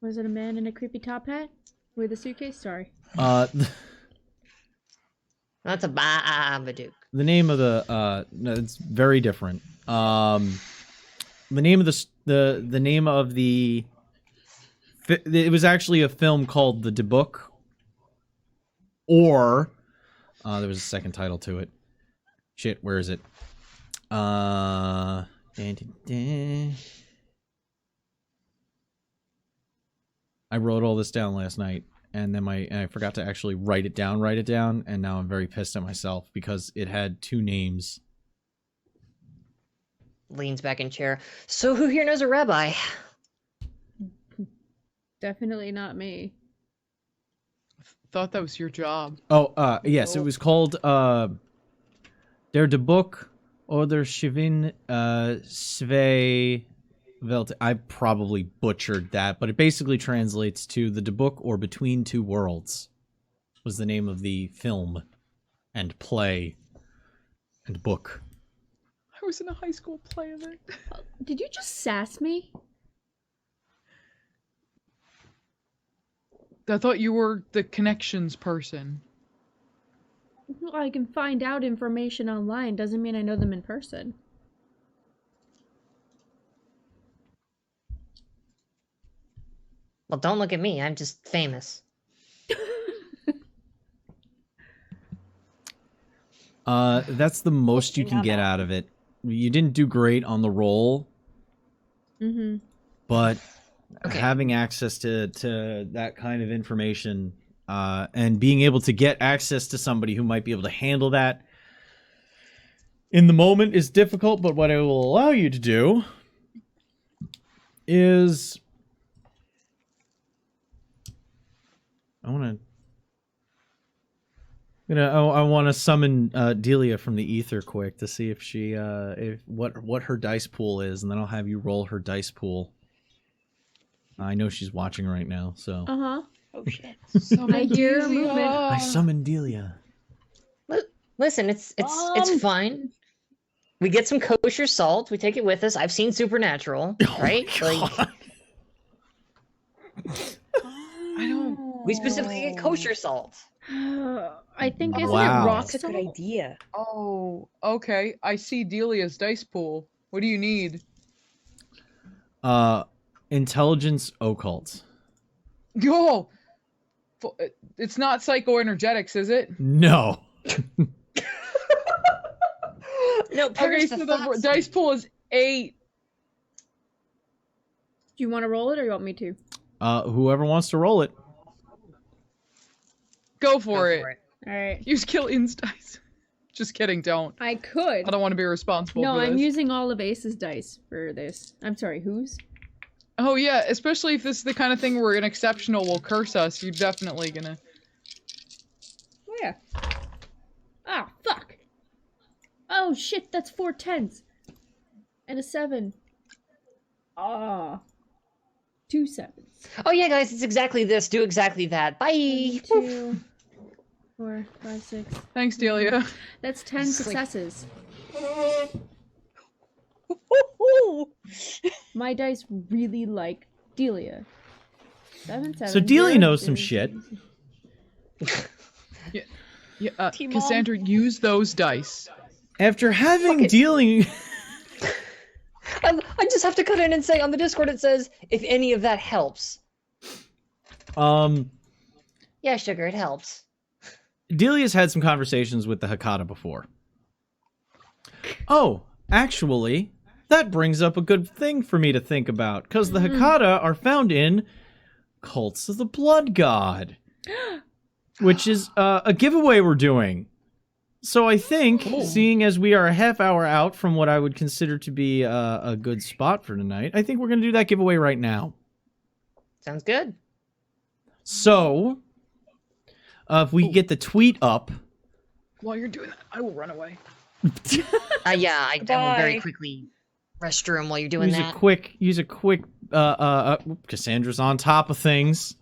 Was it a man in a creepy top hat with a suitcase? Sorry. That's a Babadook. The name of the no, it's very different. The name of the name of the it was actually a film called The Book, or there was a second title to it. Shit, where is it? I wrote all this down last night, and then I forgot to actually write it down, and now I'm very pissed at myself because it had 2 names. Leans back in chair. So who here knows a rabbi? Definitely not me. Thought that was your job. Oh, yes, it was called Der de Book oder Shivin Sve Welt. I probably butchered that, but it basically translates to The Book or Between Two Worlds was the name of the film and play and book. I was in a high school play of it. Did you just sass me? I thought you were the connections person. Well, I can find out information online. Doesn't mean I know them in person. Well, don't look at me. I'm just famous. That's the most you can get out of it. You didn't do great on the roll. Mm-hmm. But Okay. having access to that kind of information, and being able to get access to somebody who might be able to handle that in the moment is difficult, but what it will allow you to do is I want to summon Delia from the ether quick to see if she what her dice pool is, and then I'll have you roll her dice pool. I know she's watching right now, so Uh-huh. Oh shit. I hear movement. I summoned Delia. Listen, it's fine. We get some kosher salt. We take it with us. I've seen Supernatural, right? God. I don't. We specifically get kosher salt. I think isn't Wow. it rock That's a good salt? idea. Oh, okay. I see Delia's dice pool. What do you need? Intelligence occult. Yo, it's not psychoenergetics, is it? No. No, Okay, perish so the the thoughts. dice pool is 8. Do you want to roll it or you want me to? Whoever wants to roll it. Go for it. All right. Use Killian's dice. Just kidding, don't. I could. I don't want to be responsible No, for this. I'm using all of Ace's dice for this. I'm sorry, whose? Oh yeah, especially if this is the kind of thing where an exceptional will curse us, you're definitely gonna... Oh, yeah. Ah, fuck. Oh, shit, that's 4 10s. And a 7. Ah. 2 7s. Oh yeah, guys, it's exactly this. Do exactly that. Bye. 2, 4, 5, 6. Thanks, Delia. That's 10 successes. My dice really like Delia. 7, 7. So Delia 0, knows some 0, shit. Yeah, Team Cassandra, use those dice. After having it. dealing... I just have to cut in and say on the Discord it says, if any of that helps. Yeah, sugar, it helps. Delia's had some conversations with the Hakata before. Oh, actually, that brings up a good thing for me to think about, because the Hakata are found in Cults of the Blood God, which is a giveaway we're doing. So I think, seeing as we are a half hour out from what I would consider to be a good spot for tonight, I think we're going to do that giveaway right now. Sounds good. So, if we get the tweet up... While you're doing that, I will run away. Yeah, I will very Bye. quickly restroom while you're doing Use that. a quick, Cassandra's on top of things.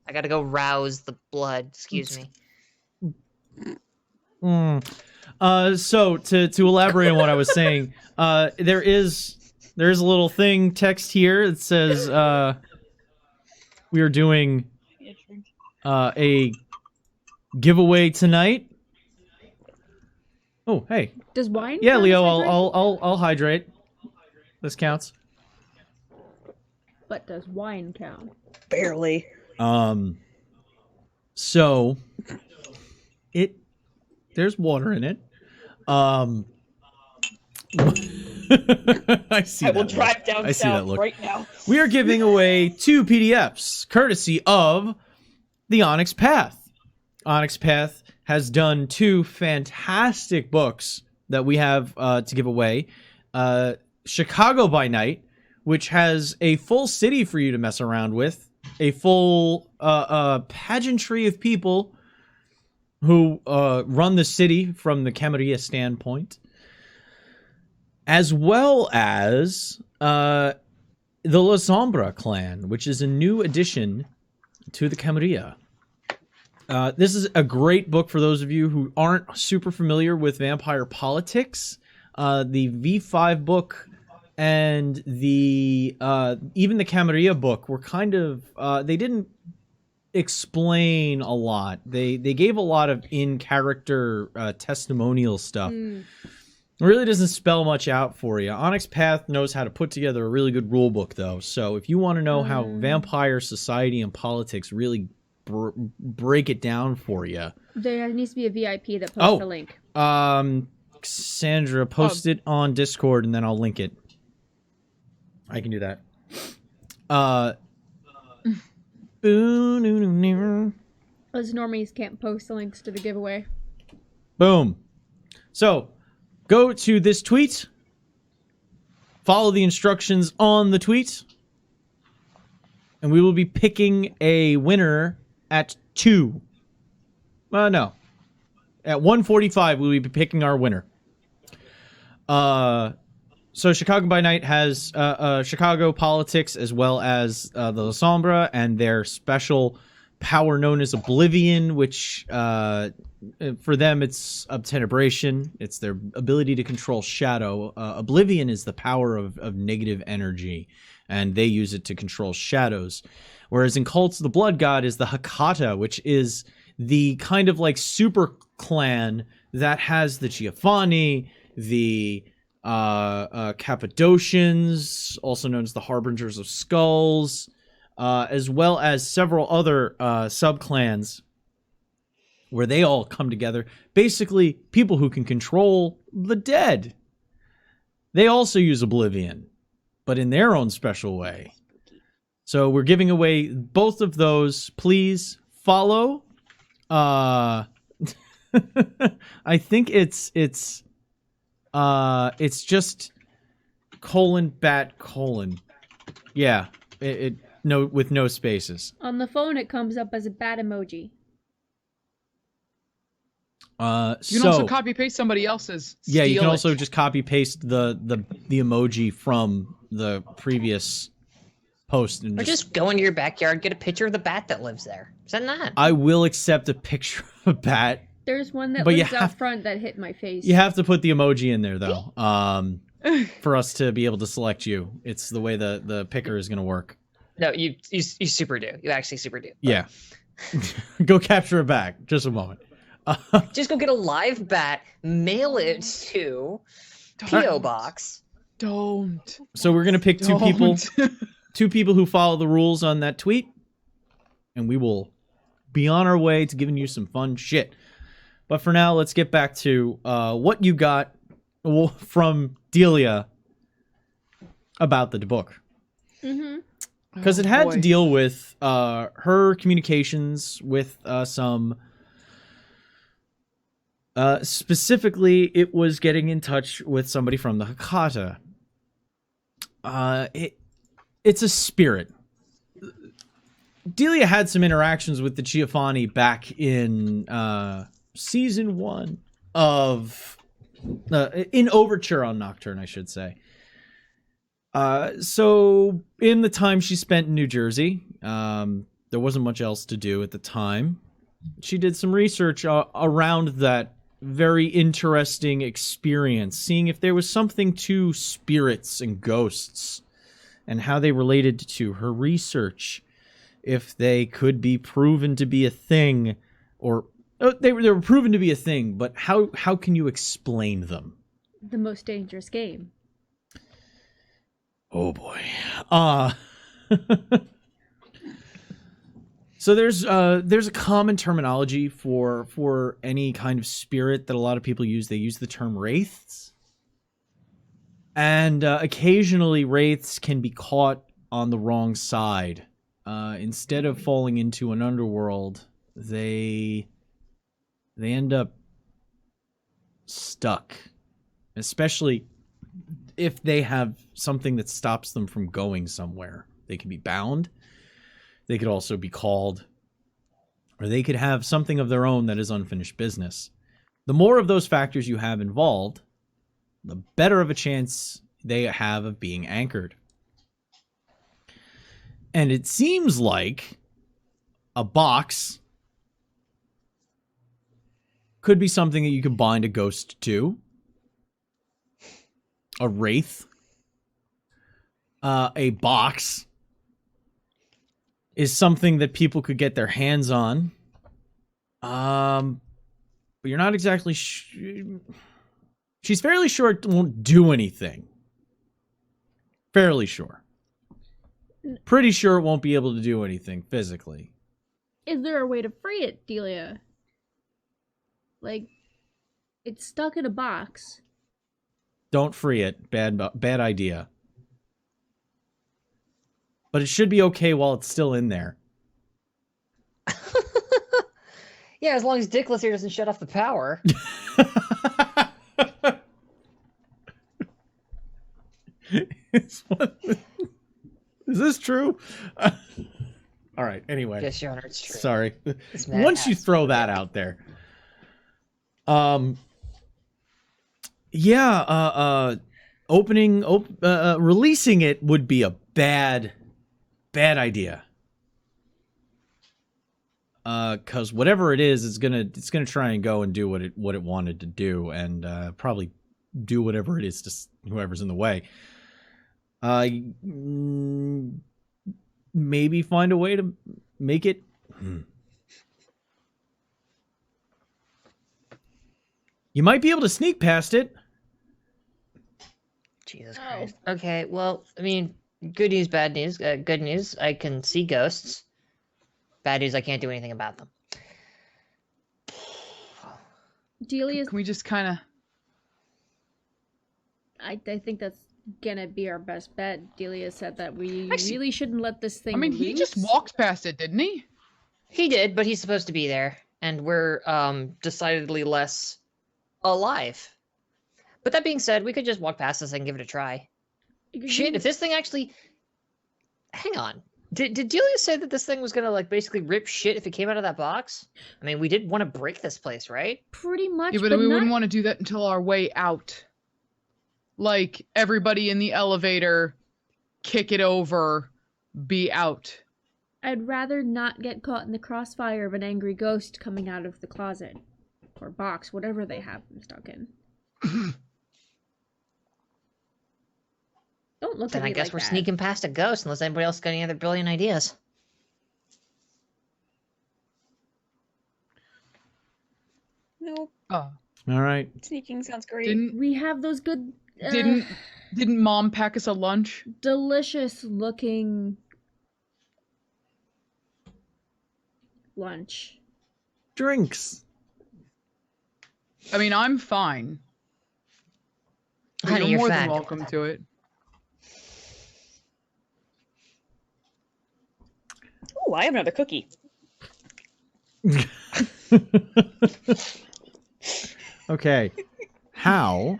I gotta go rouse the blood. Excuse me. So to elaborate on what I was saying, there's a little thing text here that says we are doing a giveaway tonight. Oh, hey. Does wine? Yeah, count Leo, as hydration? I'll hydrate. This counts. But does wine count? Barely. So there's water in it. I see I will that drive look. down I see that south look. right now. We are giving away 2 PDFs, courtesy of the Onyx Path. Onyx Path has done 2 fantastic books that we have to give away. Chicago by Night, which has a full city for you to mess around with, a full pageantry of people who run the city from the Camarilla standpoint, as well as the La Sombra clan, which is a new addition to the Camarilla. This is a great book for those of you who aren't super familiar with vampire politics. The V5 book and the even the Camarilla book were kind of they didn't explain a lot. They gave a lot of in-character testimonial stuff. It really doesn't spell much out for you. Onyx Path knows how to put together a really good rule book, though. So if you want to know how vampire society and politics really break it down for you, There needs to be a VIP that posts the link. Sandra, post it on Discord, and then I'll link it. I can do that. Us normies can't post the links to the giveaway. Boom. So, go to this tweet. Follow the instructions on the tweet. And we will be picking a winner at 2. No. At 1:45, we will be picking our winner. So Chicago by Night has Chicago politics as well as the La Sombra and their special power known as Oblivion, which for them it's obtenebration. It's their ability to control shadow. Oblivion is the power of negative energy, and they use it to control shadows. Whereas in Cults of the Blood God is the Hakata, which is the kind of like super clan that has the Giovanni, the Cappadocians, also known as the Harbingers of Skulls, as well as several other sub-clans where they all come together. Basically, people who can control the dead. They also use Oblivion, but in their own special way. So we're giving away both of those. Please follow. I think it's just :bat:. Yeah, it no with no spaces. On the phone, it comes up as a bat emoji. You can also copy paste somebody else's. Yeah, you Steal can it. also just copy paste the emoji from the previous post and Or just go into your backyard, get a picture of the bat that lives there. Send that. I will accept a picture of a bat. There's one that But you lives out front that hit my face. You have to put the emoji in there though, for us to be able to select you. It's the way the picker is going to work. No, you super do. You actually super do. Yeah. Go capture it back. Just a moment. Just go get a live bat, mail it to P.O. Box. Don't. So we're going to pick two people who follow the rules on that tweet, and we will be on our way to giving you some fun shit. But for now, let's get back to what you got from Delia about the book. Mm-hmm. Because it had to deal with her communications with some... specifically, it was getting in touch with somebody from the Hakata. It's a spirit. Delia had some interactions with the Giovanni back in season 1 of... in Overture on Nocturne, I should say. So, in the time she spent in New Jersey, there wasn't much else to do at the time. She did some research around that very interesting experience, seeing if there was something to spirits and ghosts and how they related to her research, if they could be proven to be a thing, or they were proven to be a thing, but how can you explain them? The most dangerous game. Oh boy. So there's a common terminology for any kind of spirit that a lot of people use. They use the term wraiths. And occasionally wraiths can be caught on the wrong side. Instead of falling into an underworld, they end up stuck. Especially if they have something that stops them from going somewhere. They can be bound. They could also be called, or they could have something of their own that is unfinished business. The more of those factors you have involved, the better of a chance they have of being anchored. And it seems like a box could be something that you could bind a ghost to. A wraith. A box is something that people could get their hands on. But you're not exactly she's fairly sure it won't do anything. Fairly sure. Pretty sure it won't be able to do anything physically. Is there a way to free it, Delia? Like, it's stuck in a box. Don't free it. Bad idea. But it should be okay while it's still in there. Yeah, as long as Dickless here doesn't shut off the power. Is this true? All right, anyway. Yes, Your Honor, it's true. Sorry. Once you throw that out there. Releasing it would be a bad idea. Because whatever it is, it's gonna try and go and do what it wanted to do, and probably do whatever it is to whoever's in the way. Maybe find a way to make it. You might be able to sneak past it. Jesus Christ. Okay, well, I mean, good news, bad news. Good news, I can see ghosts. Bad news, I can't do anything about them. Delia, Can we just kind of... I think that's gonna be our best bet. Delia said that we really shouldn't let this thing I mean, he loose. just walked past it, didn't he? He did, but he's supposed to be there. and we're decidedly less alive. But that being said, we could just walk past this and give it a try. Shit, if this thing actually... Hang on. Did Delia say that this thing was gonna, like, basically rip shit if it came out of that box? I mean, we did want to break this place, right? Pretty much, Yeah, but we wouldn't want to do that until our way out. Like, everybody in the elevator, kick it over, be out. I'd rather not get caught in the crossfire of an angry ghost coming out of the closet. Or box, whatever they have them stuck in. Don't look Then at me I guess like we're that. sneaking past a ghost unless anybody else got any other brilliant ideas. Nope. Oh. All right. Sneaking sounds great. We have those good... Didn't Mom pack us a lunch? delicious looking... lunch. Drinks. I mean, I'm fine. But Honey, you're you're more fat. than welcome to it. Oh, I have another cookie. Okay. How?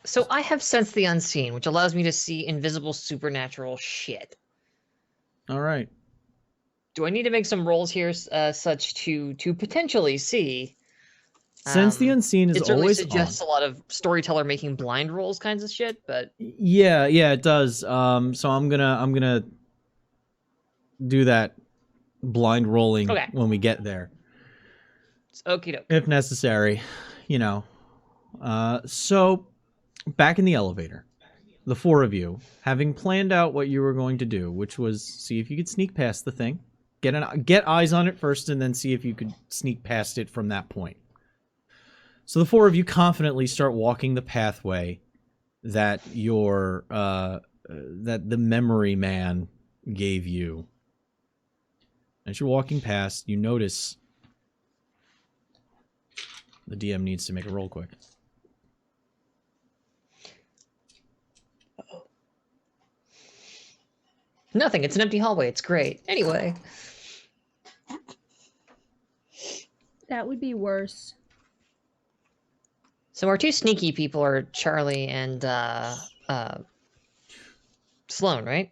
So I have Sense the Unseen, which allows me to see invisible supernatural shit. All right. Do I need to make some rolls here such to potentially see? Since the unseen is it certainly always suggests on. a lot of storyteller making blind rolls kinds of shit, but Yeah, it does. So I'm gonna do that blind rolling Okay. when we get there, it's okie doke. if necessary. You know. So back in the elevator, the four of you, having planned out what you were going to do, which was see if you could sneak past the thing, get eyes on it first, and then see if you could sneak past it from that point. So the four of you confidently start walking the pathway that that the memory man gave you. As you're walking past, you notice the DM needs to make a roll quick. Nothing. It's an empty hallway. It's great. Anyway, That would be worse. so our two sneaky people are Charlie and Sloan, right?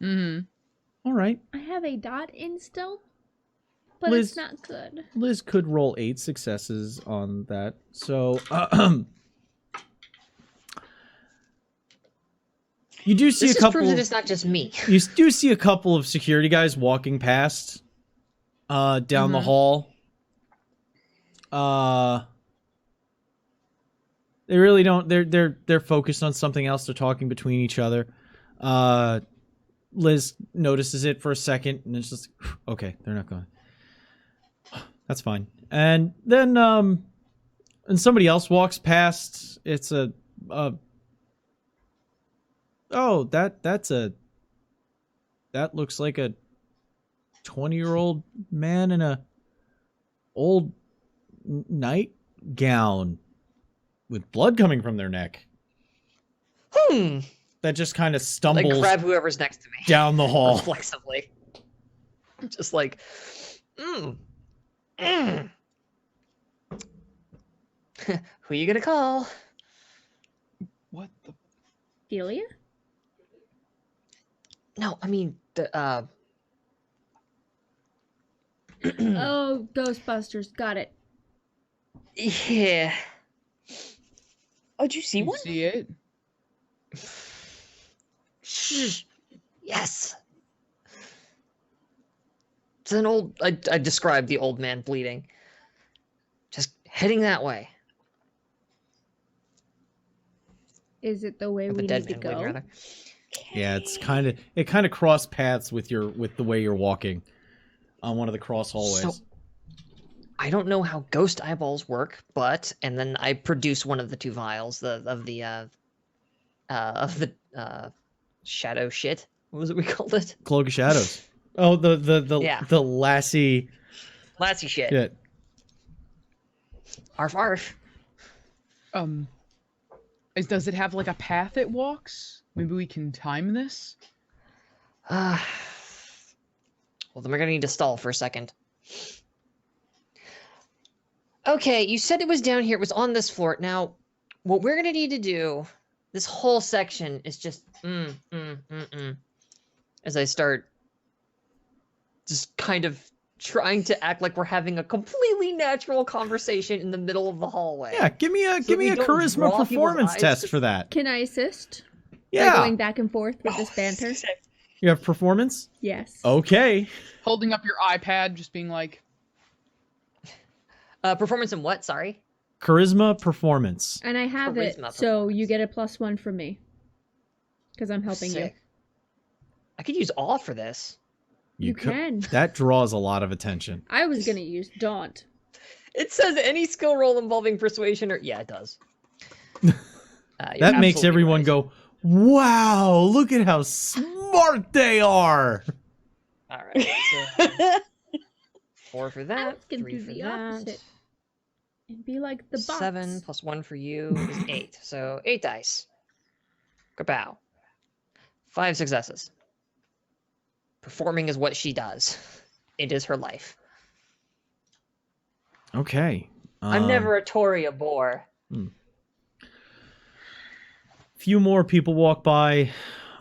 Mm-hmm. All right. I have a dot in stealth, but Liz- it's not good. Liz could roll 8 successes on that. So, you do see This a just couple. proves that it's not just me. You do see a couple of security guys walking past, down the hall. They really don't. They're focused on something else. They're talking between each other. Liz notices it for a second, and it's just okay. They're not going. That's fine. And then and somebody else walks past. It's a oh, that looks like a 20-year-old man in a old nightgown with blood coming from their neck. That just kind of stumbles Like grab whoever's next to me down the hall. reflexively. Just like, Who you gonna call? What the? Delia? No, I mean the Oh, Ghostbusters. Got it. yeah. Oh, did you see You one? see it? Yes. It's an old. I described the old man bleeding. Just heading that way. Is it the way Or we the dead need to man bleeding, go? rather. Yeah, it kind of cross paths with the way you're walking on one of the cross hallways. So, I don't know how ghost eyeballs work, but and then I produce one of the two vials of the shadow shit. What was it we called it? Cloak of Shadows. Oh, Yeah. the lassie Lassie shit. shit. Arf arf. Does it have like a path it walks? Maybe we can time this. Well, then we're gonna need to stall for a second. Okay, you said it was down here. It was on this floor. Now, what we're gonna need to do, this whole section is just as I start just kind of trying to act like we're having a completely natural conversation in the middle of the hallway. Yeah, give me a charisma performance test for that. Can I assist? Yeah. By going back and forth with this banter? You have performance? Yes. Okay. Holding up your iPad, just being like, Performance in what? Sorry? Charisma performance. And I have it, Charisma so you get a +1 from me. Because I'm helping Sick. I could use awe for this. You can. That draws a lot of attention. I was going to use Daunt. It says any skill roll involving persuasion or... Yeah, it does. That makes everyone right. go, wow, look at how smart they are. All right. So 4 for I that, can 3 do for the that. opposite. And be like the box. 7 plus 1 for you is 8. So 8 dice. Kapow. 5 successes. Performing is what she does. It is her life. Okay. I'm never a Tory a bore. Few more people walk by.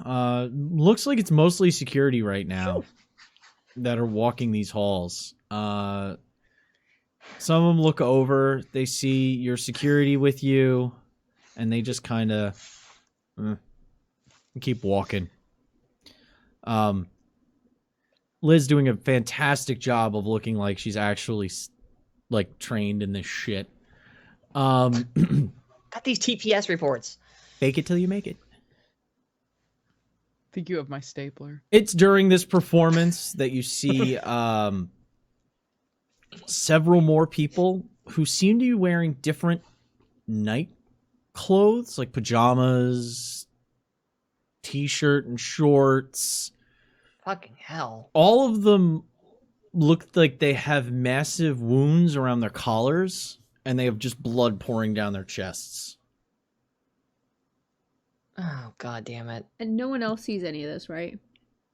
Looks like it's mostly security right now that are walking these halls. Some of them look over. They see your security with you, and they just kind of keep walking. Liz doing a fantastic job of looking like she's actually like trained in this shit. Got these TPS reports. Fake it till you make it. I think you have my stapler. It's during this performance that you see several more people who seem to be wearing different night clothes, like pajamas, t-shirt and shorts. Fucking hell. All of them look like they have massive wounds around their collars, and they have just blood pouring down their chests. Oh, god damn it. And no one else sees any of this, right?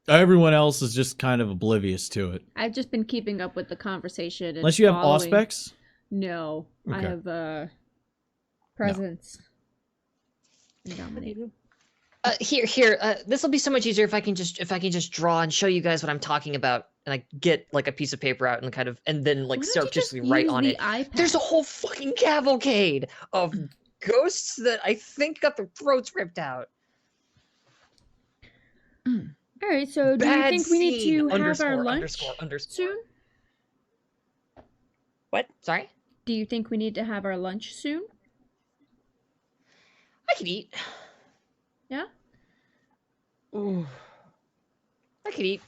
Everyone else is just kind of oblivious to it. I've just been keeping up with the conversation. And Unless you have following... auspex? No. I Okay. have presence. And dominate. Here. This will be so much easier if I can just draw and show you guys what I'm talking about, and I get like a piece of paper out and then like Why don't you just surreptitiously write use on the it. iPad? There's a whole fucking cavalcade of ghosts that I think got their throats ripped out. All right, so do you Bad think we need scene, to have our underscore, lunch underscore. soon? What? Sorry? Do you think we need to have our lunch soon? I can eat. Yeah? Ooh. I could eat.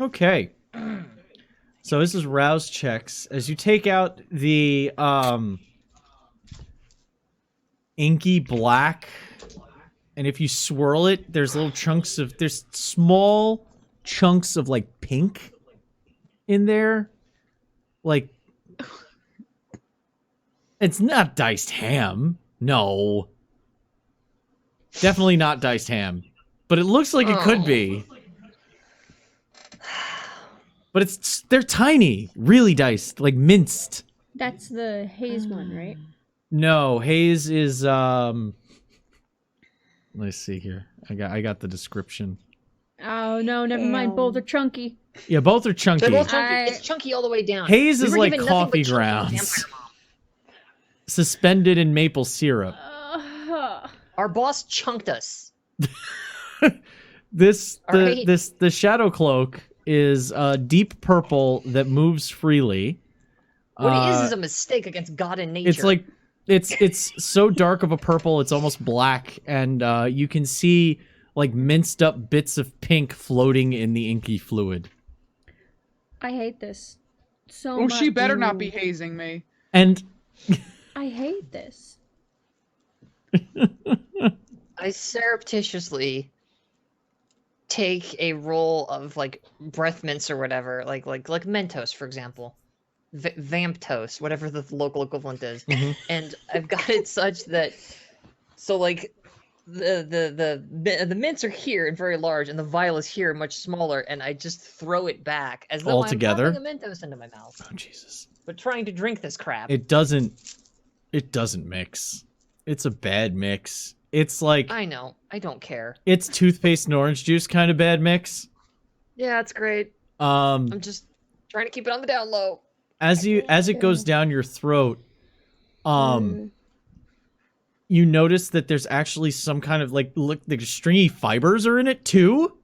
Okay. So this is rouse checks. As you take out the inky black, and if you swirl it, there's small chunks of like pink in there. Like, it's not diced ham. No. Definitely not diced ham. But it looks like it could be. But they're tiny, really diced, like minced. That's the haze one, right? No, haze is let's see here. I got the description. Oh no, never mind. Both are chunky. Yeah, both are chunky. They're both chunky. It's chunky all the way down. Haze We is were like given nothing but coffee chunky grounds. Vampire Mom. Suspended in maple syrup. Our boss chunked us. The shadow cloak is deep purple that moves freely. What it is a mistake against God and nature. It's like it's so dark of a purple, it's almost black, and you can see like minced up bits of pink floating in the inky fluid. I hate this so Oh, much. she better not be hazing me. And I hate this. I surreptitiously take a roll of like breath mints or whatever, like Mentos, for example, Vamptos, whatever the local equivalent is, and I've got it such that, so like the mints are here and very large, and the vial is here much smaller, and I just throw it back as though All I'm together? popping a Mentos into my mouth, Oh Jesus! but trying to drink this crap. It doesn't mix. It's a bad mix. It's like I know. I don't care. it's toothpaste and orange juice kind of bad mix. Yeah, it's great. Um, I'm just trying to keep it on the down low. as it goes down your throat, you notice that there's actually some kind of like look, the stringy fibers are in it too,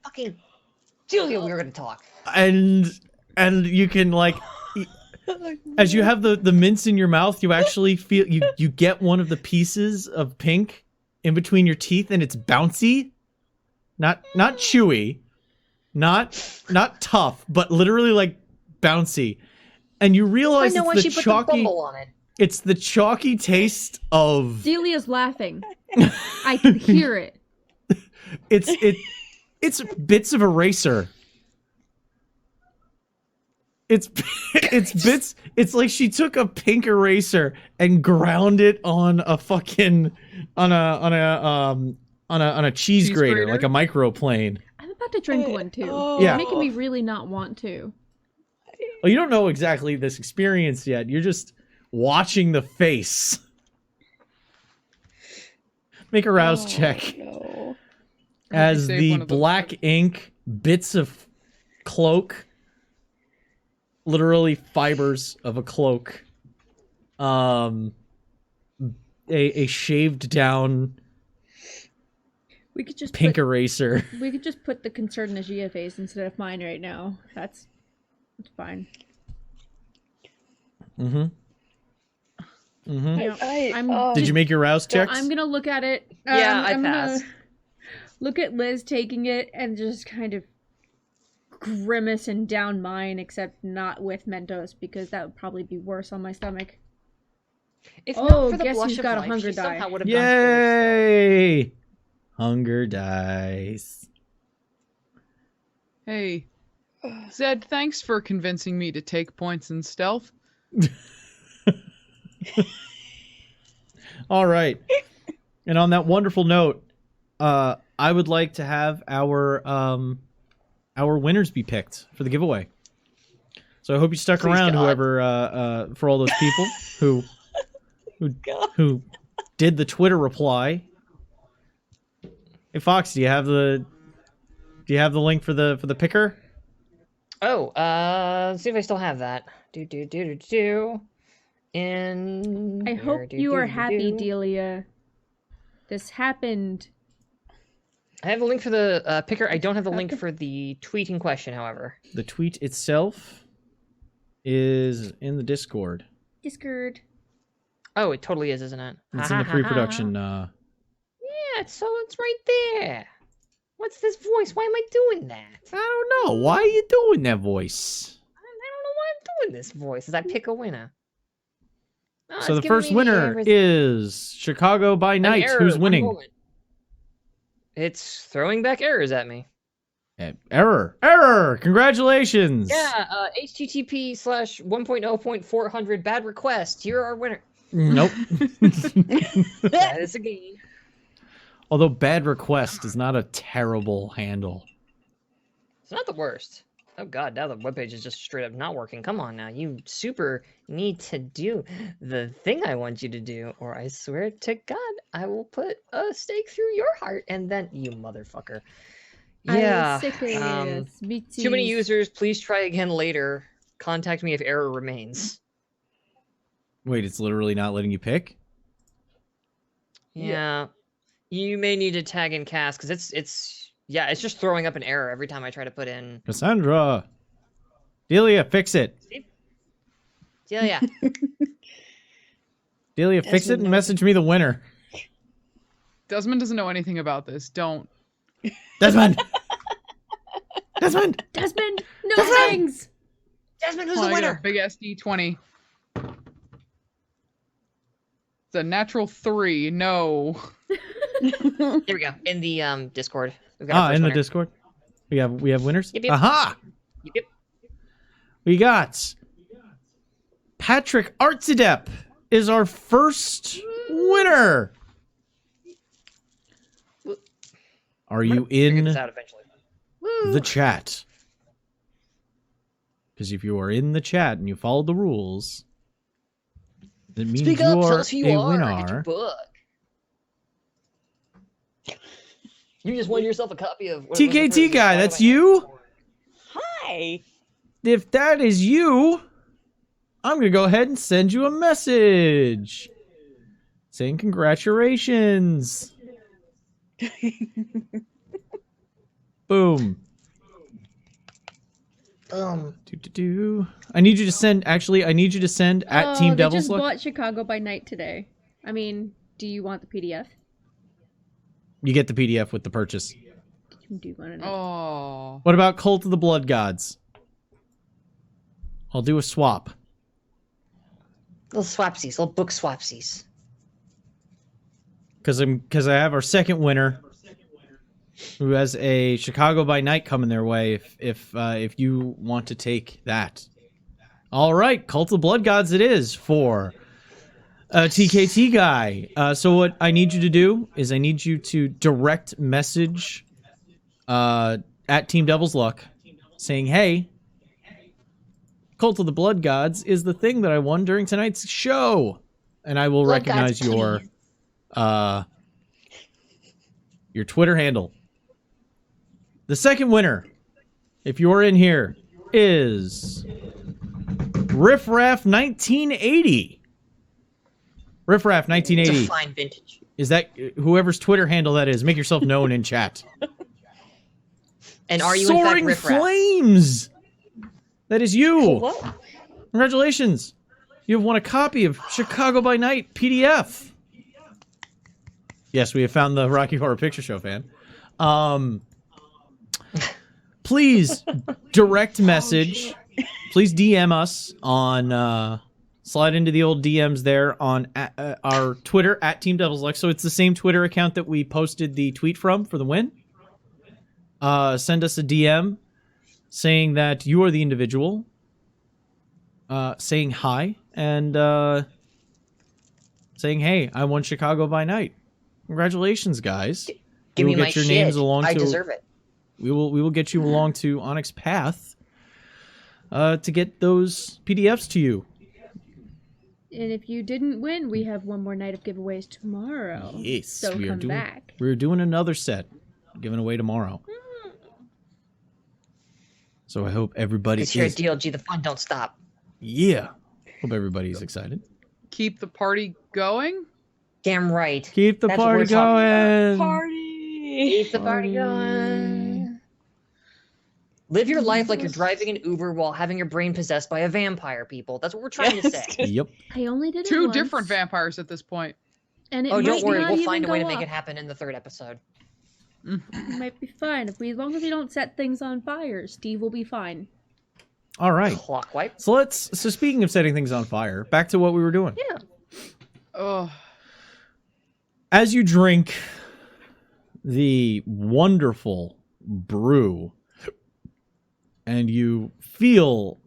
Fucking Julia, we were gonna talk. and you can like. As you have the mints in your mouth, you actually feel you get one of the pieces of pink in between your teeth, and it's bouncy, not chewy, not tough, but literally like bouncy. And you I realize know why it's she the put chalky. the bubble on it. It's the chalky taste of. Delia's laughing. I can hear it. It's bits of eraser. It's bits. It's like she took a pink eraser and ground it on a fucking on a cheese grater, like a microplane. I'm about to drink one too. Yeah. It's making me really not want to. Well, you don't know exactly this experience yet. You're just watching the face. Make a rouse check No. as Save the one of those. black ink bits of cloak. Literally fibers of a cloak. A shaved down We could just pink put, eraser. we could just put the Concerto in Gia face instead of mine right now. That's fine. Mm-hmm. Mm-hmm. Yeah, I'm- Did you make your rouse So checks? I'm gonna look at it. Yeah, I I'm pass. gonna look at Liz taking it and just kind of grimace and down mine, except not with Mentos because that would probably be worse on my stomach. If Oh, not for the guess blush who's of got a life, hunger she die? somehow would have done better Yay! Hunger dice. Hey, Zed, thanks for convincing me to take points in stealth. All right. And on that wonderful note, I would like to have our winners be picked for the giveaway. So I hope you stuck Please, around, God. whoever, for all those people who did the Twitter reply. Hey Fox, do you have the link for the picker? Oh, let's see if I still have that. And I hope you are happy, Delia. This happened. I have a link for the picker. I don't have the link for the tweet in question, however. The tweet itself is in the Discord. Discord. Oh, it totally is, isn't it? It's in the pre-production. Yeah, it's right there. What's this voice? Why am I doing that? I don't know. Why are you doing that voice? I don't know why I'm doing this voice. As I pick a winner. Oh, So it's the giving first me the winner errors. is Chicago by An Night. error, Who's one winning? moment. It's throwing back errors at me. Error! Congratulations! Yeah, http:/1.0.400 bad request. You're our winner. Nope. That is a game. Although bad request is not a terrible handle. It's not the worst. Oh god, now the webpage is just straight up not working. Come on now, you super need to do the thing I want you to do, or I swear to God, I will put a stake through your heart, and then you motherfucker. Yeah. Too many users. Please try again later. Contact me if error remains. Wait, it's literally not letting you pick? Yeah. You may need to tag in cast because it's just throwing up an error every time I try to put in. Cassandra! Delia, fix it! Yeah. Delia, fix it and message me the winner. Desmond doesn't know anything about this. Don't. Desmond! Desmond! Desmond, no Desmond! things. Desmond, who's Oh, the I got a winner? big SD20. It's a natural 3. No. Here we go. In the Discord. We've got our first In the winner. Discord. We have winners? Yep. Aha! Yep. We got Patrick Artsadep is our first winner. Are I'm you gonna figure in this out eventually. the chat? Because if you are in the chat and you follow the rules, it means Speak you up, tell are us who you a are. Get your winner. book. You just won yourself a copy of what was the TKT first guy, Spider-Man that's you? Hi. If that is you, I'm going to go ahead and send you a message saying congratulations. Boom. Do. I need you to send, actually, I need you to send at Team they Devil's just Luck. bought Chicago by Night today. I mean, do you want the PDF? You get the PDF with the purchase. Do you want to know? Oh. What about Cult of the Blood Gods? I'll do a swap. Little swapsies, little book swapsies. Because I have our second winner, who has a Chicago by Night coming their way. If you want to take that, all right, Cult of the Blood Gods it is for TKT guy. So what I need you to do is I need you to direct message at Team Devil's Luck, saying, "Hey, Cult of the Blood Gods is the thing that I won during tonight's show," and I will Blood recognize Gods, your Twitter handle. The second winner, if you're in here, is Riffraff 1980. Riffraff 1980. Define vintage. Is that whoever's Twitter handle that is? Make yourself known in chat. And are you Soaring in fact Riffraff? Flames. That is you. Hello. Congratulations. You have won a copy of Chicago by Night PDF. Yes, we have found the Rocky Horror Picture Show fan. Please direct message. Please DM us on slide into the old DMs there on our Twitter at Team Devil's Luck. So it's the same Twitter account that we posted the tweet from for the win. Send us a DM saying that you are the individual, saying hi, and saying, "Hey, I won Chicago by Night. Congratulations, guys! Give We me will my get your shit. names along I to- deserve it. We will get you along to Onyx Path to get those PDFs to you." And if you didn't win, we have one more night of giveaways tomorrow. Yes, So we are come doing. back. We're doing another set, giving away tomorrow. So I hope everybody Because here at is. DLG, the fun don't stop. Yeah, hope everybody's excited. Keep the party going. Damn right. Keep the That's what party we're talking going. Party. Keep the party going. Live your life like you're driving an Uber while having your brain possessed by a vampire, people. That's what we're trying to say. Yep. I only did it Two once, different vampires at this point. And it Oh, might don't worry. not We'll even find a way to go make off. it happen in the third episode. It might be fine as long as we don't set things on fire. Steve will be fine. All right. Clock wipe. So speaking of setting things on fire, back to what we were doing. Yeah. Oh, As you drink the wonderful brew and you feel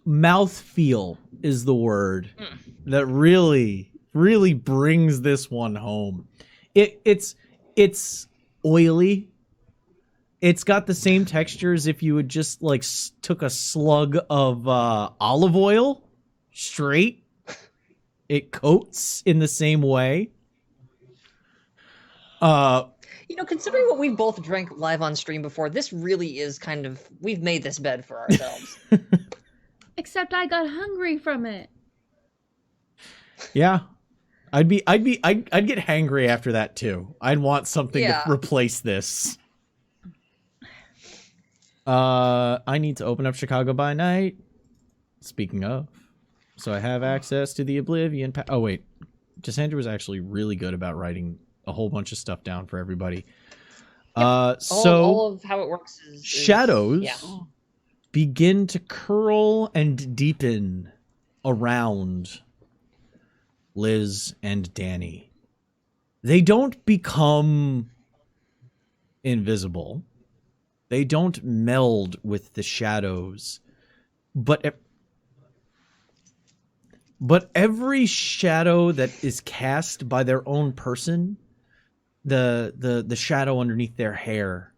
mouthfeel is the word that really brings this one home. It's oily. It's got the same texture as if you had just like took a slug of olive oil straight. It coats in the same way. You know, considering what we've both drank live on stream before, this really is kind of, we've made this bed for ourselves. Except I got hungry from it. Yeah. I'd get hangry after that too. I'd want something to replace this. I need to open up Chicago by Night. Speaking of, so I have access to the Oblivion. Oh wait, Cassandra was actually really good about writing a whole bunch of stuff down for everybody. All of how it works is shadows yeah. begin to curl and deepen around Liz and Danny. They don't become invisible. They don't meld with the shadows. But every shadow that is cast by their own person the shadow underneath their hair,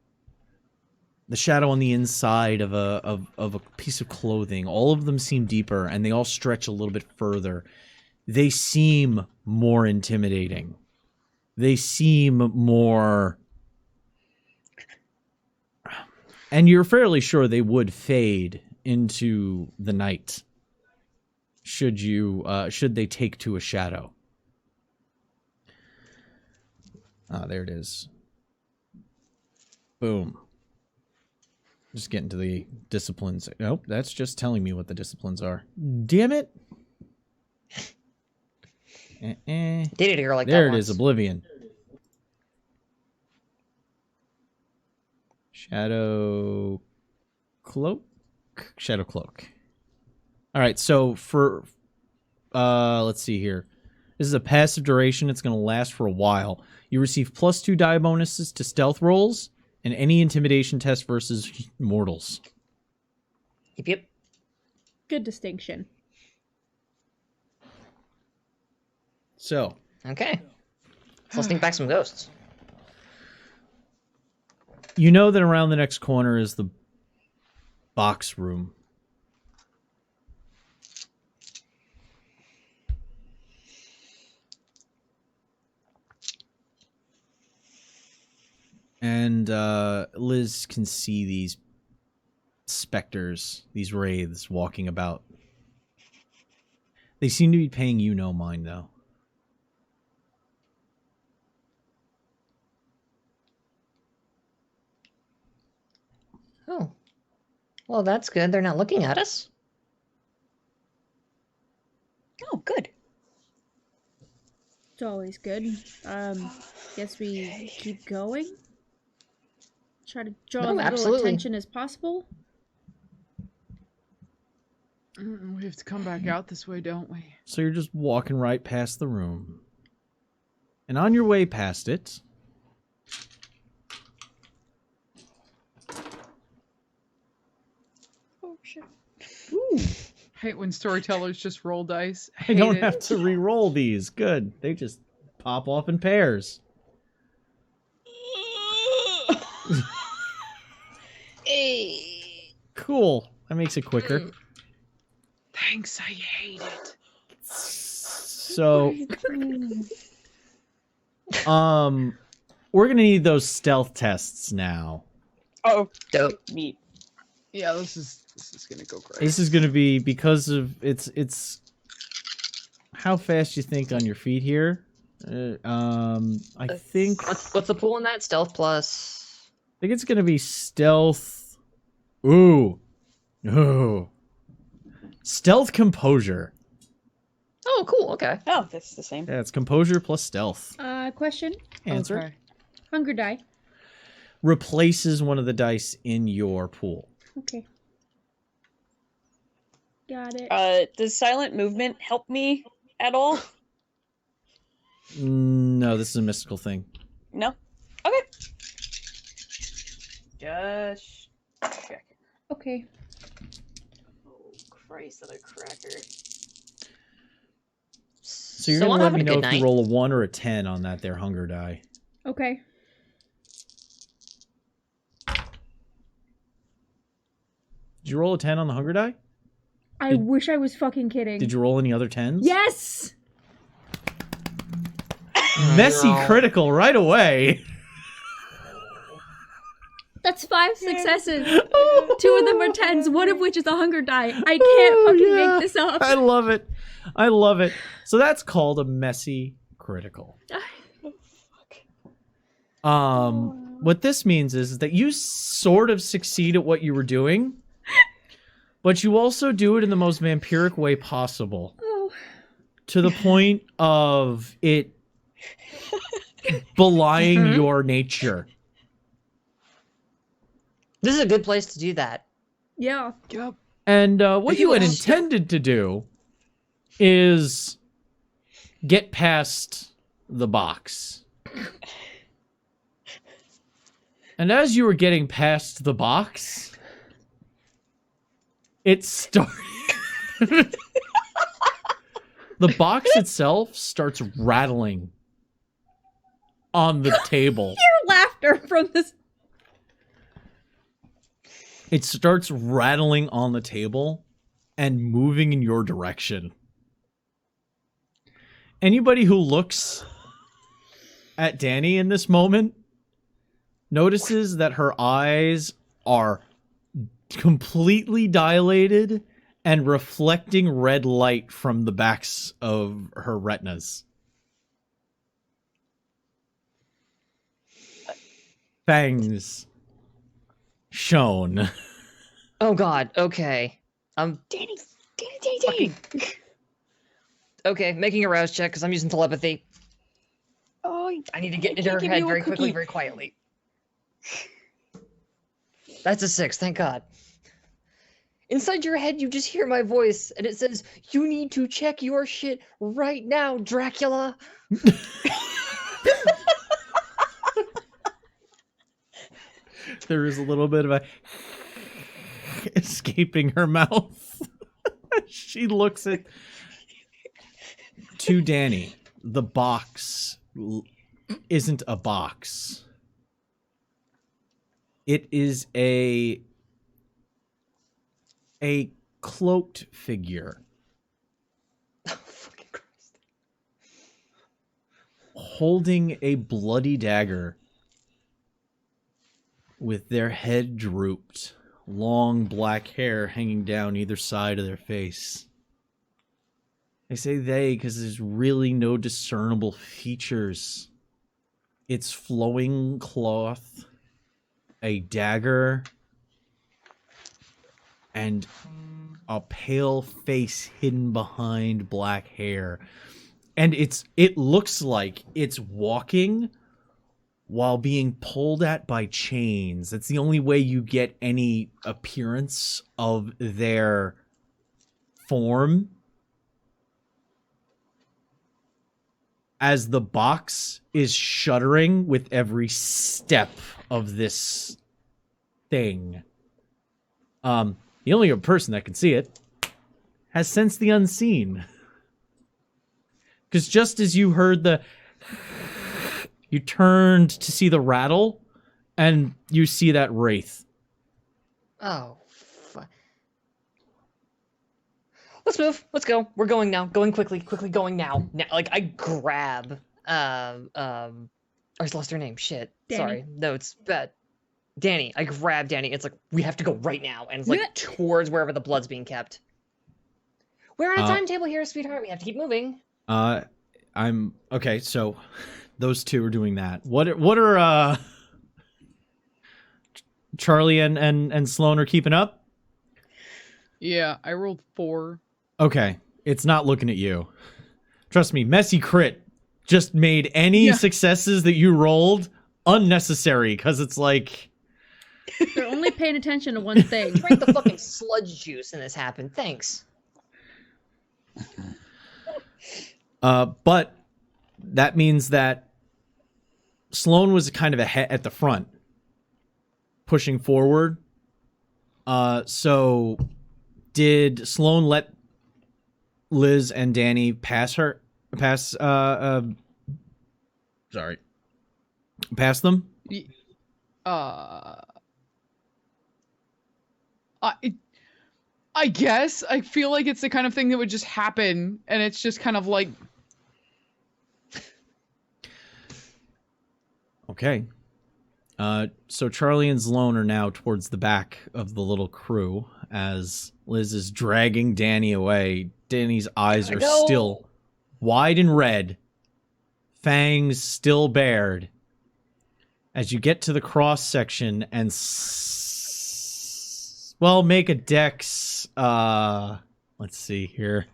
the shadow on the inside of a piece of clothing. All of them seem deeper, and they all stretch a little bit further. They seem more intimidating. They seem more... And you're fairly sure they would fade into the night should they take to a shadow. Ah, there it is. Boom. Just getting to the disciplines. Nope, that's just telling me what the disciplines are. Damn it. Dated a girl like there that it is, once. Oblivion. Shadow cloak. Shadow cloak. All right, so for let's see here. This is a passive duration. It's going to last for a while. You receive +2 die bonuses to stealth rolls and any intimidation test versus mortals. Yep. Good distinction. So, Okay. So let's think back some ghosts. you know that around the next corner is the box room. And Liz can see these specters, these wraiths walking about. They seem to be paying you no mind, though. Oh. Well, that's good. They're not looking at us. Oh, good. It's always good. Guess we keep going. Try to draw as little absolutely. attention as possible. We have to come back out this way, don't we? So you're just walking right past the room. And on your way past it... Oh, shit. Ooh. Hate when storytellers just roll dice. I Hate don't it. have to re-roll these. Good. They just pop off in pairs. Cool. That makes it quicker. Thanks, I hate it. So, we're gonna need those stealth tests now. Oh, Dope. neat. Yeah, this is gonna go great. This is gonna be because of it's how fast you think on your feet here. I think What's the pool in that? Stealth plus. I think it's gonna be stealth. Ooh. Stealth composure. Oh, cool. Okay. Oh, that's the same. Yeah, it's composure plus stealth. Question. Answer. Okay. Hunger die. Replaces one of the dice in your pool. Okay. Got it. Does silent movement help me at all? No, this is a mystical thing. No? Okay. Just check. Okay. Oh, Christ, that a cracker. So you're gonna I'm let having me a know good if you night. roll a 1 or a 10 on that there hunger die. Okay. Did you roll a 10 on the hunger die? I wish I was fucking kidding. Did you roll any other 10s? Yes! Messy No. critical right away. That's 5 successes. 2 of them are 10s, one of which is a hunger die. I can't fucking make this up. I love it. I love it. So that's called a messy critical. What this means is that you sort of succeed at what you were doing, but you also do it in the most vampiric way possible. Oh. To the point of it belying your nature. This is a good place to do that. Yeah. Yep. And what you had Yes. intended to do is get past the box. And as you were getting past the box, it started... The box itself starts rattling on the table. Hear laughter from this. It starts rattling on the table and moving in your direction. Anybody who looks at Danny in this moment notices that her eyes are completely dilated and reflecting red light from the backs of her retinas. Fangs shown. Oh God. Okay. Danny. Okay, making a rouse check because I'm using telepathy. Oh, I need to get I into her can't give head you a very quickly, cookie. very quietly. That's a 6, thank God. Inside your head, you just hear my voice, and it says, "You need to check your shit right now, Dracula." There is a little bit of a escaping her mouth. She looks at to Danny. The box isn't a box. It is a cloaked figure. Oh, fucking Christ. Holding a bloody dagger with their head drooped, long black hair hanging down either side of their face. I say they because there's really no discernible features. It's flowing cloth, a dagger, and a pale face hidden behind black hair. And it looks like it's walking while being pulled at by chains. That's the only way you get any appearance of their form. As the box is shuddering with every step of this thing. The only person that can see it has sensed the unseen. Because just as you heard you turned to see the rattle, and you see that wraith. Oh, fuck. Let's move. Let's go. We're going now. Going quickly. Quickly going now. Like, I grab, I just lost her name. Shit. Danny. Sorry. No, it's bad. Danny. I grab Danny. It's like, we have to go right now. And it's like towards wherever the blood's being kept. We're on a timetable here, sweetheart. We have to keep moving. Okay, so those two are doing that. What are Charlie and Sloan are keeping up? Yeah, I rolled 4. Okay, it's not looking at you. Trust me, messy crit just made any successes that you rolled unnecessary, because it's like... They're only paying attention to one thing. Drink the fucking sludge juice and this happened. Thanks. But that means that Sloan was kind of ahead at the front, pushing forward. So did Sloan let Liz and Danny pass them? I guess. I feel like it's the kind of thing that would just happen, and it's just kind of like... Okay. So Charlie and Sloan are now towards the back of the little crew as Liz is dragging Danny away. Danny's eyes are still wide and red, fangs still bared. As you get to the cross section and make a dex. Let's see here.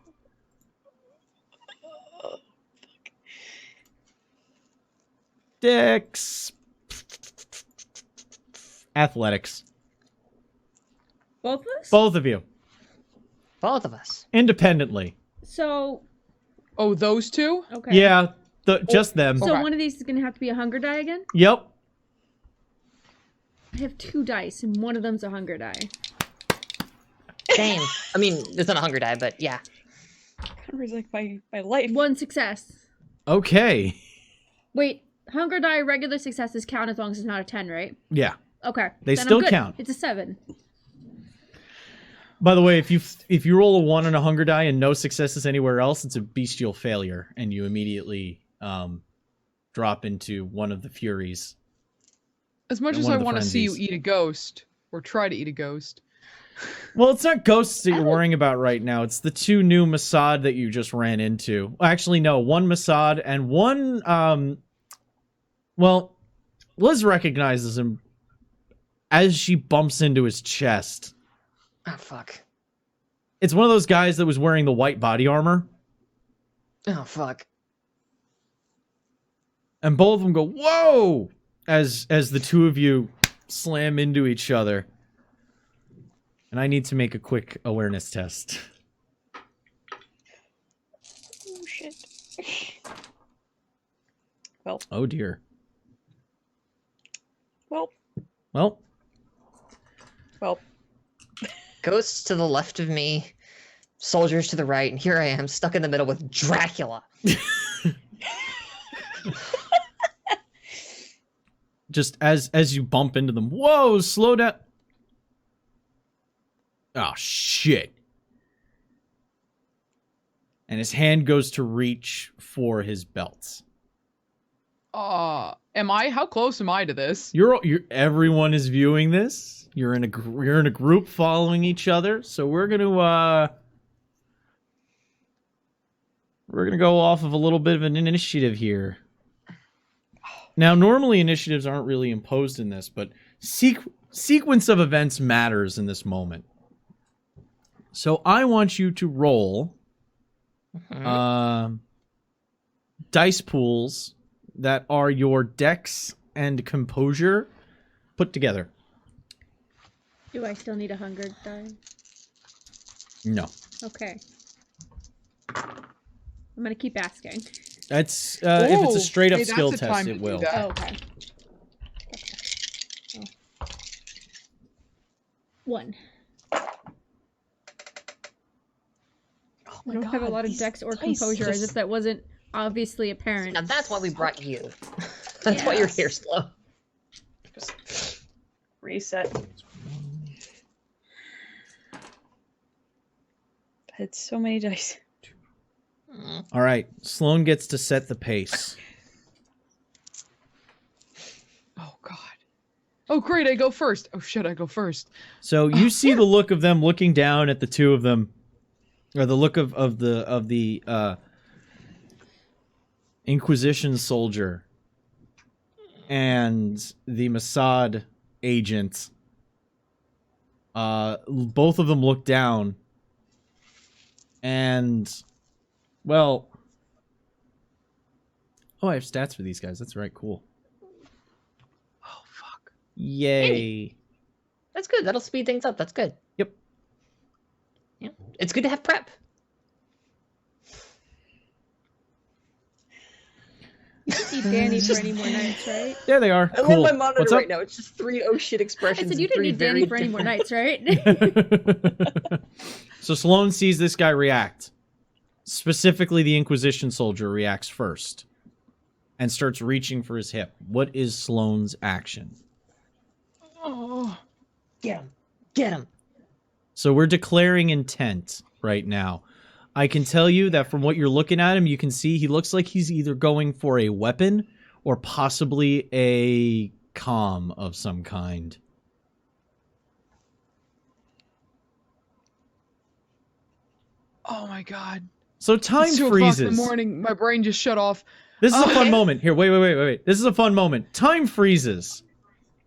Dex. Athletics. Both of us? Both of you. Both of us. Independently. So... Oh, those two? Okay. Yeah, just them. So Okay. one of these is going to have to be a hunger die again? Yep. I have 2 dice, and one of them's a hunger die. Same. I mean, it's not a hunger die, but yeah. Kind of like my life. 1 success. Okay. Wait, hunger die regular successes count as long as it's not a 10, right? Yeah. Okay. They then still I'm good. count. It's a 7. By the way, if you roll a 1 on a hunger die and no successes anywhere else, it's a bestial failure, and you immediately drop into one of the furies. As much And as one I of the want to see you frenzies. eat a ghost, or try to eat a ghost. Well, it's not ghosts that you're worrying about right now. It's the 2 new Masad that you just ran into. Actually, no, 1 Masad and 1, well, Liz recognizes him as she bumps into his chest. Oh, fuck. It's one of those guys that was wearing the white body armor. Oh, fuck. And both of them go, whoa! As the 2 of you slam into each other. And I need to make a quick awareness test. Oh, shit. Well. Oh, dear. Well. Well. Well. Ghosts to the left of me, soldiers to the right, and here I am, stuck in the middle with Dracula. Just as you bump into them, whoa, slow down. Oh, shit. And his hand goes to reach for his belt. How close am I to this? You're everyone is viewing this. You're in a group following each other. So we're going to go off of a little bit of an initiative here. Now, normally initiatives aren't really imposed in this, but sequence of events matters in this moment. So I want you to roll dice pools that are your dex and composure put together. Do I still need a hunger die? No. Okay. I'm gonna keep asking. That's if it's a straight up hey, that's skill the test, time to it do will. that. Oh, okay. Oh. 1. Oh I don't have a lot of dex or composure, as if that wasn't obviously apparent. Now that's why we brought you. That's why you're here, Slow. Just reset. Had so many dice. All right, Sloane gets to set the pace. Oh, God. Oh, great, I go first. Oh, shit, I go first. So you see the look of them looking down at the 2 of them, or the look of the Inquisition soldier and the Masad agent. Both of them look down, and well, oh, I have stats for these guys. That's right, cool. Oh, fuck. Yay! That's good. That'll speed things up. That's good. Yep. Yeah. It's good to have prep. You don't need Danny for any more nights, right? There they are. I Cool. love my monitor What's up? right now. It's just 3 oh shit I expressions. said you and didn't 3 need Danny very for any more different- nights, right? So Sloane sees this guy react. Specifically, the Inquisition soldier reacts first and starts reaching for his hip. What is Sloane's action? Oh. Get him. Get him. So we're declaring intent right now. I can tell you that from what you're looking at him, you can see he looks like he's either going for a weapon or possibly a comm of some kind. Oh, my God. So time It's 2 o'clock freezes. in the morning. My brain just shut off. This is a fun Okay. moment. Here, wait. This is a fun moment. Time freezes.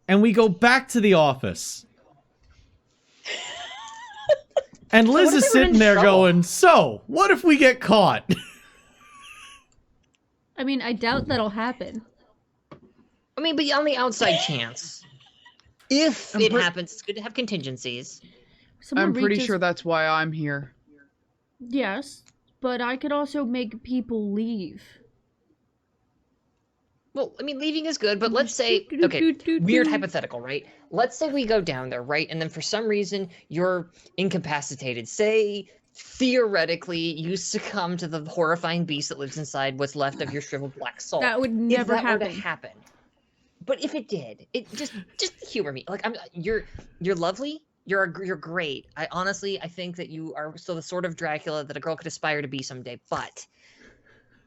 And we go back to the office. And Liz what if is they were in sitting there trouble? going, so, what if we get caught? I mean, I doubt that'll happen. I mean, but on the outside chance, if it happens, it's good to have contingencies. Someone I'm pretty reaches- sure that's why I'm here. Yes, but I could also make people leave. Well, I mean, leaving is good, but let's say, okay, weird hypothetical, right? Let's say we go down there, right? And then for some reason, you're incapacitated. Say theoretically you succumb to the horrifying beast that lives inside what's left of your shriveled black soul. That would never if that happen. Were to happen. But if it did, it just humor me. Like you're lovely. You're great. I think that you are still the sort of Dracula that a girl could aspire to be someday. But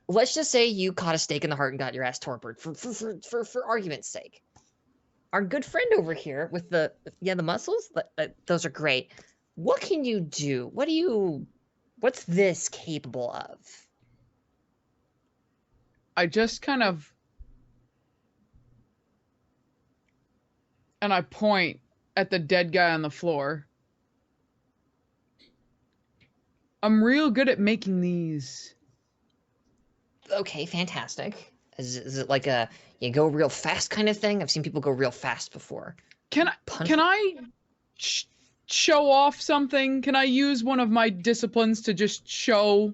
let's just say you caught a stake in the heart and got your ass torpered for argument's sake. Our good friend over here with the muscles, those are great. What can you do? What's this capable of? I just kind of, and I point at the dead guy on the floor. I'm real good at making these. Okay, fantastic. Is it like a you go real fast kind of thing? I've seen people go real fast before. Can I show off something? Can I use one of my disciplines to just show?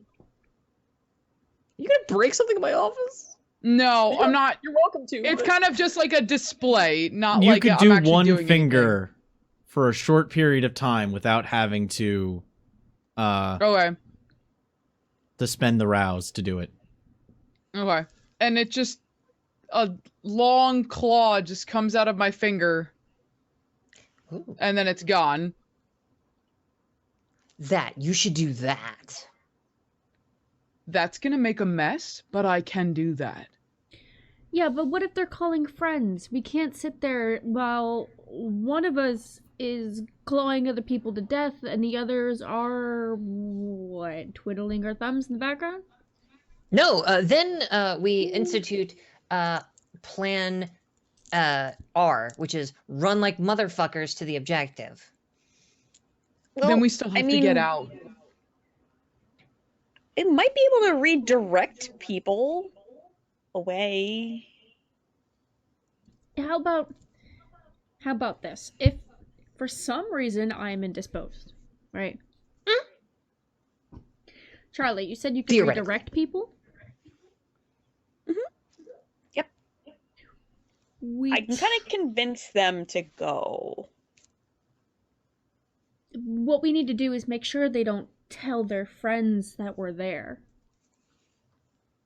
You gonna break something in my office? No, I'm not. You're welcome to. It's kind of just like a display, not You like could I'm do actually one doing finger for a short period of time without having to anything. to spend the rouse to do it. Okay. And it just, a long claw just comes out of my finger. Ooh. And then it's gone. You should do that. That's gonna make a mess, but I can do that. Yeah, but what if they're calling friends? We can't sit there while one of us is clawing other people to death and the others are, what, twiddling our thumbs in the background? No, then we institute Plan R, which is run like motherfuckers to the objective. Well, Then we still have to get out. It might be able to redirect people away. How about this? If for some reason I'm indisposed, right? Charlie, you said you could redirect people? Yep. I can kind of convince them to go. What we need to do is make sure they don't tell their friends that we're there.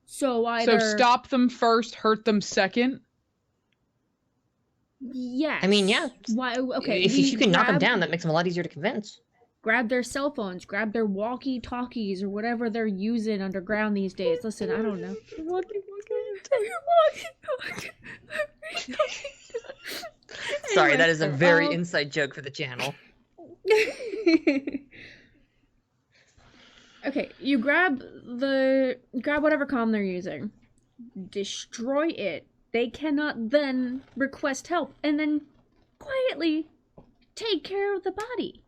So either... So stop them first, hurt them second? Yes. I mean, yeah. Why? Okay. If you can knock them down, that makes them a lot easier to convince. Grab their cell phones, grab their walkie-talkies, or whatever they're using underground these days. Listen, I don't know. Sorry, that is a very inside joke for the channel. Okay, you grab whatever comm they're using, destroy it. They cannot then request help, and then quietly take care of the body.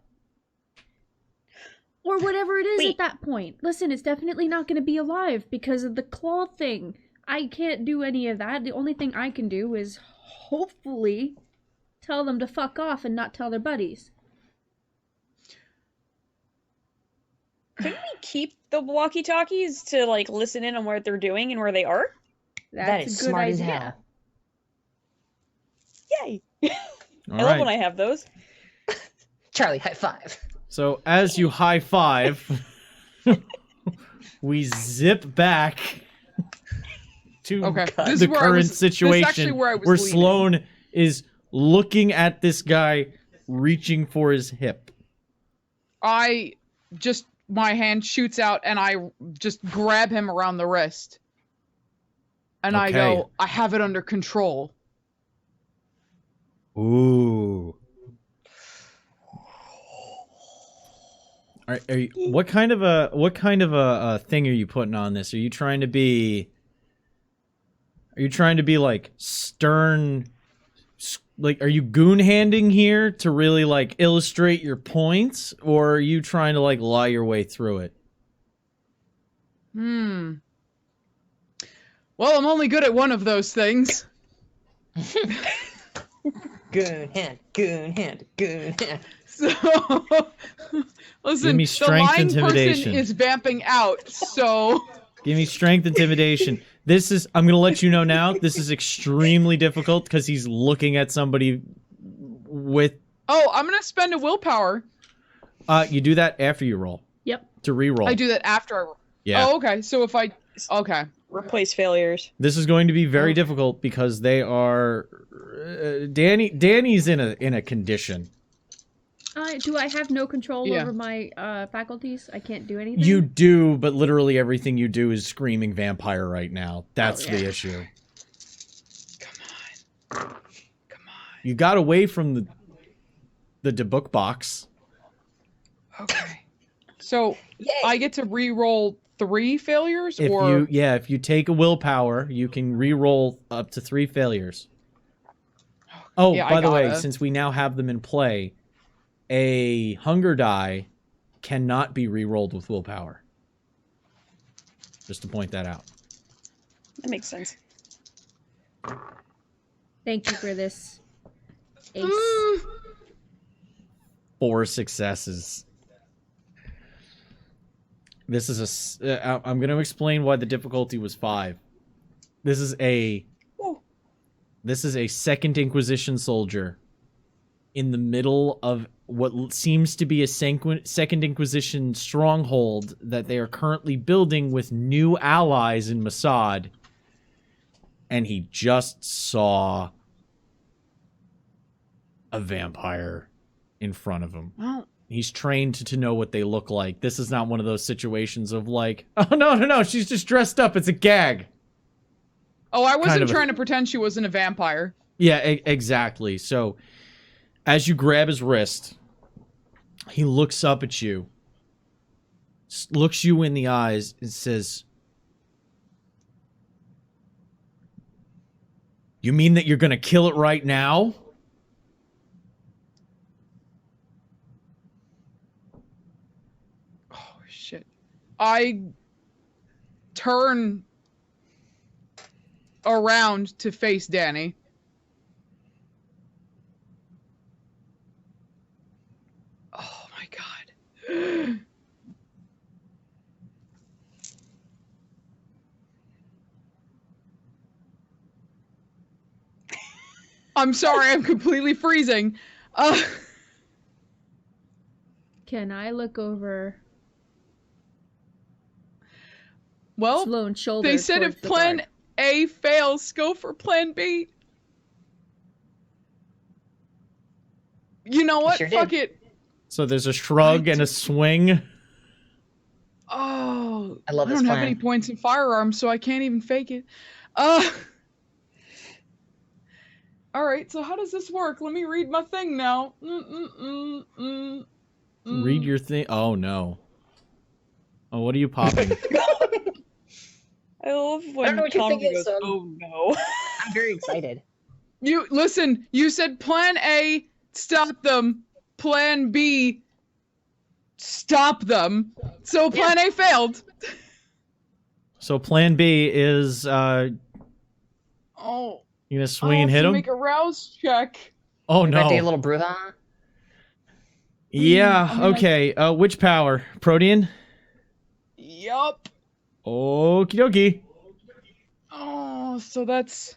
Or whatever it is at that point. Listen, it's definitely not going to be alive because of the claw thing. I can't do any of that. The only thing I can do is hopefully tell them to fuck off and not tell their buddies. Can we keep the walkie-talkies to, like, listen in on what they're doing and where they are? That is smart as hell. Yay! I love when I have those. Charlie, high five. So as you high five, we zip back to the current situation where Sloane is looking at this guy reaching for his hip. My hand shoots out and I just grab him around the wrist. And I go, I have it under control. Ooh. Are you, what kind of a thing are you putting on this? Are you trying to be like stern, like, are you goon-handing here to really, like, illustrate your points, or are you trying to, like, lie your way through it? Well, I'm only good at one of those things. Goon hand, goon hand, goon hand. So, listen, Give me strength, the lying intimidation. person is vamping out, so... Give me strength, intimidation. This is, I'm going to let you know now, this is extremely difficult because he's looking at somebody with... Oh, I'm going to spend a willpower. You do that after you roll. Yep. to reroll. I do that after I roll. Yeah. Oh, okay. So if I... Okay. Replace failures. This is going to be very difficult because they are... Danny's in a condition. Do I have no control Yeah. over my faculties? I can't do anything? You do, but literally everything you do is screaming vampire right now. That's the issue. Come on. You got away from the book box. Okay. So I get to re-roll 3 failures, If you take a willpower, you can re-roll up to 3 failures. Oh, Yeah, by the way, since we now have them in play, a hunger die cannot be re-rolled with willpower. Just to point that out. That makes sense. Thank you for this. Ace. 4 successes. This is I'm going to explain why the difficulty was 5. This is a Second Inquisition soldier in the middle of what seems to be a Second Inquisition stronghold that they are currently building with new allies in Masquerade, and he just saw a vampire in front of him. Well, He's trained to know what they look like. This is not one of those situations of like, oh, no, she's just dressed up. It's a gag. oh, I Kind wasn't of trying to pretend she wasn't a vampire. Yeah, exactly. So, as you grab his wrist, he looks up at you, looks you in the eyes, and says, "You mean that you're gonna kill it right now?" Oh, shit. I turn around to face Danny. Oh my god. I'm sorry, I'm completely freezing. Can I look over Well, Sloane's shoulder? they said towards if the plan guard? A fails, go for plan B. You know what? Sure Fuck did. it. So there's a shrug and a swing. Oh, I love I this don't have plan. any points in firearms, so I can't even fake it. All right, so how does this work? Let me read my thing now. Read your thing. Oh no. Oh, what are you popping? I love I when don't know what your Tom thing is, goes, so- oh no. I'm very excited. You listen. You said plan A, stop them. Plan B, stop them. So plan A failed. So plan B is Oh, you gonna I swing and have hit to him? make a rouse check. Oh Did I do a no. little bruja? Yeah, I mean, okay. Which power? Protean? Yup. Okie dokie. Oh, so that's.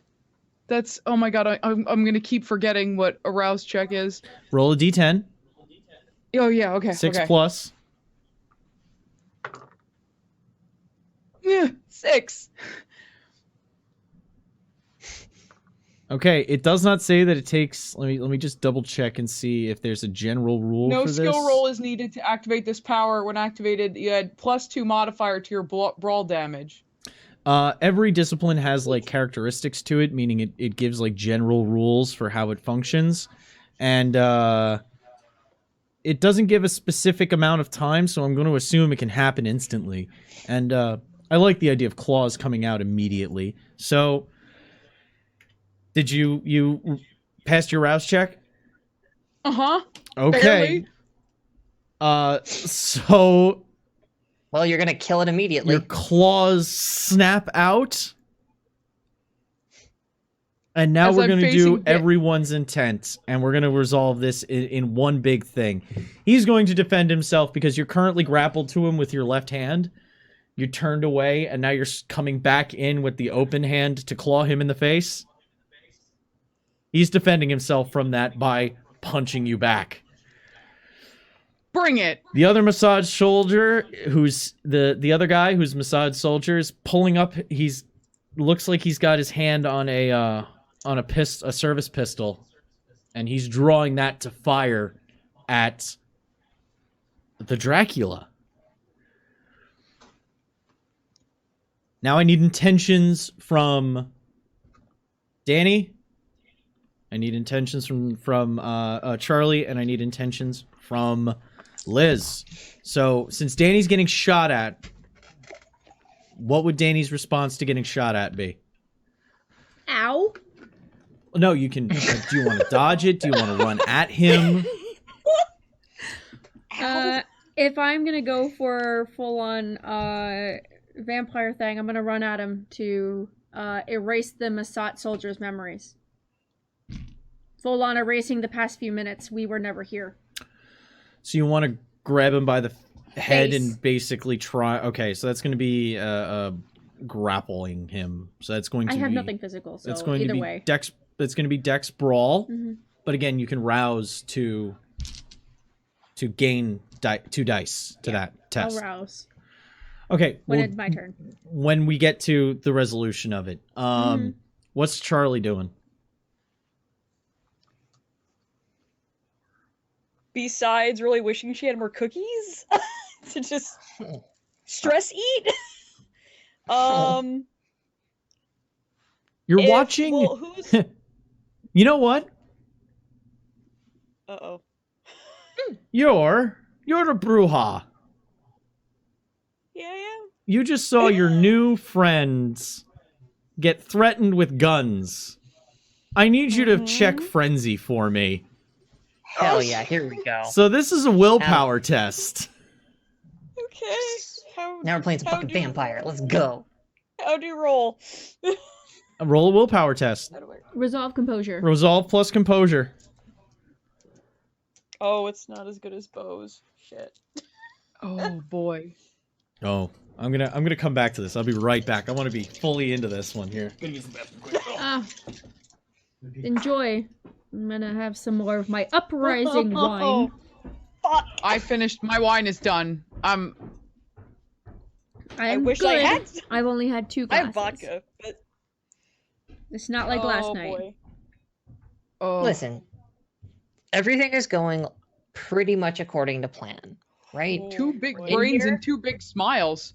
Oh my god! I'm gonna keep forgetting what a rouse check is. Roll a d10. Oh yeah. Okay. 6 okay. plus. Yeah, 6. Okay, it does not say that it takes. Let me just double check and see if there's a general rule No for this. skill roll is needed to activate this power. When activated, you add +2 modifier to your brawl damage. Every discipline has like characteristics to it, meaning it gives like general rules for how it functions, and it doesn't give a specific amount of time, so I'm going to assume it can happen instantly. And I like the idea of claws coming out immediately. So, did you pass your rouse check? Uh-huh. Okay. So Well, you're gonna kill it immediately. your claws snap out. And now As we're I'm going to facing do everyone's intent, and we're going to resolve this in one big thing. He's going to defend himself because you're currently grappled to him with your left hand. You turned away, and now you're coming back in with the open hand to claw him in the face. He's defending himself from that by punching you back. Bring it. The other massage soldier, who's the other guy who's massage soldier, is pulling up. He's looks like he's got his hand on a service pistol, and he's drawing that to fire at the Dracula. Now I need intentions from Danny. I need intentions from Charlie, and I need intentions from Liz. So, since Danny's getting shot at, what would Danny's response to getting shot at be? Ow. No, you can. Do you want to dodge it? Do you want to run at him? If I'm gonna go for full-on vampire thing, I'm gonna run at him to erase the Massat soldier's memories. Full-on erasing the past few minutes. We were never here. So you want to grab him by the head Face. and basically try. Okay, so that's going to be grappling him. So that's going to. I have be, nothing physical, so it's going either to be way. Dex. It's going to be Dex brawl. Mhm. But again, you can rouse to gain 2 dice to that test. I'll rouse Okay. when well, it's my turn. when we get to the resolution of it, what's Charlie doing? Besides really wishing she had more cookies to just stress eat. You're watching. Well, who's? You know what? Uh-oh. You're the Bruja. Yeah, I am. You just saw your new friends get threatened with guns. I need you to check frenzy for me. Hell yeah, here we go. So this is a willpower test. Okay. Now we're playing some fucking vampire. Let's go. How do you roll? Roll a willpower test. Resolve composure. Resolve plus composure. Oh, it's not as good as Bo's. Shit. Oh boy. Oh, I'm gonna come back to this. I'll be right back. I want to be fully into this one here. Enjoy. I'm gonna have some more of my uprising wine. Fuck. I finished. My wine is done. I I'm wish good. I had some. I've only had 2 I glasses. have vodka, but It's not like last night. Boy. Oh. Listen, everything is going pretty much according to plan, right? Oh, 2 big boy. brains here? and 2 big smiles.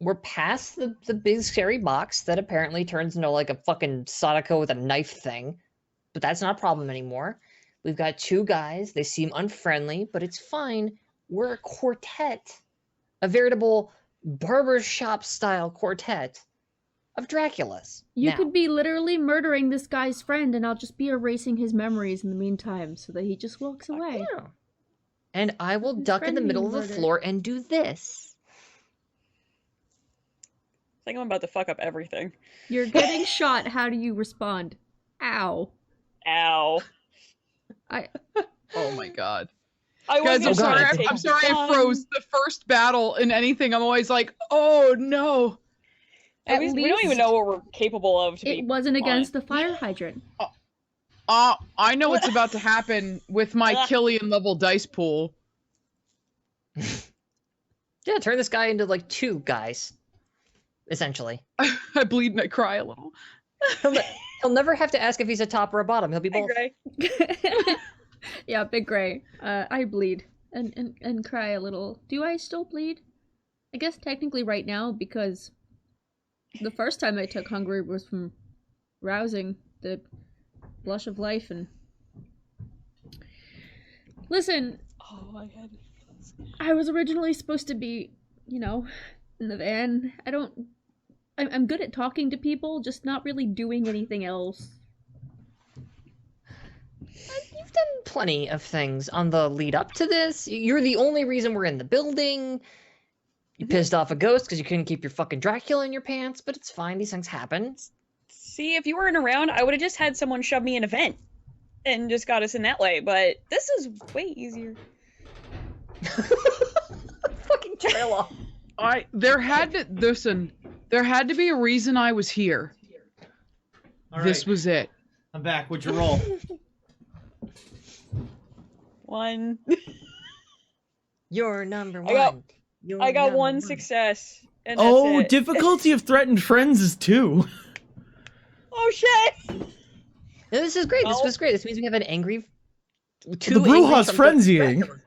We're past the big scary box that apparently turns into like a fucking Sadako with a knife thing. But that's not a problem anymore. We've got 2 guys. They seem unfriendly, but it's fine. We're a quartet. A veritable barbershop style quartet of Draculas. You Now, could be literally murdering this guy's friend, and I'll just be erasing his memories in the meantime, so that he just walks away. yeah. And I will His duck in the friend middle being of the murdered. floor and do this. I think I'm about to fuck up everything. You're getting shot. How do you respond? Ow. Ow. Oh my god. I Guys, I'm wasn't God, sorry. gonna I take I'm sorry I some. froze. The first battle in anything, I'm always like, oh no. At least we don't even know what we're capable of to be. It wasn't against the fire hydrant. I know what's about to happen with my Killian level dice pool. Yeah, turn this guy into like 2 guys. Essentially. I bleed and I cry a little. He'll never have to ask if he's a top or a bottom. He'll be Hey, both. Gray. Yeah, Big Gray. I bleed and cry a little. Do I still bleed? I guess technically right now, because the first time I took Hungry was from rousing the blush of life. And listen, Oh, I had. I was originally supposed to be, in the van. I'm good at talking to people, just not really doing anything else. You've done plenty of things on the lead up to this. You're the only reason we're in the building. You pissed off a ghost because you couldn't keep your fucking Dracula in your pants, but it's fine. These things happen. See, if you weren't around, I would have just had someone shove me in a vent and just got us in that way. But this is way easier. Fucking trailer. There had to be a reason I was here. All This right, was it. I'm back. What'd you roll? 1. You're number I got- one. You're I got number one success. And Oh, that's it. difficulty of threatened friends is 2. Oh shit! No, this is great. This Well- was great. This means we have an angry. The Two angry Brujas from frenzying, Dracula.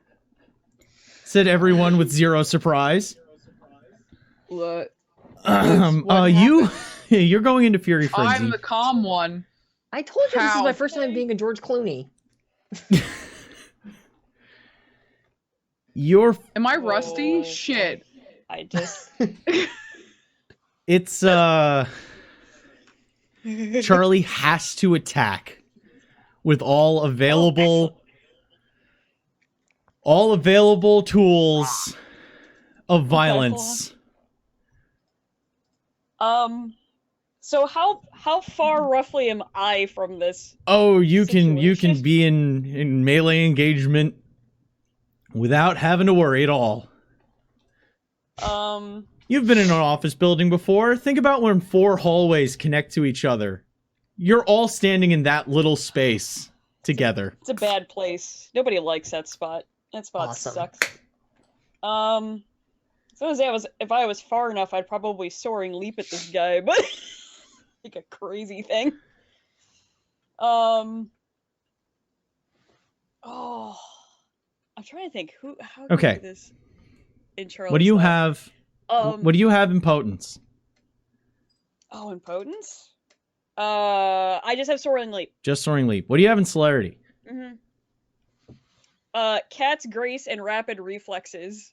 said everyone with 0 surprise. What? You're going into Fury Frenzy. I'm the calm one. I told you this is How? my first time being a George Clooney. You're Am I rusty? Oh. Shit. I just. It's Charlie has to attack with all available tools of violence. So how far roughly am I from this? Oh, you can Situation. be in melee engagement without having to worry at all. You've been in an office building before. Think about when 4 hallways connect to each other. You're all standing in that little space together. It's a bad place. Nobody likes that spot. That spot Awesome. sucks. So if I was far enough, I'd probably soaring leap at this guy, but like a crazy thing. Oh, I'm trying to think how can Okay. I do this in Charlie's What do you lab. have? What do you have in potence? Oh, in potence? I just have soaring leap. Just soaring leap. What do you have in celerity? Mm-hmm. Cat's grace and rapid reflexes.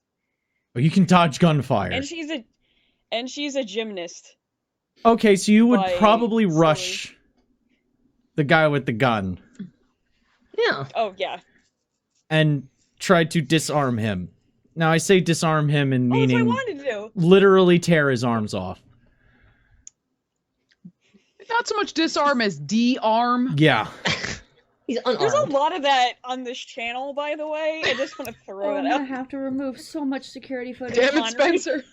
Oh, you can dodge gunfire. And she's a gymnast. Okay, so you would by probably soaring. rush the guy with the gun Yeah. Oh yeah. and try to disarm him. Now, I say disarm him in Oh, that's what I meaning wanted to do. literally tear his arms off. Not so much disarm as de-arm. Yeah. He's There's a unarmed. lot of that on this channel, by the way. I just want to throw Oh, that I'm gonna out. have to remove so much security footage. Damn it, on, Spencer.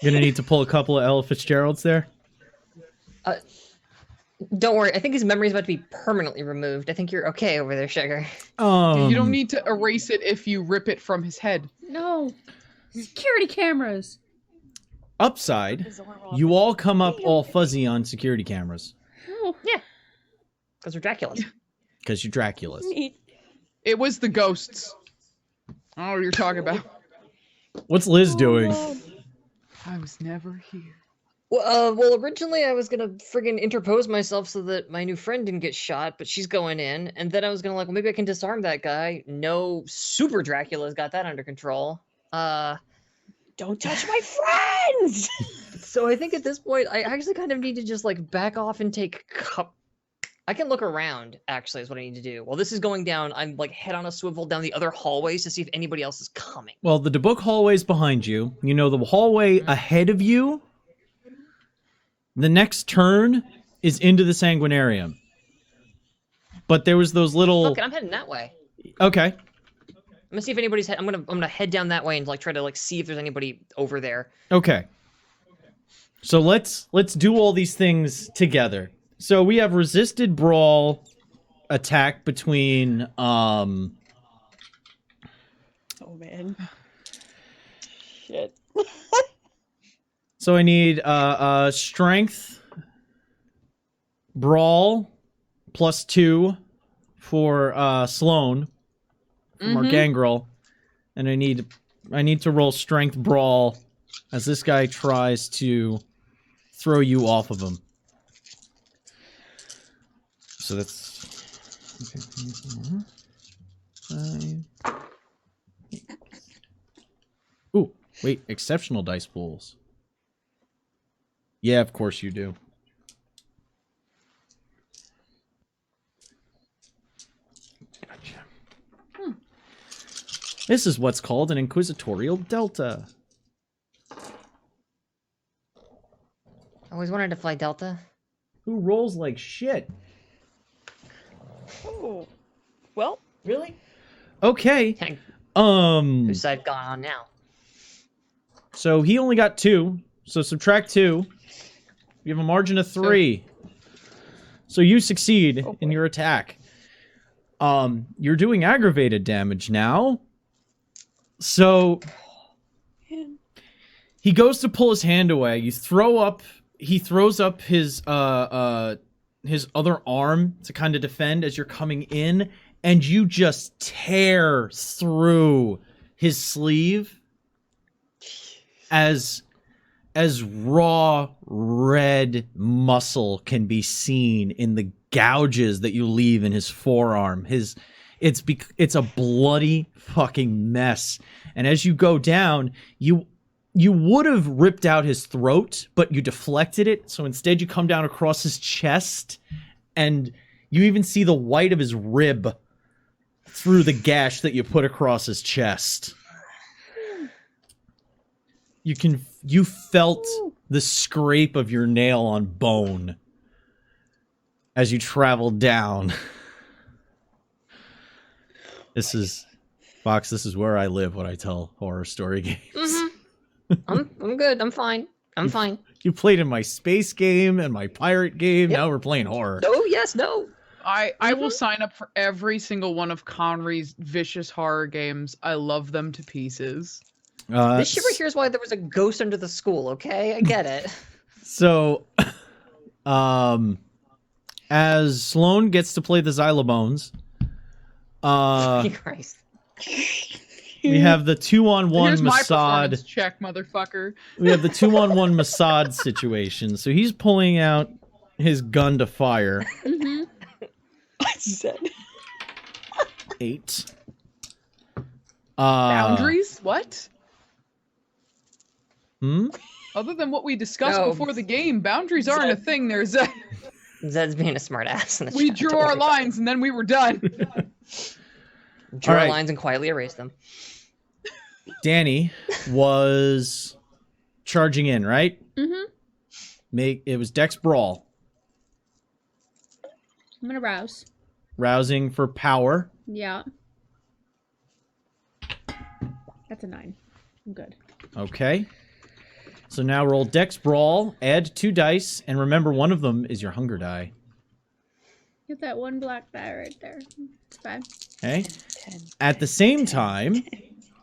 Gonna need to pull a couple of Ella Fitzgeralds there. Don't worry. I think his memory is about to be permanently removed. I think you're okay over there, Sugar. You don't need to erase it if you rip it from his head. No. Security cameras. Upside, you all come up all fuzzy on security cameras. Oh, Because we're Draculas. Because you're Draculas. Neat. It was the ghosts. I don't know what you're talking about. What's Liz doing? I was never here. Well, originally I was gonna friggin' interpose myself so that my new friend didn't get shot, but she's going in, and then I was gonna well, maybe I can disarm that guy. No, Super Dracula's got that under control. Don't touch my friends! So I think at this point I actually kind of need to just back off and take I can look around, actually, is what I need to do. While this is going down, I'm head on a swivel down the other hallways to see if anybody else is coming. Well, the book hallway's behind you. You know the hallway ahead of you. The next turn is into the Sanguinarium. But there was those little... Look, I'm heading that way. Okay. I'm gonna see if anybody's. I'm gonna head down that way and try to see if there's anybody over there. Okay. So let's do all these things together. So we have resisted brawl attack between Oh man. Shit. so I need strength brawl +2 for Sloane from Argangrel, and I need to roll strength brawl as this guy tries to throw you off of him. So that's okay. Ooh, wait, exceptional dice pools. Yeah, of course you do. Gotcha. This is what's called an inquisitorial delta. I always wanted to fly Delta. Who rolls like shit? Oh. Well, Really? Okay. Whose side gone on now? So he only got 2. So subtract 2. You have a margin of 3. So you succeed in your attack. You're doing aggravated damage now. So Man. he goes to pull his hand away. He throws up his other arm to kind of defend as you're coming in, and you just tear through his sleeve as raw red muscle can be seen in the gouges that you leave in his forearm. It's a bloody fucking mess. And as you go down, you would have ripped out his throat, but you deflected it. So instead you come down across his chest, and you even see the white of his rib through the gash that you put across his chest. You felt the scrape of your nail on bone as you traveled down. This is where I live when I tell horror story games. Mm-hmm. I'm good. I'm fine. I'm fine. You played in my space game and my pirate game. Yep. Now we're playing horror. No, yes, no. I will sign up for every single one of Conry's vicious horror games. I love them to pieces. This shit right here is why there was a ghost under the school, okay? I get it. So, as Sloane gets to play the Xylobones, Christ. we have the 2-on-1 Here's my Masad. performance check, motherfucker. We have the 2-on-1 Masad situation. So he's pulling out his gun to fire. Mm-hmm. What's that? 8. Boundaries? What? Hmm? Other than what we discussed No. before the game, boundaries aren't a thing. There's a... Zed's being a smartass in the We chat, drew don't our worry. lines and then we were done. Drew All our right. lines and quietly erased them. Danny was charging in, right? Mm-hmm. It was Dex Brawl. I'm gonna rouse. Rousing for power. Yeah. That's a 9. I'm good. Okay. So now roll Dex Brawl, add 2 dice, and remember one of them is your hunger die. Get that one black die right there. It's fine. Okay? At the same time,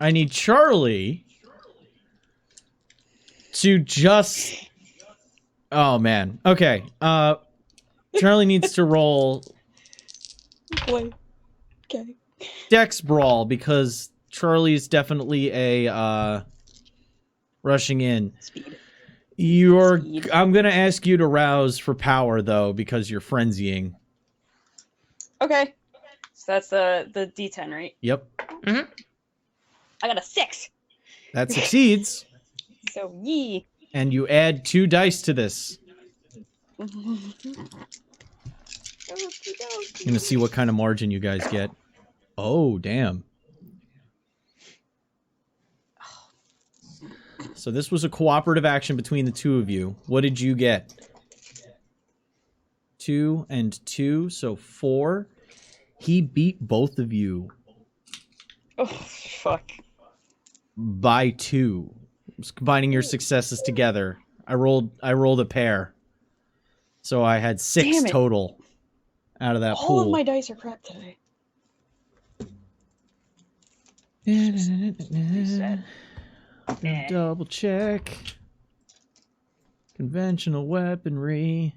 I need Charlie to just... Oh, man. Okay. Charlie needs to roll Boy. Okay. Dex Brawl because Charlie's definitely a rushing in. Speed. Speed. I'm gonna ask you to rouse for power though because you're frenzying. Okay. So that's the D10, right? Yep, Mm-hmm. I got a 6. that succeeds, So yee. and you add 2 dice to this. I'm gonna see what kind of margin you guys get. Oh, damn. So this was a cooperative action between the two of you. What did you get? 2 and 2, so 4. He beat both of you Oh fuck. by 2. Just combining your successes together. I rolled a pair. So I had 6 Damn it. total out of that All pool. of my dice are crap today. Double check. Conventional weaponry.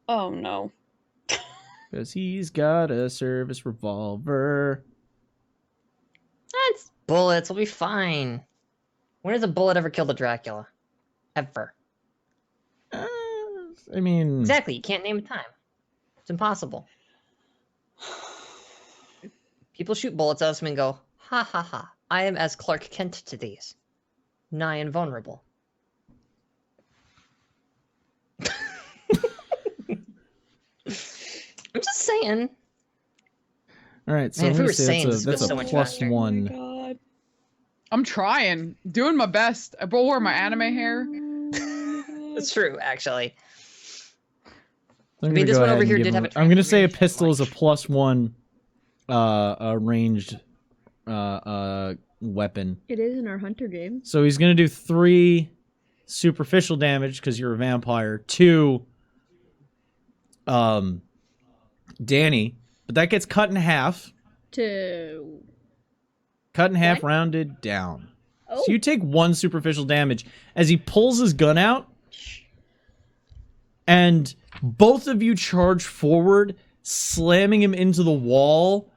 Oh no. Because he's got a service revolver. That's bullets. We'll be fine. When has a bullet ever killed a Dracula? Ever. I mean... Exactly. You can't name a time. It's impossible. People shoot bullets at us and go, ha ha ha. I am as Clark Kent to these. Nigh invulnerable. I'm just saying. Alright, so Man, I'm if we gonna were say saying that's this a would go so much plus faster. 1. God. I'm trying. Doing my best. I wore my anime hair. It's true, actually. I'm mean, gonna this go one ahead over and here give did him- have a I'm gonna say a transformation, pistol is a like- plus 1 ranged weapon. It is in our hunter game. So he's gonna do 3 superficial damage because you're a vampire. 2 Danny, but that gets cut in half. to... Cut in half, What? rounded down. Oh. So you take 1 superficial damage as he pulls his gun out, and both of you charge forward, slamming him into the wall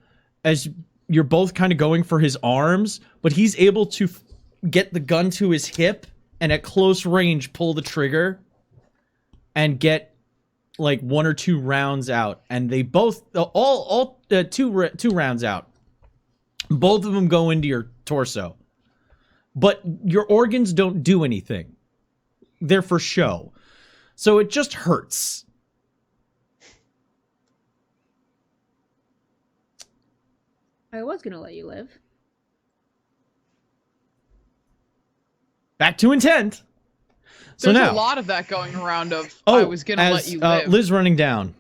as you're both kind of going for his arms, but he's able to get the gun to his hip and at close range pull the trigger and get like 1 or 2 rounds out. And they both, two rounds out. Both of them go into your torso. But your organs don't do anything. They're for show. So it just hurts. I was gonna let you live. Back to intent. So There's now, a lot of that going around of, I was gonna let you live. Liz running down.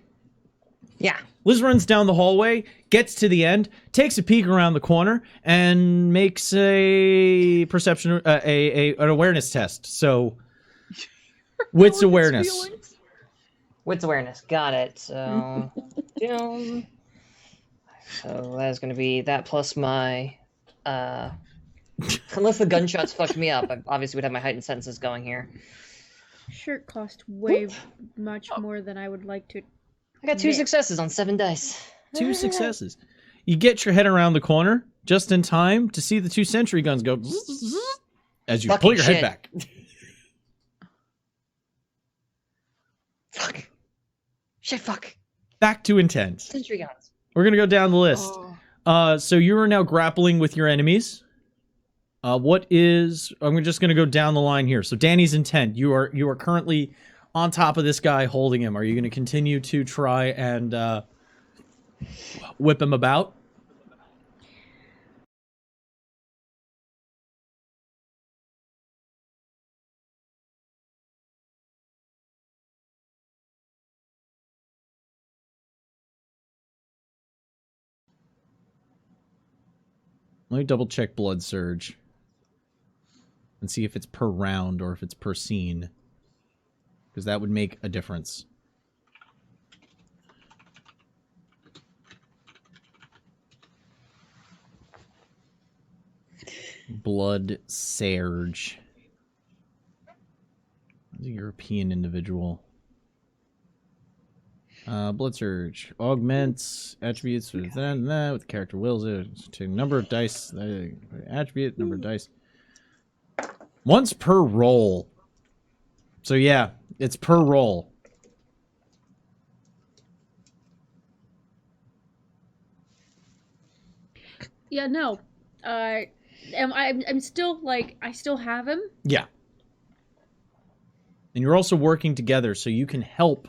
Yeah. Liz runs down the hallway, gets to the end, takes a peek around the corner, and makes a perception, an awareness test. So, wits awareness. Wits awareness. Got it. So, doom. So that's going to be that plus my, unless the gunshots fucked me up, I obviously would have my heightened senses going here. Shirt cost way much more than I would like to. I got 2 admit. successes on 7 dice. 2 successes. You get your head around the corner just in time to see the 2 sentry guns go zzz, as you Fucking pull your head shit. back. Fuck. Shit, fuck. Back to intent. Sentry guns. We're gonna go down the list. Oh. So you are now grappling with your enemies. I'm just gonna go down the line here. So Danny's intent. You are currently on top of this guy, holding him. Are you gonna continue to try and whip him about? Let me double check Blood Surge and see if it's per round or if it's per scene, because that would make a difference. Blood Surge. He's a European individual. Blood Surge augments attributes with that and that with character wills to number of dice, attribute, number of dice. Once per roll. So yeah, it's per roll. Yeah, no. I'm still like I still have him. Yeah. And you're also working together, so you can help.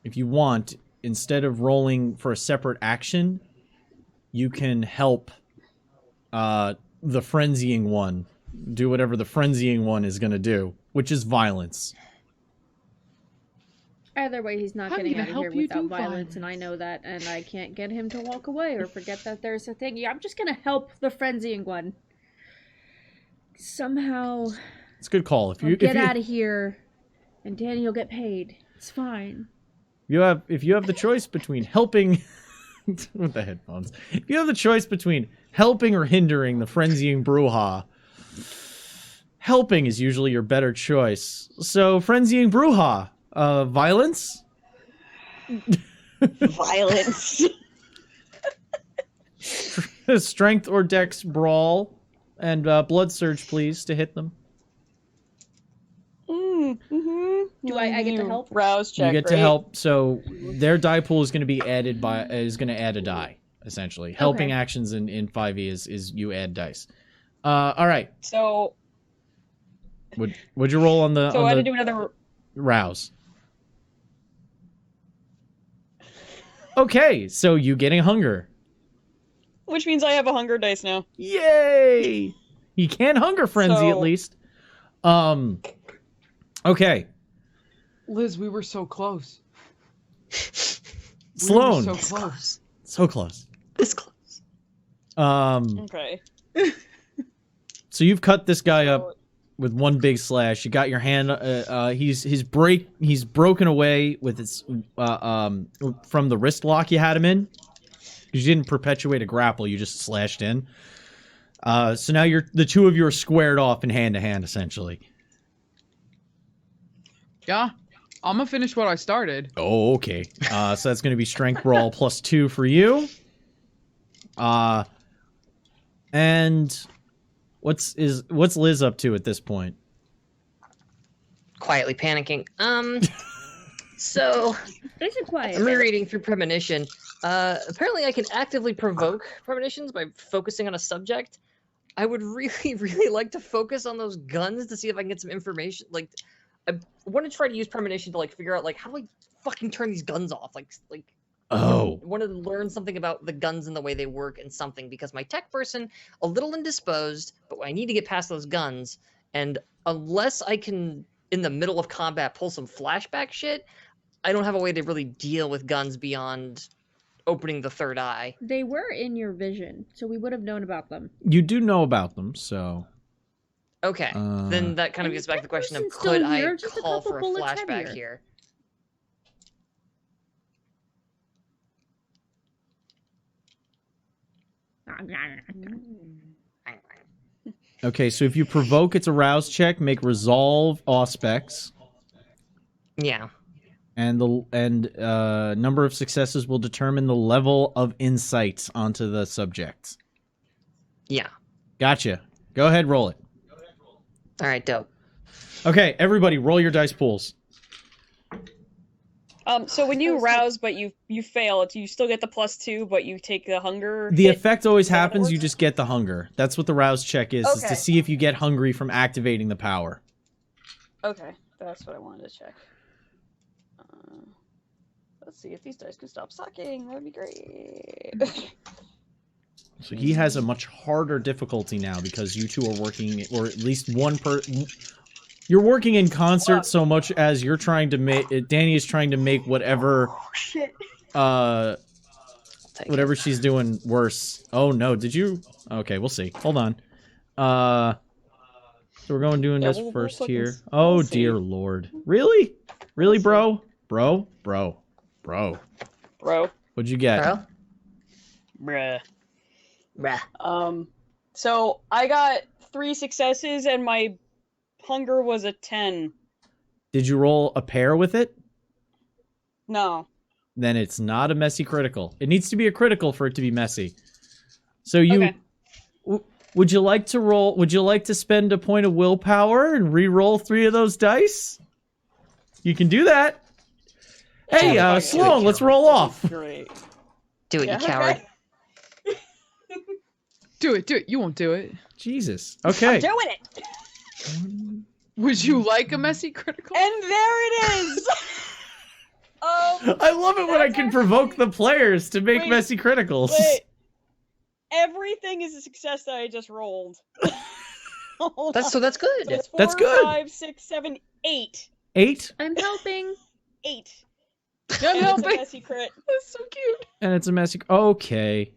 If you want, instead of rolling for a separate action, you can help the frenzying one do whatever the frenzying one is going to do, which is violence. Either way, he's not How getting can I out of help here you without do violence, and I know that, and I can't get him to walk away or forget that there's a thing. Yeah, I'm just gonna help the frenzying one. Somehow, It's a good call. If I'll you get out of here, and Danny will get paid. It's fine. if you have the choice between helping with the headphones, if you have the choice between helping or hindering the frenzying brouhaha, helping is usually your better choice. So frenzying brouhaha, violence, Violence. strength or dex brawl, and blood surge, please, to hit them. Do I get to help? Rouse check. You get to right? help, so their die pool is going to be added is going to add a die, essentially. Helping Okay. actions in 5e is you add dice. All right. So, Would you roll on the I had to do another. rouse? Okay, so you getting hunger. Which means I have a hunger dice now. Yay! You can hunger frenzy at So- least. Okay. Liz, we were so close. Sloan. We were so close. So close. This close. Okay. So you've cut this guy up with one big slash. You got your hand. He's broken away with his from the wrist lock you had him in. You didn't perpetuate a grapple, you just slashed in. So now the two of you are squared off in hand-to-hand, essentially. Yeah. I'm gonna finish what I started. Oh, okay. So that's going to be strength brawl +2 for you. And what's Liz up to at this point? Quietly panicking. So It's a quiet. I'm rereading through premonition. Apparently I can actively provoke premonitions by focusing on a subject. I would really, really like to focus on those guns to see if I can get some information. Like, I want to try to use premonition to like figure out like how do I fucking turn these guns off? Like. Oh. I want to learn something about the guns and the way they work and something because my tech person a little indisposed, but I need to get past those guns. And unless I can in the middle of combat pull some flashback shit, I don't have a way to really deal with guns beyond opening the third eye. They were in your vision, so we would have known about them. You do know about them, so... Okay, then that kind of gets back to the question of could I call for a flashback here? Okay, so if you provoke, it's a rouse check. Make resolve auspex. Yeah. And the number of successes will determine the level of insight onto the subject. Yeah. Gotcha. Go ahead, roll it. All right, dope. Okay, everybody, roll your dice pools. So when you rouse, but you fail, you still get the +2, but you take the hunger. The hit? effect always Is that what it happens. You works? just get the hunger. That's what the rouse check is Okay. to see if you get hungry from activating the power. Okay, that's what I wanted to check. Let's see if these dice could stop sucking. That'd be great. So he has a much harder difficulty now because you two are working, or at least one You're working in concert so much as you're trying to make. Danny is trying to make whatever, whatever she's doing worse. Oh no! Did you? Okay, we'll see. Hold on. So we're going doing this first here. Oh dear lord! Really? Really, bro? Bro? What'd you get? Bro? Bruh. So I got 3 successes and my hunger was a 10. Did you roll a pair with it? No. Then it's not a messy critical. It needs to be a critical for it to be messy. So you... Okay. Would you like to roll... Would you like to spend a point of willpower and re-roll 3 of those dice? You can do that. Hey, Sloan, let's roll off. Great. Do it, you coward. Okay. Do it. You won't do it. Jesus. Okay. I'm doing it. Would you like a messy critical? And there it is. I love it when I can provoke the players to make messy criticals. Wait. Everything is a success that I just rolled. That's good. So it's 4, That's good. 5, 6, 7, 8. 8? I'm helping. 8. I'm And helping. it's a messy crit. That's so cute. And it's a messy... Okay.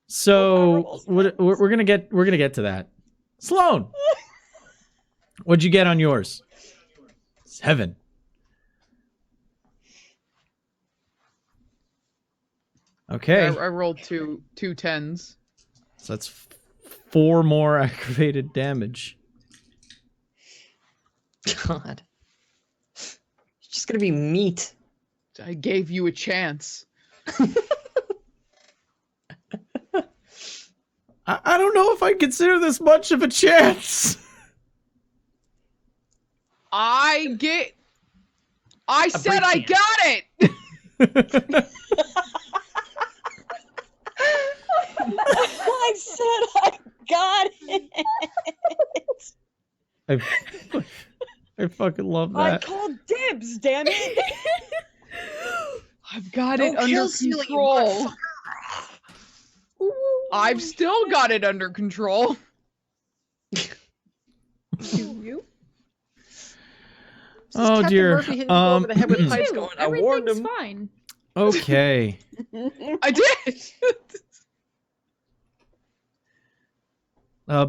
So we're gonna get to that. Sloan, what'd you get on yours? 7. Okay. I rolled two 10s. So that's 4 more aggravated damage. God. It's just gonna be meat. I gave you a chance. I don't know if I consider this much of a chance. I said I break got it! I said I got it. I fucking love I that. called dibs, damn it. I've got it Don't under kill Celia, you control. I've still got it under control. You? Oh Captain dear. Murphy hitting people over the head with pipes going, I warned Everything's him. fine. Okay. I did.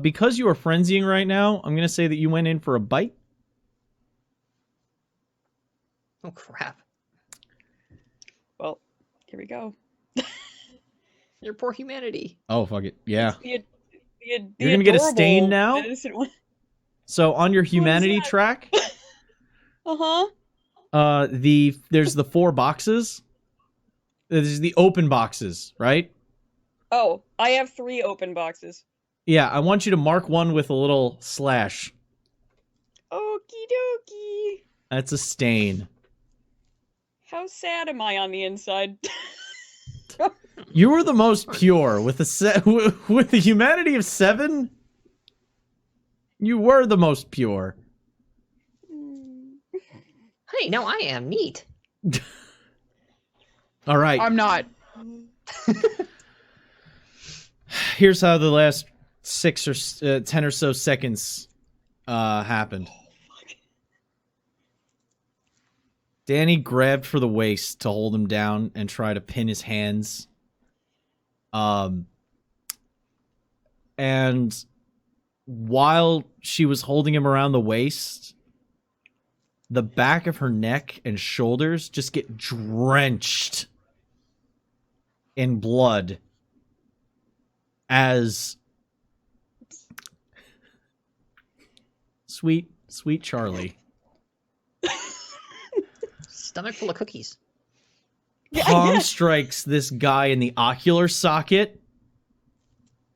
Because you are frenzying right now, I'm gonna say that you went in for a bite. Oh crap. Well, here we go. Your poor humanity. Oh, fuck it. Yeah. It's the You're gonna get a adorable stain now? innocent one. So on your humanity that? track, Uh-huh. there's the 4 boxes. There's the open boxes, right? Oh, I have 3 open boxes. Yeah, I want you to mark one with a little slash. Okie dokie. That's a stain. How sad am I on the inside? You were the most pure with with the humanity of 7. You were the most pure. Hey, now I am. Neat. All right. I'm not. Here's how the last 6 or 10 or so seconds happened. Danny grabbed for the waist to hold him down and try to pin his hands. And while she was holding him around the waist, the back of her neck and shoulders just get drenched in blood as sweet Charlie Stomach full of cookies. palm strikes this guy in the ocular socket,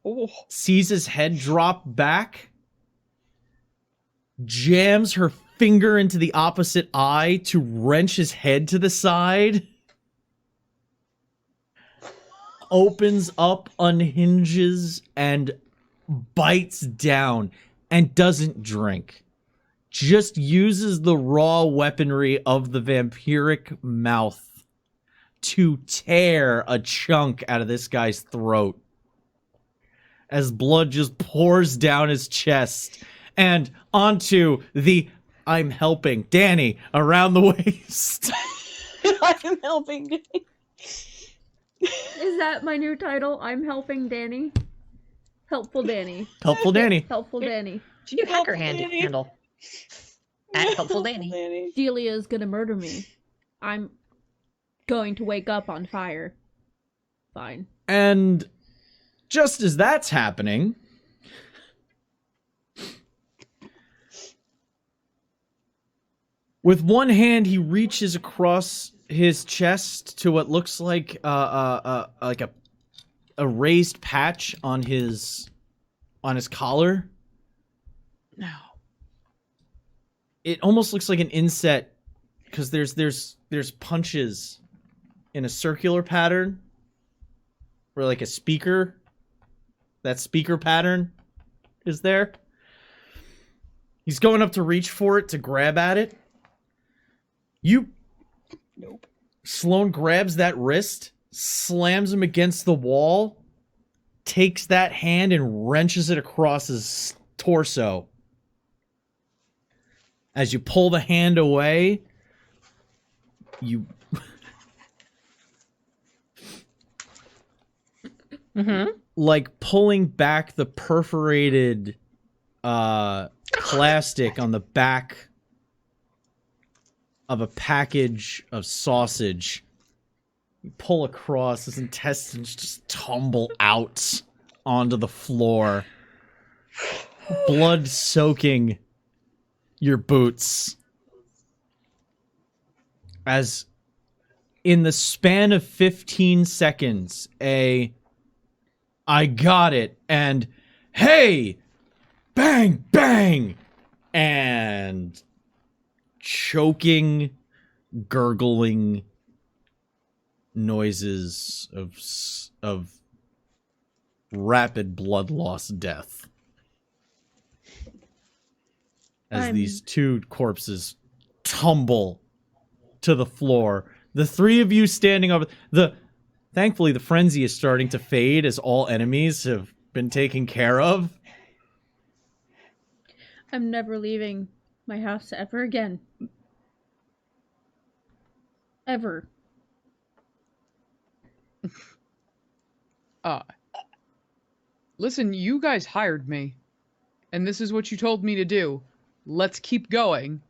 Oh. sees his head drop back, jams her finger into the opposite eye to wrench his head to the side, opens up, unhinges, and bites down, and doesn't drink. Just uses the raw weaponry of the vampiric mouth to tear a chunk out of this guy's throat as blood just pours down his chest and onto the I'm helping Danny around the waist. I'm helping. Is that my new title? I'm helping Danny. Helpful Danny. Helpful Danny. Helpful Danny. It's your new hacker Helpful Danny. handle. At Helpful Danny. Danny. Delia's gonna murder me. I'm going to wake up on fire. Fine. And just as that's happening, with one hand he reaches across his chest to what looks like a raised patch on his collar. No. It almost looks like an inset because there's punches in a circular pattern where like a speaker, that speaker pattern is there. He's going up to reach for it to grab at it. Nope. Sloane grabs that wrist, slams him against the wall, takes that hand and wrenches it across his torso. As you pull the hand away, you like pulling back the perforated plastic on the back of a package of sausage. You pull across, his intestines just tumble out onto the floor. Blood soaking your boots. As in the span of 15 seconds, I got it, and hey, bang, bang, and choking, gurgling noises of rapid blood loss death. As these 2 corpses tumble to the floor. The 3 of you standing over thankfully the frenzy is starting to fade as all enemies have been taken care of. I'm never leaving my house ever again. Ever. Listen, you guys hired me. And this is what you told me to do. Let's keep going.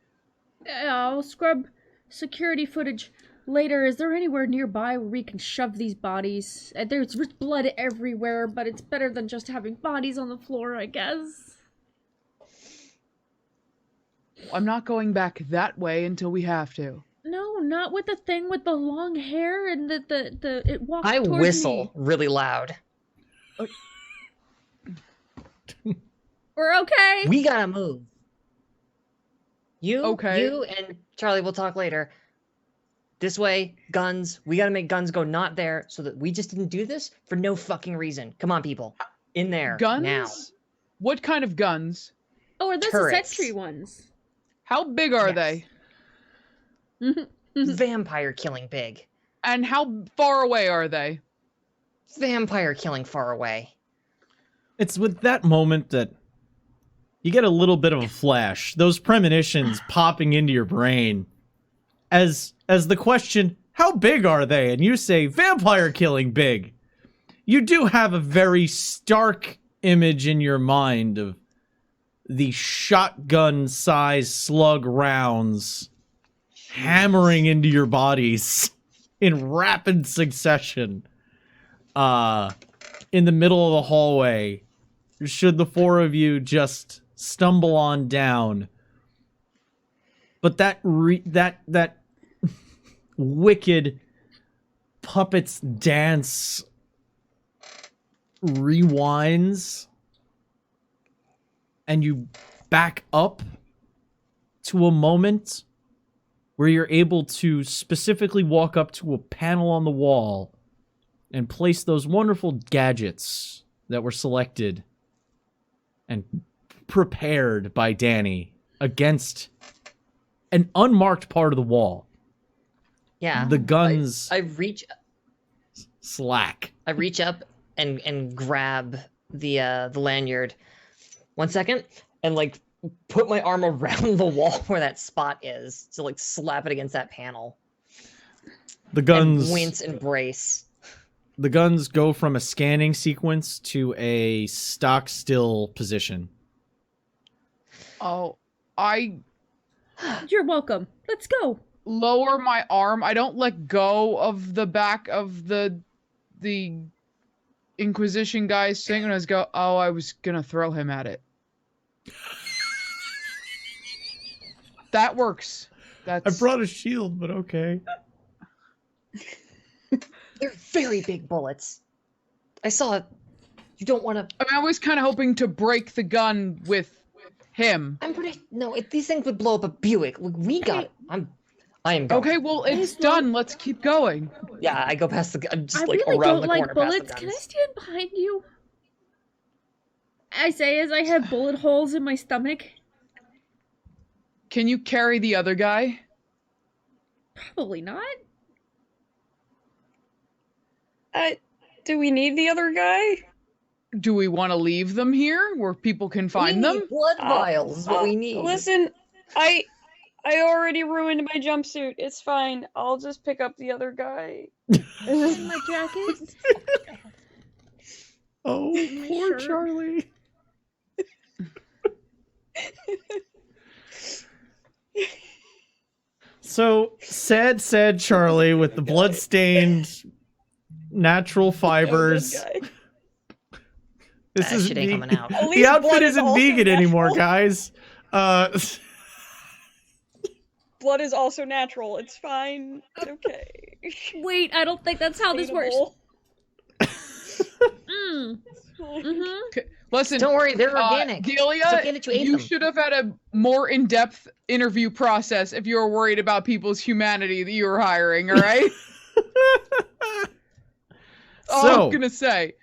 I'll scrub security footage later, is there anywhere nearby where we can shove these bodies? There's blood everywhere, but it's better than just having bodies on the floor, I guess. I'm not going back that way until we have to. No, not with the thing with the long hair and the it walks I towards whistle me. really loud. We're okay. We gotta move. You and Charlie will talk later. This way, guns. We gotta make guns go not there so that we just didn't do this for no fucking reason. Come on, people. In there. Guns? Now. What kind of guns? Oh, are those Turrets. the sentry ones? How big are they? Vampire killing big. And how far away are they? Vampire killing far away. It's with that moment that you get a little bit of a flash. Those premonitions popping into your brain. As the question, how big are they? And you say, vampire killing big. You do have a very stark image in your mind of the shotgun-sized slug rounds hammering into your bodies in rapid succession. In the middle of the hallway, should the four of you just stumble on down. But that wicked puppets dance rewinds, and you back up to a moment where you're able to specifically walk up to a panel on the wall and place those wonderful gadgets that were selected and prepared by Danny against an unmarked part of the wall. Yeah. The guns I reach slack. I reach up and grab the lanyard. 1 second, and like put my arm around the wall where that spot is to like slap it against that panel. The guns And wince and brace. The guns go from a scanning sequence to a stock still position. Oh, I You're welcome. Let's go. lower my arm. I don't let go of the back of the Inquisition guy's thing, and I just go, oh, I was gonna throw him at it. That works. That's I brought a shield, but okay. They're very big bullets. I saw it. You don't want to. I was kind of hoping to break the gun with him. No, these things would blow up a Buick. We got it. I am going. Okay, well, it's done. Let's keep going. Yeah, I go past the. I'm just I like really around don't the like corner past bullets. the Can I guns. stand behind you? I say as I have bullet holes in my stomach. Can you carry the other guy? Probably not. Do we need the other guy? Do we want to leave them here where people can find We them? need blood vials is what we need. Listen, I already ruined my jumpsuit. It's fine. I'll just pick up the other guy. In my jacket. Oh, My poor shirt. Charlie. So, sad Charlie with the blood-stained natural fibers. That guy. This That is shit ain't coming out. At The least outfit blood is isn't also vegan anymore, natural. guys. Blood is also natural. It's fine. It's okay. Wait, I don't think that's how this works. Sustainable. Mm. It's fine. Mm-hmm. Mm-hmm. Listen, Don't worry, they're organic. Delia, It's okay that you ate them. should have had a more in-depth interview process if you were worried about people's humanity that you were hiring, all right? All So- I'm gonna say.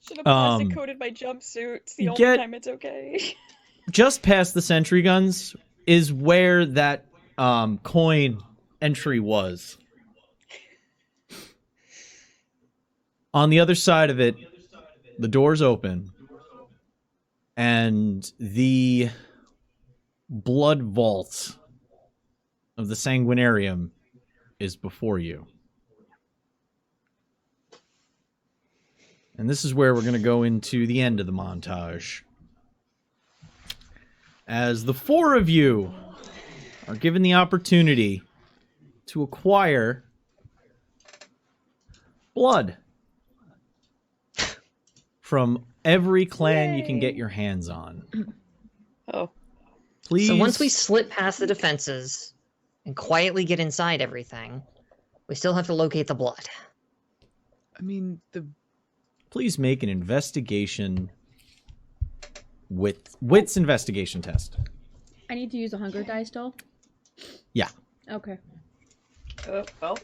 Should have plastic coated my jumpsuit. It's the only get- time it's okay. Just past the sentry guns is where that coin entry was. On the other side of it, the doors open, and the blood vault of the sanguinarium is before you. And this is where we're going to go into the end of the montage. As the four of you are given the opportunity to acquire blood from every clan you can get your hands on. Oh. Please. So once we slip past the defenses and quietly get inside everything, we still have to locate the blood. I mean, Please make an investigation wits investigation test. I need to use a hunger die still? Yeah. Okay. Well.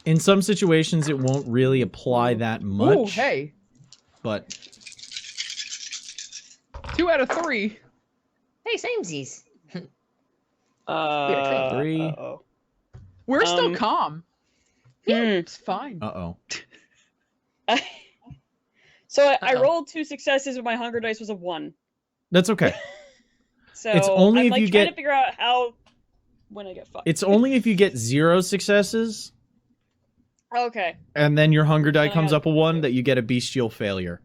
In some situations, it won't really apply that much. oh, hey, But 2 out of 3. Hey, samesies. Three. Uh-oh. We're still calm. It's fine. Uh-oh. So I Uh-oh. rolled 2 successes, but my hunger dice was a 1. That's okay. So It's only I'm if like you trying get- to figure out how when I get fucked. It's only if you get 0 successes, Okay. and then your hunger die Then I comes got up a 1, that you get a bestial failure.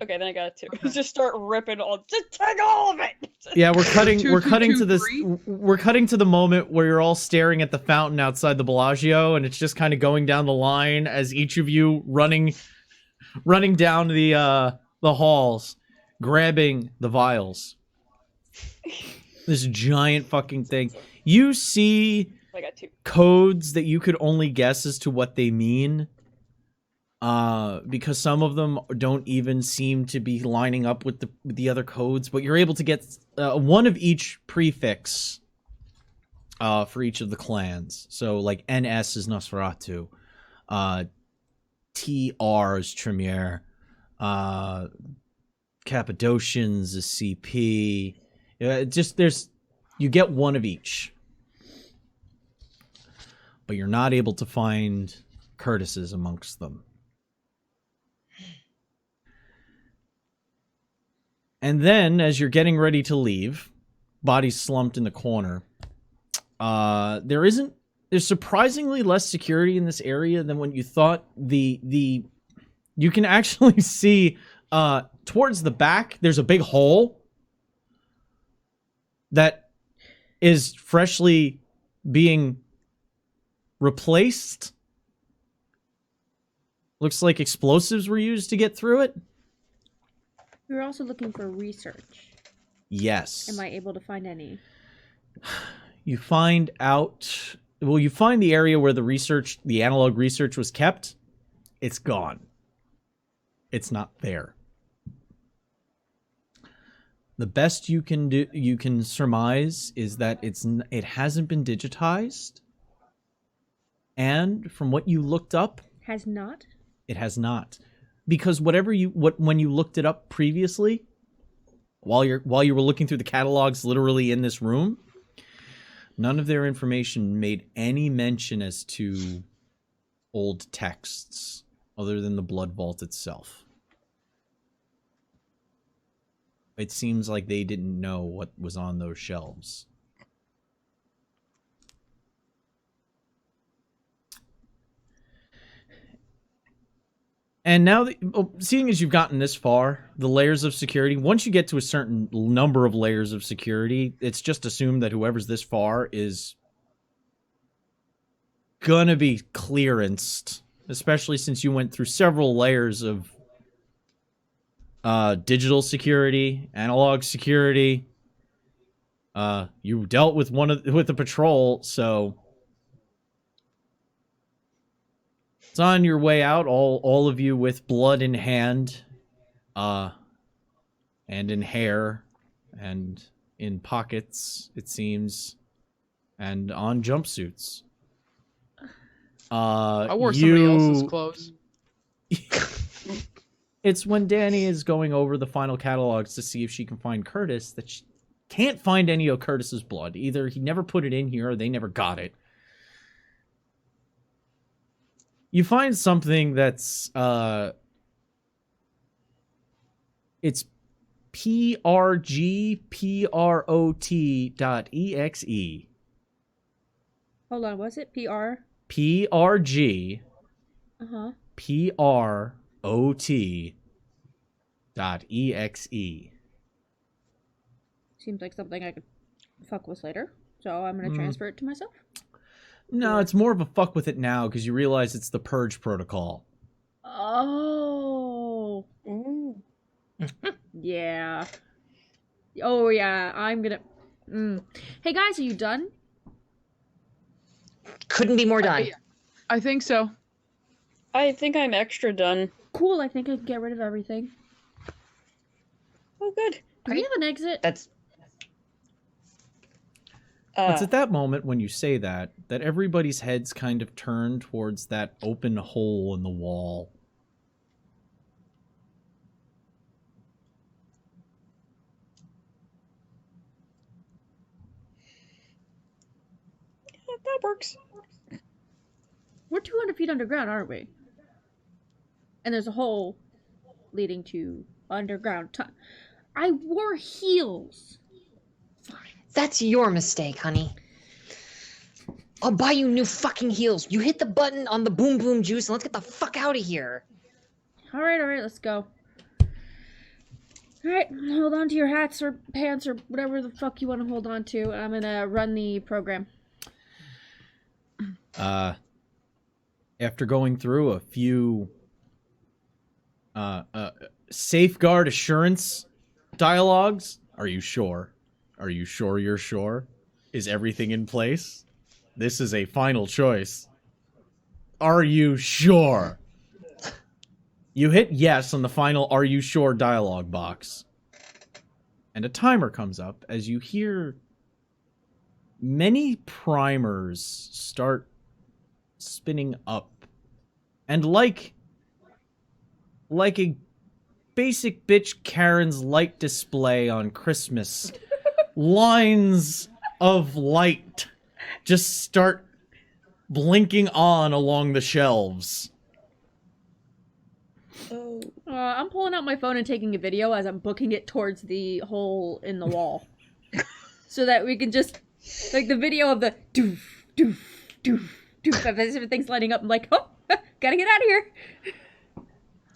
Okay, then I got a 2. Just start ripping all. Just take all of it. Yeah, we're cutting. Two, we're two, cutting two, to this. three? We're cutting to the moment where you're all staring at the fountain outside the Bellagio, and it's just kind of going down the line as each of you running down the halls, grabbing the vials. This giant fucking thing. You see I got 2. codes that you could only guess as to what they mean. Because some of them don't even seem to be lining up with the other codes, but you're able to get one of each prefix for each of the clans. So like NS is Nosferatu, TR is Tremere, Cappadocians is CP. You get one of each, but you're not able to find Curtis's amongst them. And then, as you're getting ready to leave, bodies slumped in the corner, there's surprisingly less security in this area than when you thought. You can actually see towards the back, there's a big hole that is freshly being replaced. Looks like explosives were used to get through it. We were also looking for research. Yes. Am I able to find any? You find out... Well, you find the area where the analog research was kept. It's gone. It's not there. The best you can surmise is that it hasn't been digitized. And from what you looked up... Has not? It has not. Because when you looked it up previously, while you were looking through the catalogs literally in this room, none of their information made any mention as to old texts other than the Blood Vault itself. It seems like they didn't know what was on those shelves. And now, seeing as you've gotten this far, the layers of security, once you get to a certain number of layers of security, it's just assumed that whoever's this far is gonna be clearanced, especially since you went through several layers of digital security, analog security. You dealt with with the patrol, so... It's on your way out, all of you with blood in hand, and in hair, and in pockets, it seems, and on jumpsuits. I wore somebody else's clothes. It's when Danny is going over the final catalogs to see if she can find Curtis that she can't find any of Curtis's blood. Either he never put it in here or they never got it. You find something that's, it's prgprot.exe. Hold on, was it PR? prg Uh-huh. prot.exe. Seems like something I could fuck with later. So I'm going to transfer it to myself. No, it's more of a fuck with it now because you realize it's the purge protocol. Oh. Ooh. Yeah. Oh, yeah. I'm gonna... Hey, guys, are you done? Couldn't be more done. I think so. I think I'm extra done. Cool, I think I can get rid of everything. Oh, good. Do we have an exit? That's It's at that moment when you say that everybody's heads kind of turn towards that open hole in the wall. that works. We're 200 feet underground, aren't we? And there's a hole leading to underground. I wore heels. That's your mistake, honey. I'll buy you new fucking heels. You hit the button on the boom boom juice and let's get the fuck out of here. All right, let's go. All right, hold on to your hats or pants or whatever the fuck you want to hold on to. I'm gonna run the program. After going through a few safeguard assurance dialogues, are you sure? Are you sure you're sure? Is everything in place? This is a final choice. Are you sure? You hit yes on the final "Are you sure" dialogue box. And a timer comes up as you hear many primers start spinning up. And like a basic bitch Karen's light display on Christmas, lines of light just start blinking on along the shelves. Oh. I'm pulling out my phone and taking a video as I'm booking it towards the hole in the wall. So that we can just, like, the video of the doof, doof, doof, doof, as everything's lighting up. I'm like, oh, gotta get out of here.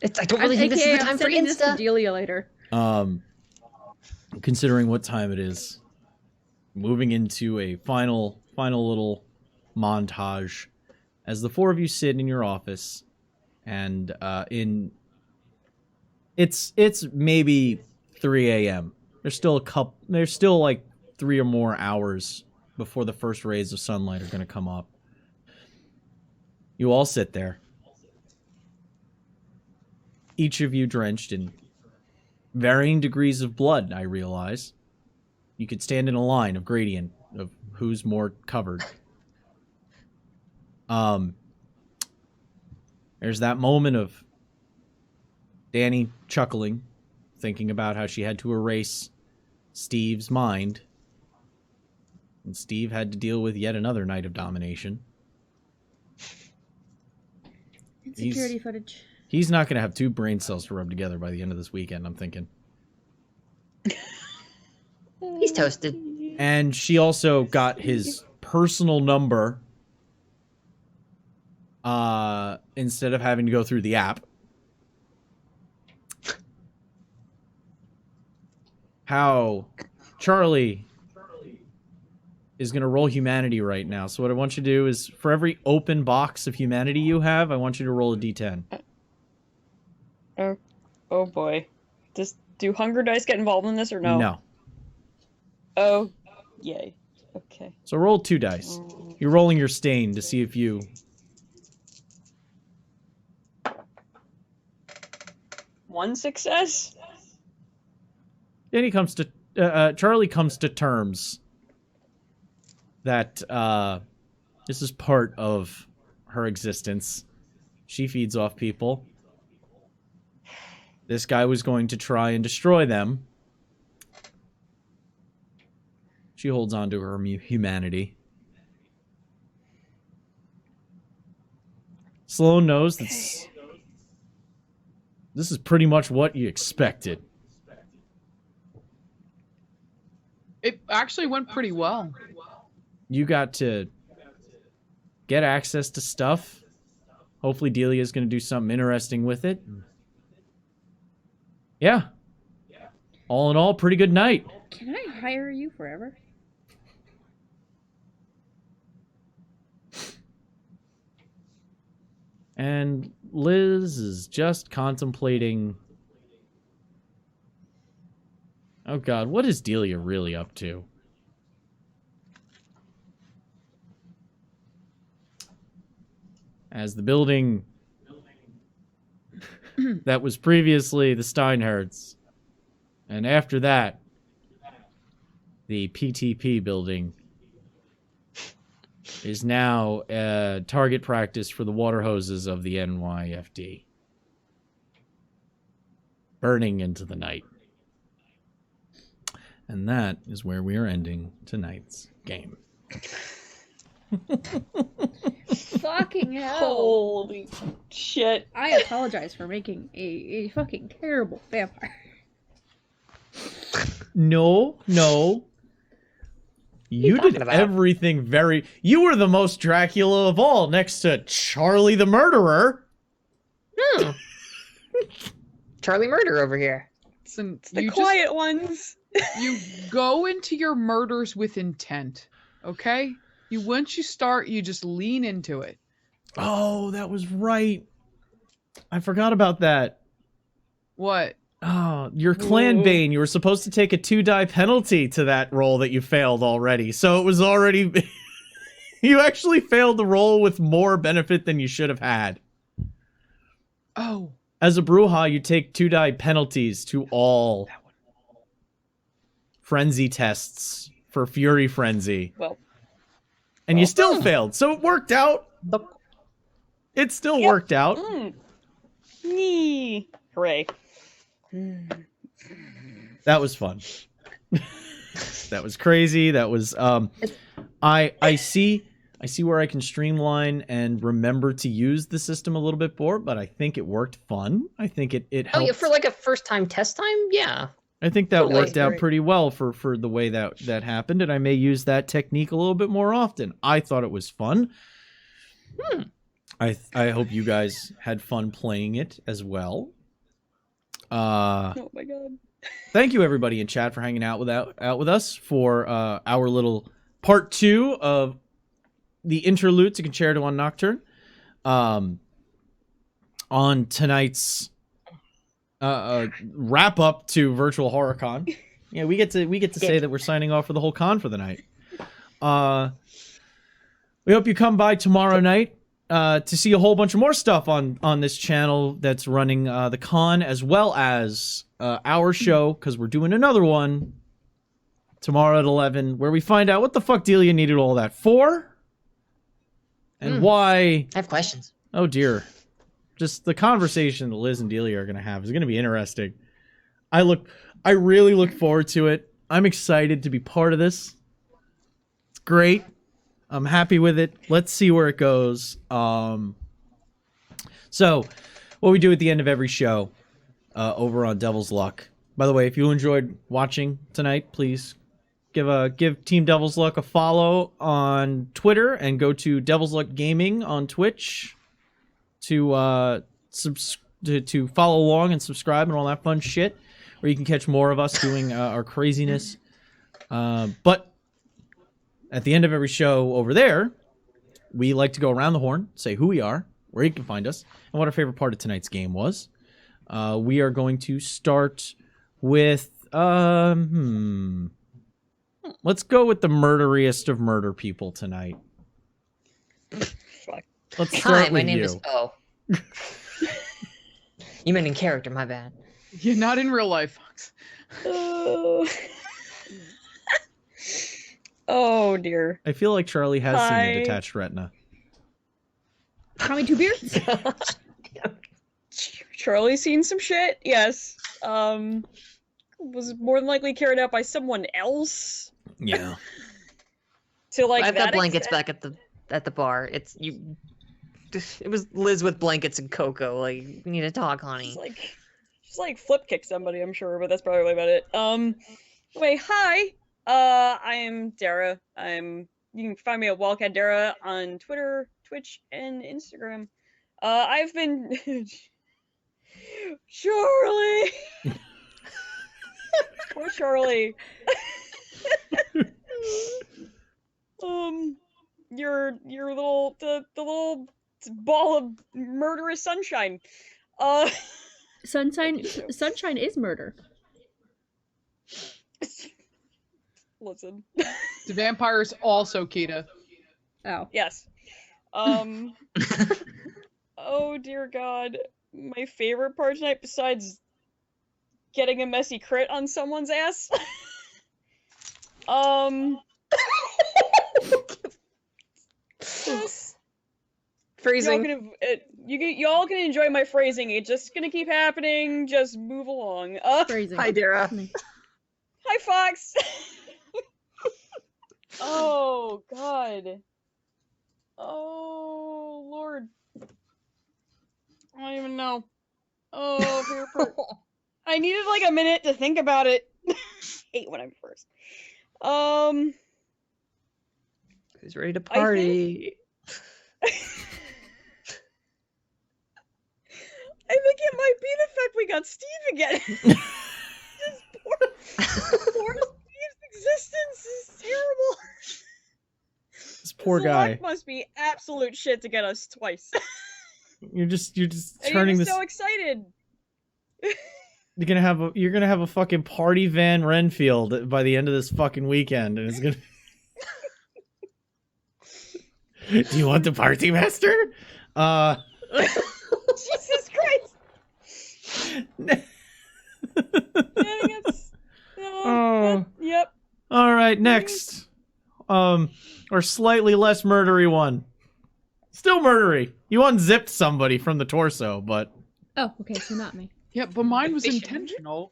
I don't really think this is the time for sending this to Insta. Delia later. Considering what time it is, moving into a final little montage as the four of you sit in your office, and it's maybe 3 a.m. There's still like 3 or more hours before the first rays of sunlight are going to come up. You all sit there, each of you drenched in varying degrees of blood, I realize. You could stand in a line of gradient of who's more covered. There's that moment of Danny chuckling, thinking about how she had to erase Steve's mind. And Steve had to deal with yet another night of domination. Insecurity footage. He's not going to have 2 brain cells to rub together by the end of this weekend, I'm thinking. He's toasted. And she also got his personal number instead of having to go through the app. How Charlie is going to roll humanity right now. So what I want you to do is, for every open box of humanity you have, I want you to roll a d10. Oh boy. Do hunger dice get involved in this or no? No. Oh, yay. Okay. So roll 2 dice. You're rolling your stain to see if you... One success? Then he comes to... Charlie comes to terms that this is part of her existence. She feeds off people. This guy was going to try and destroy them. She holds on to her humanity. Sloane knows that this is pretty much what you expected. It actually went pretty well. You got to get access to stuff. Hopefully Delia's going to do something interesting with it. Yeah. All in all, pretty good night. Can I hire you forever? And Liz is just contemplating... Oh god, what is Delia really up to? As the building that was previously the Steinhertz, and after that, the PTP building, is now a target practice for the water hoses of the NYFD. Burning into the night. And that is where we are ending tonight's game. Fucking hell. Holy shit. I apologize for making a fucking terrible vampire. No. You did everything very... You were the most Dracula of all, next to Charlie the Murderer. Charlie Murder over here. Listen, The quiet ones. You go into your murders with intent, okay? Once you start, you just lean into it. Oh, that was right. I forgot about that. What? Oh, your clan bane. You were supposed to take a 2-die penalty to that roll that you failed already. So it was already... You actually failed the roll with more benefit than you should have had. Oh. As a Brujah, you take 2-die penalties to all frenzy tests for Fury Frenzy. And you still failed, so it worked out. It still worked out. Hooray. That was fun. That was crazy. That was I see where I can streamline and remember to use the system a little bit more, but I think it worked fun. I think it helped. Oh yeah, for like a first time test time, yeah. I think that worked out pretty well for the way that happened, and I may use that technique a little bit more often. I thought it was fun. I hope you guys had fun playing it as well. Oh my god. Thank you everybody in chat for hanging out with us for our little part 2 of the Interlude to Concerto on Nocturne. On tonight's wrap up to Virtual HorrorCon. Yeah, we get to say that we're signing off for the whole con for the night. We hope you come by tomorrow night to see a whole bunch of more stuff on this channel that's running the con, as well as our show, because we're doing another one tomorrow at 11, where we find out what the fuck Delia needed all that for, and why. I have questions. Oh dear. Just the conversation that Liz and Delia are going to have is going to be interesting. I really look forward to it. I'm excited to be part of this. It's great. I'm happy with it. Let's see where it goes. So, what we do at the end of every show over on Devil's Luck. By the way, if you enjoyed watching tonight, please give Team Devil's Luck a follow on Twitter and go to Devil's Luck Gaming on Twitch to follow along and subscribe and all that fun shit, where you can catch more of us doing our craziness. But at the end of every show over there, we like to go around the horn, say who we are, where you can find us, and what our favorite part of tonight's game was. We are going to start with let's go with the murderiest of murder people tonight. Fuck. Let's start Hi, my with name you. is O. You meant in character, my bad. You're not in real life, Fox. Oh dear. I feel like Charlie has seen a detached retina. Tommy Two Beards? Charlie's seen some shit, yes. Was more than likely carried out by someone else. Yeah. To like I've that got blankets extent. back at the bar. It was Liz with blankets and cocoa. Like, we need to talk, honey. Just like flip kick somebody, I'm sure, but that's probably about it. Anyway, hi. I am Dara. You can find me at Wildcat Dara on Twitter, Twitch, and Instagram. I've been Charlie. Poor Charlie. Your little the little ball of murderous sunshine. Sunshine is murder. Listen. The vampire's also Kita. Oh. Yes. Oh dear God. My favorite part tonight, besides getting a messy crit on someone's ass. Just, Freezing. y'all can enjoy my phrasing. It's just gonna keep happening. Just move along. Phrasing. Hi, Dara. Hi, Fox. Oh God. Oh Lord. I don't even know. Oh, favorite part. I needed like a minute to think about it. Hate when I'm first. Who's ready to party? I think it might be the fact we got Steve again. Just poor Steve's existence is terrible. This poor This guy. luck must be absolute shit to get us twice. You're just And turning he was this. so excited. You're gonna have a fucking party Van Renfield by the end of this fucking weekend, and it's gonna. Do you want the party master? Jesus Christ! Yep. All right, next, or slightly less murdery one. Still murdery. You unzipped somebody from the torso, but Oh, okay, so not me. Yeah, but mine was Efficient. intentional.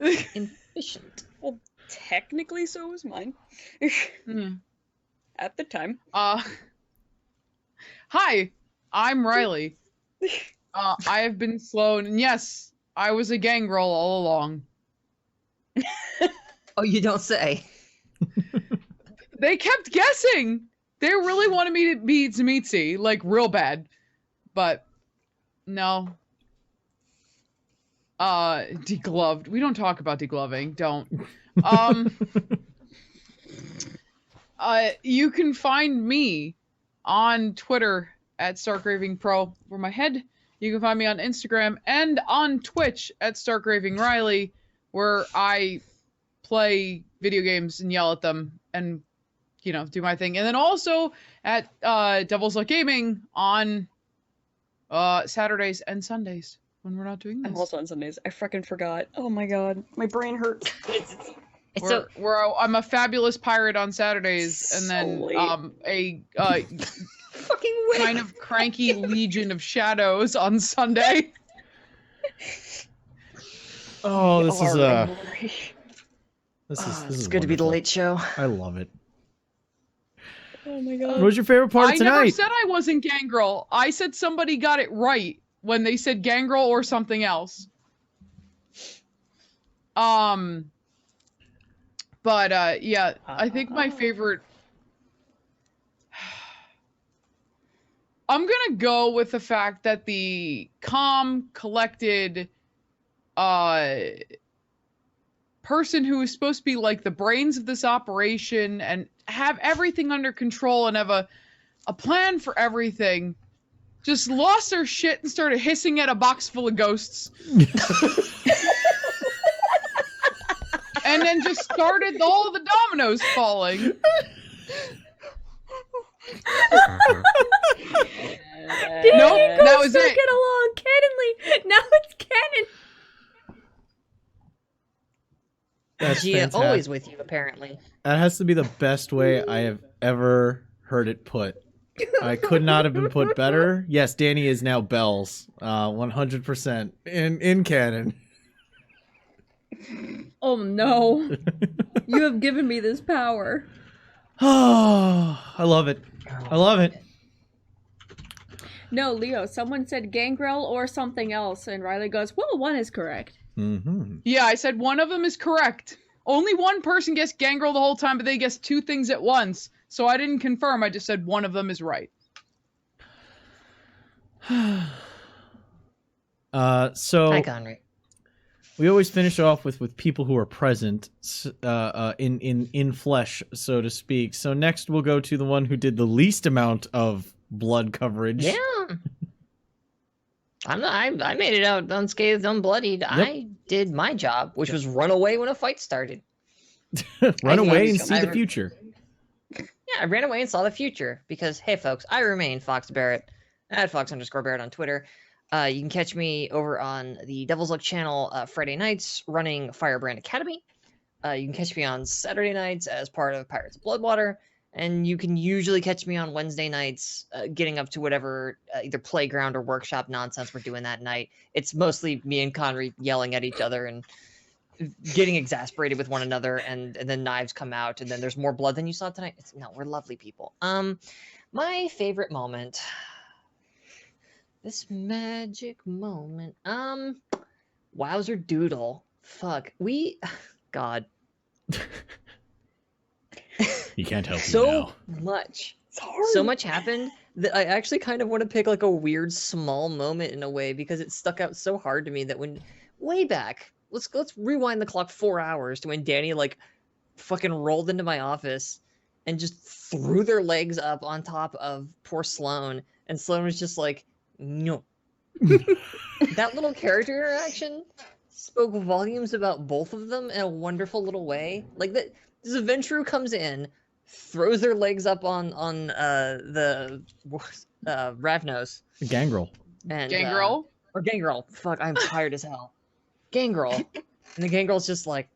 Efficient. Well, technically, so was mine. Hmm. At the time. Hi, I'm Riley. I have been Sloan, and yes, I was a gangrel all along. Oh, you don't say. They kept guessing. They really wanted me to be Zemitzi, like real bad, but no. Degloved. We don't talk about degloving. Don't. You can find me on Twitter at StarkRavingPro for my head. You can find me on Instagram and on Twitch at StarkRavingRiley, where I play video games and yell at them and, you know, do my thing. And then also at Devil's Luck Gaming on Saturdays and Sundays when we're not doing this. I'm also on Sundays. I freaking forgot. Oh my god. My brain hurts. Where I'm a fabulous pirate on Saturdays, and then a Fucking wait. kind of cranky Legion of Shadows on Sunday. oh, this is It's good to be the wonderful. late show. I love it. Oh my What god. was your favorite part I of tonight? never said I wasn't Gangrel. I said somebody got it right when they said Gangrel or something else. But yeah, I think my favorite. I'm gonna go with the fact that the calm, collected, person who is supposed to be like the brains of this operation and have everything under control and have a plan for everything, just lost their shit and started hissing at a box full of ghosts. And then just started all the dominoes falling. Didn't Nope, you that guys was still it. get along canonly? Now it's canon. That's Gia, fantastic. always with you, apparently. That has to be the best way I have ever heard it put. I could not have been put better. Yes, Danny is now Bells, 100% in canon. Oh no. You have given me this power. Oh, I love it. I love it. No, Leo, someone said gangrel or something else, and Riley goes, well, one is correct. Mm-hmm. Yeah, I said one of them is correct. Only one person guessed Gangrel the whole time, but they guessed two things at once. So I didn't confirm, I just said one of them is right. So Hi, Conry. we always finish off with people who are present, in flesh, so to speak. So next we'll go to the one who did the least amount of blood coverage. Yeah. I made it out unscathed, unbloodied. I did my job, which was run away when a fight started. Run I away think and see I- the future. Yeah, I ran away and saw the future because, hey, folks, I remain Fox Barrett at Fox_Barrett on Twitter. You can catch me over on the Devil's Luck channel Friday nights running Firebrand Academy. You can catch me on Saturday nights as part of Pirates of Bloodwater. And you can usually catch me on Wednesday nights getting up to whatever either playground or workshop nonsense we're doing that night. It's mostly me and Connery yelling at each other and getting exasperated with one another, and then knives come out, and then there's more blood than you saw tonight. No, we're lovely people. My favorite moment, this magic moment, Wowzer Doodle. Fuck, God. You can't help me now. So much happened that I actually kind of want to pick like a weird small moment in a way because it stuck out so hard to me that when way back, let's rewind the clock 4 hours to when Danny like fucking rolled into my office and just threw their legs up on top of poor Sloane, and Sloane was just like, no. That little character interaction spoke volumes about both of them in a wonderful little way. Like that, Zaventru comes in, throws their legs up on the Ravnos. Gangrel. And, Gangrel? or Gangrel. Fuck, I'm tired as hell. Gangrel. And the Gangrel's just like,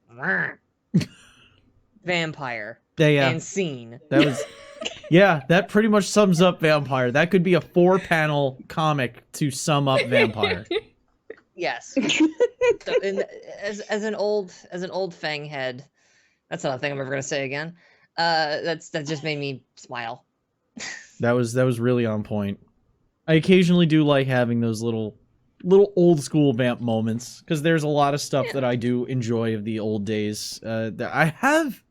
vampire. Yeah. And scene. That was, yeah, that pretty much sums up Vampire. That could be a 4-panel comic to sum up Vampire. Yes. So, and as an old Fang head, that's not a thing I'm ever gonna say again. That just made me smile. That was really on point. I occasionally do like having those little old school vamp moments because there's a lot of stuff that I do enjoy of the old days. That I have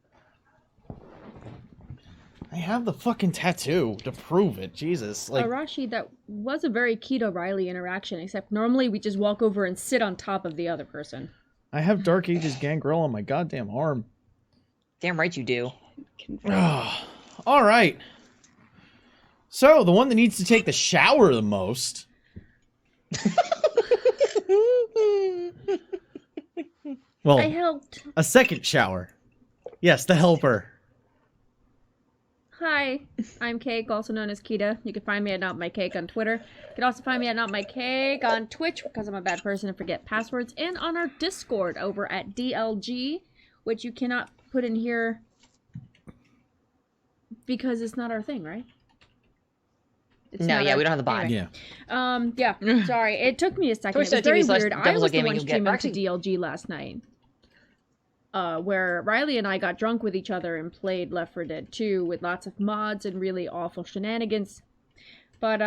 the fucking tattoo to prove it. Jesus, like Arashi, that was a very Keto Riley interaction, except normally we just walk over and sit on top of the other person. I have Dark Ages Gangrel on my goddamn arm. Damn right you do. All right. So the one that needs to take the shower the most. Well, I helped. a second shower. Yes, the helper. Hi, I'm Cake, also known as Kita. You can find me at Not My Cake on Twitter. You can also find me at Not My Cake on Twitch because I'm a bad person and forget passwords, and on our Discord over at DLG, which you cannot put in here because it's not our thing, right? It's No, not yeah, our- we don't have the bot. anyway. Yeah. Yeah, sorry. It took me a second. It was very Twitch.tv/Devil's weird. I was the Gaming, one you'll get- streaming to actually- DLG last night. Where Riley and I got drunk with each other and played Left 4 Dead 2 with lots of mods and really awful shenanigans. But,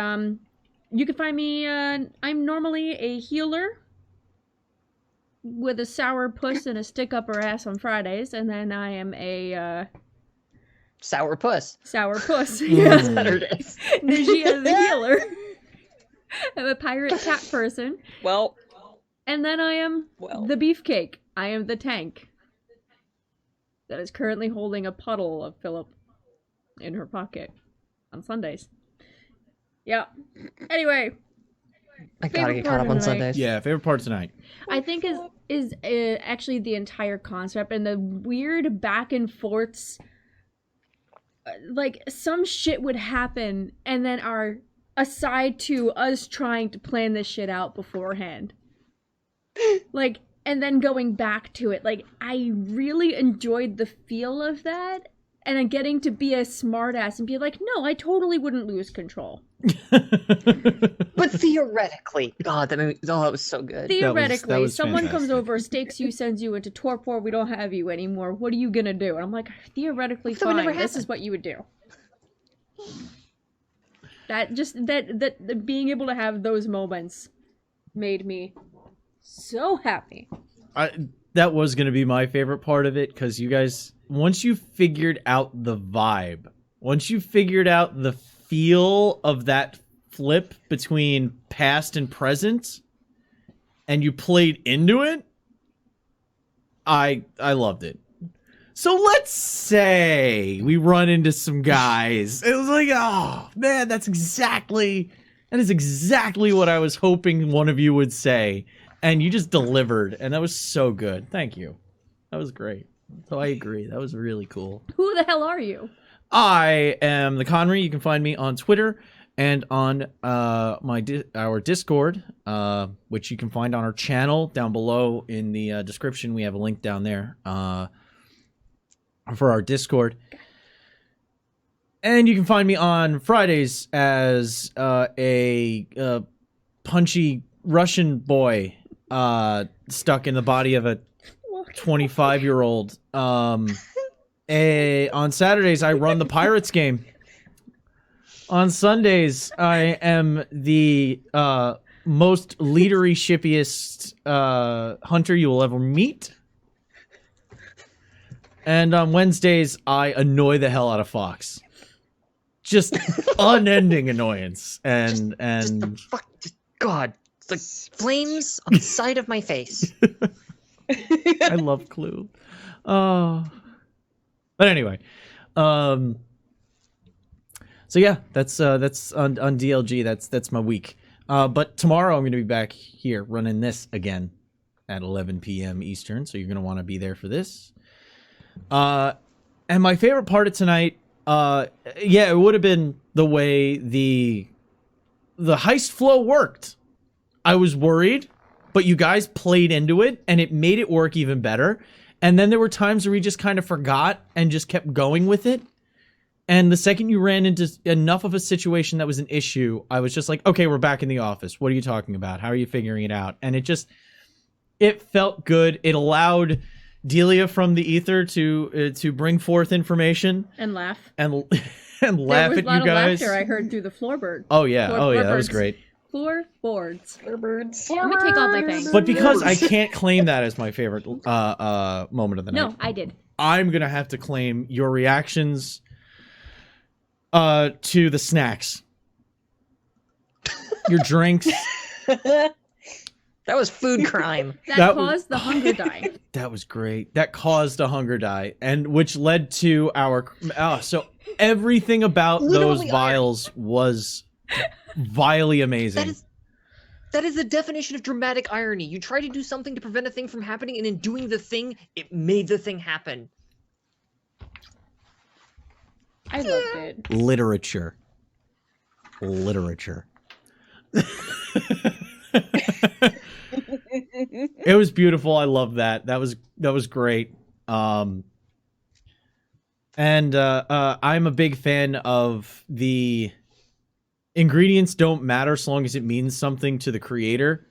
you can find me, I'm normally a healer with a sour puss and a stick up her ass on Fridays, and then I am a, Sour puss. sour puss. Yes. Saturdays. Najia the healer. I'm a pirate cat person. Well, And then I am the beefcake. I am the tank that is currently holding a puddle of Philip in her pocket on Sundays. Yeah. Anyway, I gotta Favorite get part caught up of on the night. Sundays. Yeah, favorite part tonight. I think is actually the entire concept and the weird back and forths. Like some shit would happen, and then our aside to us trying to plan this shit out beforehand. Like, and then going back to it. Like, I really enjoyed the feel of that. And then getting to be a smartass and be like, no, I totally wouldn't lose control. But theoretically, God, that was so good. Theoretically, was someone comes fantastic. over, stakes you, sends you into torpor, we don't have you anymore. What are you gonna do? And I'm like, theoretically That would fine. never This is happen. what you would do. That being able to have those moments made me so happy. That was going to be my favorite part of it, because you guys, once you figured out the vibe, once you figured out the feel of that flip between past and present, and you played into it, I loved it. So let's say we run into some guys. It was like, oh man, that's exactly That is exactly what I was hoping one of you would say. And you just delivered. And that was so good. Thank you. That was great. So I agree. That was really cool. Who the hell are you? I am the Conry. You can find me on Twitter and on our Discord, which you can find on our channel down below in the description. We have a link down there for our Discord. And you can find me on Fridays as a punchy Russian boy stuck in the body of a 25-year-old. On Saturdays, I run the Pirates game. On Sundays, I am the most leadery, shippiest hunter you will ever meet. And on Wednesdays, I annoy the hell out of Fox. Just unending annoyance. And God, it's like flames on the side of my face. I love Clue. Oh. But anyway, so yeah, that's on DLG. That's my week. But tomorrow I'm going to be back here running this again at 11 p.m. Eastern. So you're going to want to be there for this. And my favorite part of tonight, yeah, it would have been the way the heist flow worked. I was worried, but you guys played into it, and it made it work even better. And then there were times where we just kind of forgot and just kept going with it. And the second you ran into enough of a situation that was an issue, I was just like, okay, we're back in the office. What are you talking about? How are you figuring it out? And it felt good. It allowed Delia from the ether to bring forth information And laugh. and laugh There was at a lot you guys. of laughter I heard through the floorboard. Oh yeah, that was Floorboards. great. Floorboards. Birds. Let me take off my thing. But because I can't claim that as my favorite moment of the night, No, I did. I'm gonna have to claim your reactions to the snacks, your drinks. That was food crime. That caused the hunger die. That was great. That caused a hunger die, and which led to our. So everything about Literally those vials was vilely amazing. That is the definition of dramatic irony. You try to do something to prevent a thing from happening, and in doing the thing, it made the thing happen. I loved it. Literature. It was beautiful. I love that. That was great. And I'm a big fan of the ingredients don't matter so long as it means something to the creator.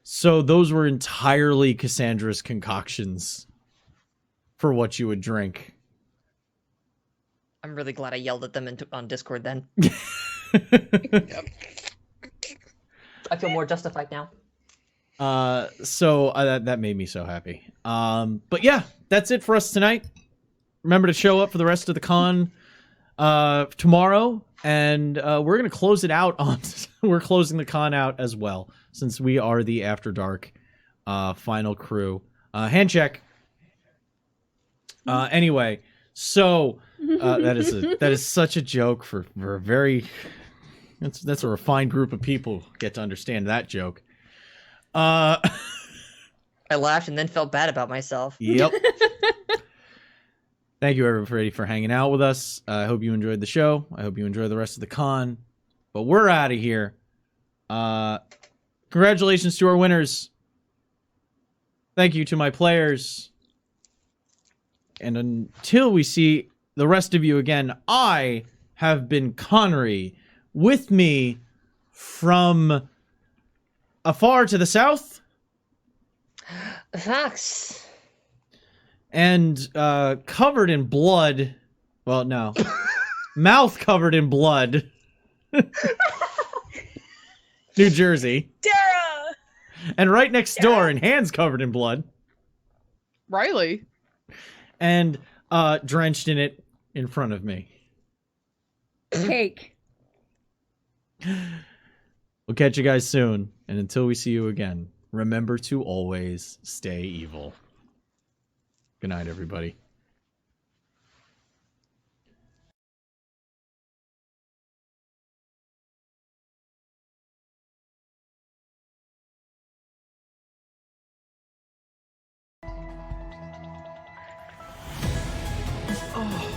So those were entirely Cassandra's concoctions for what you would drink. I'm really glad I yelled at them on Discord then. I feel more justified now. So that made me so happy. But yeah, that's it for us tonight. Remember to show up for the rest of the con tomorrow, and we're gonna close it out on. We're closing the con out as well, since we are the After Dark final crew. Hand check. Anyway, so that is such a joke for a very. That's a refined group of people get to understand that joke. I laughed and then felt bad about myself. Yep. Thank you, everybody, for hanging out with us. I hope you enjoyed the show. I hope you enjoy the rest of the con. But we're out of here. Congratulations to our winners. Thank you to my players. And until we see the rest of you again, I have been Connery. With me from afar to the south. Fox. And covered in blood. Well, no. Mouth covered in blood. New Jersey. Dara! And right next door, and hands covered in blood. Riley. And drenched in it in front of me. Cake. We'll catch you guys soon. And until we see you again, remember to always stay evil. Good night, everybody. Oh.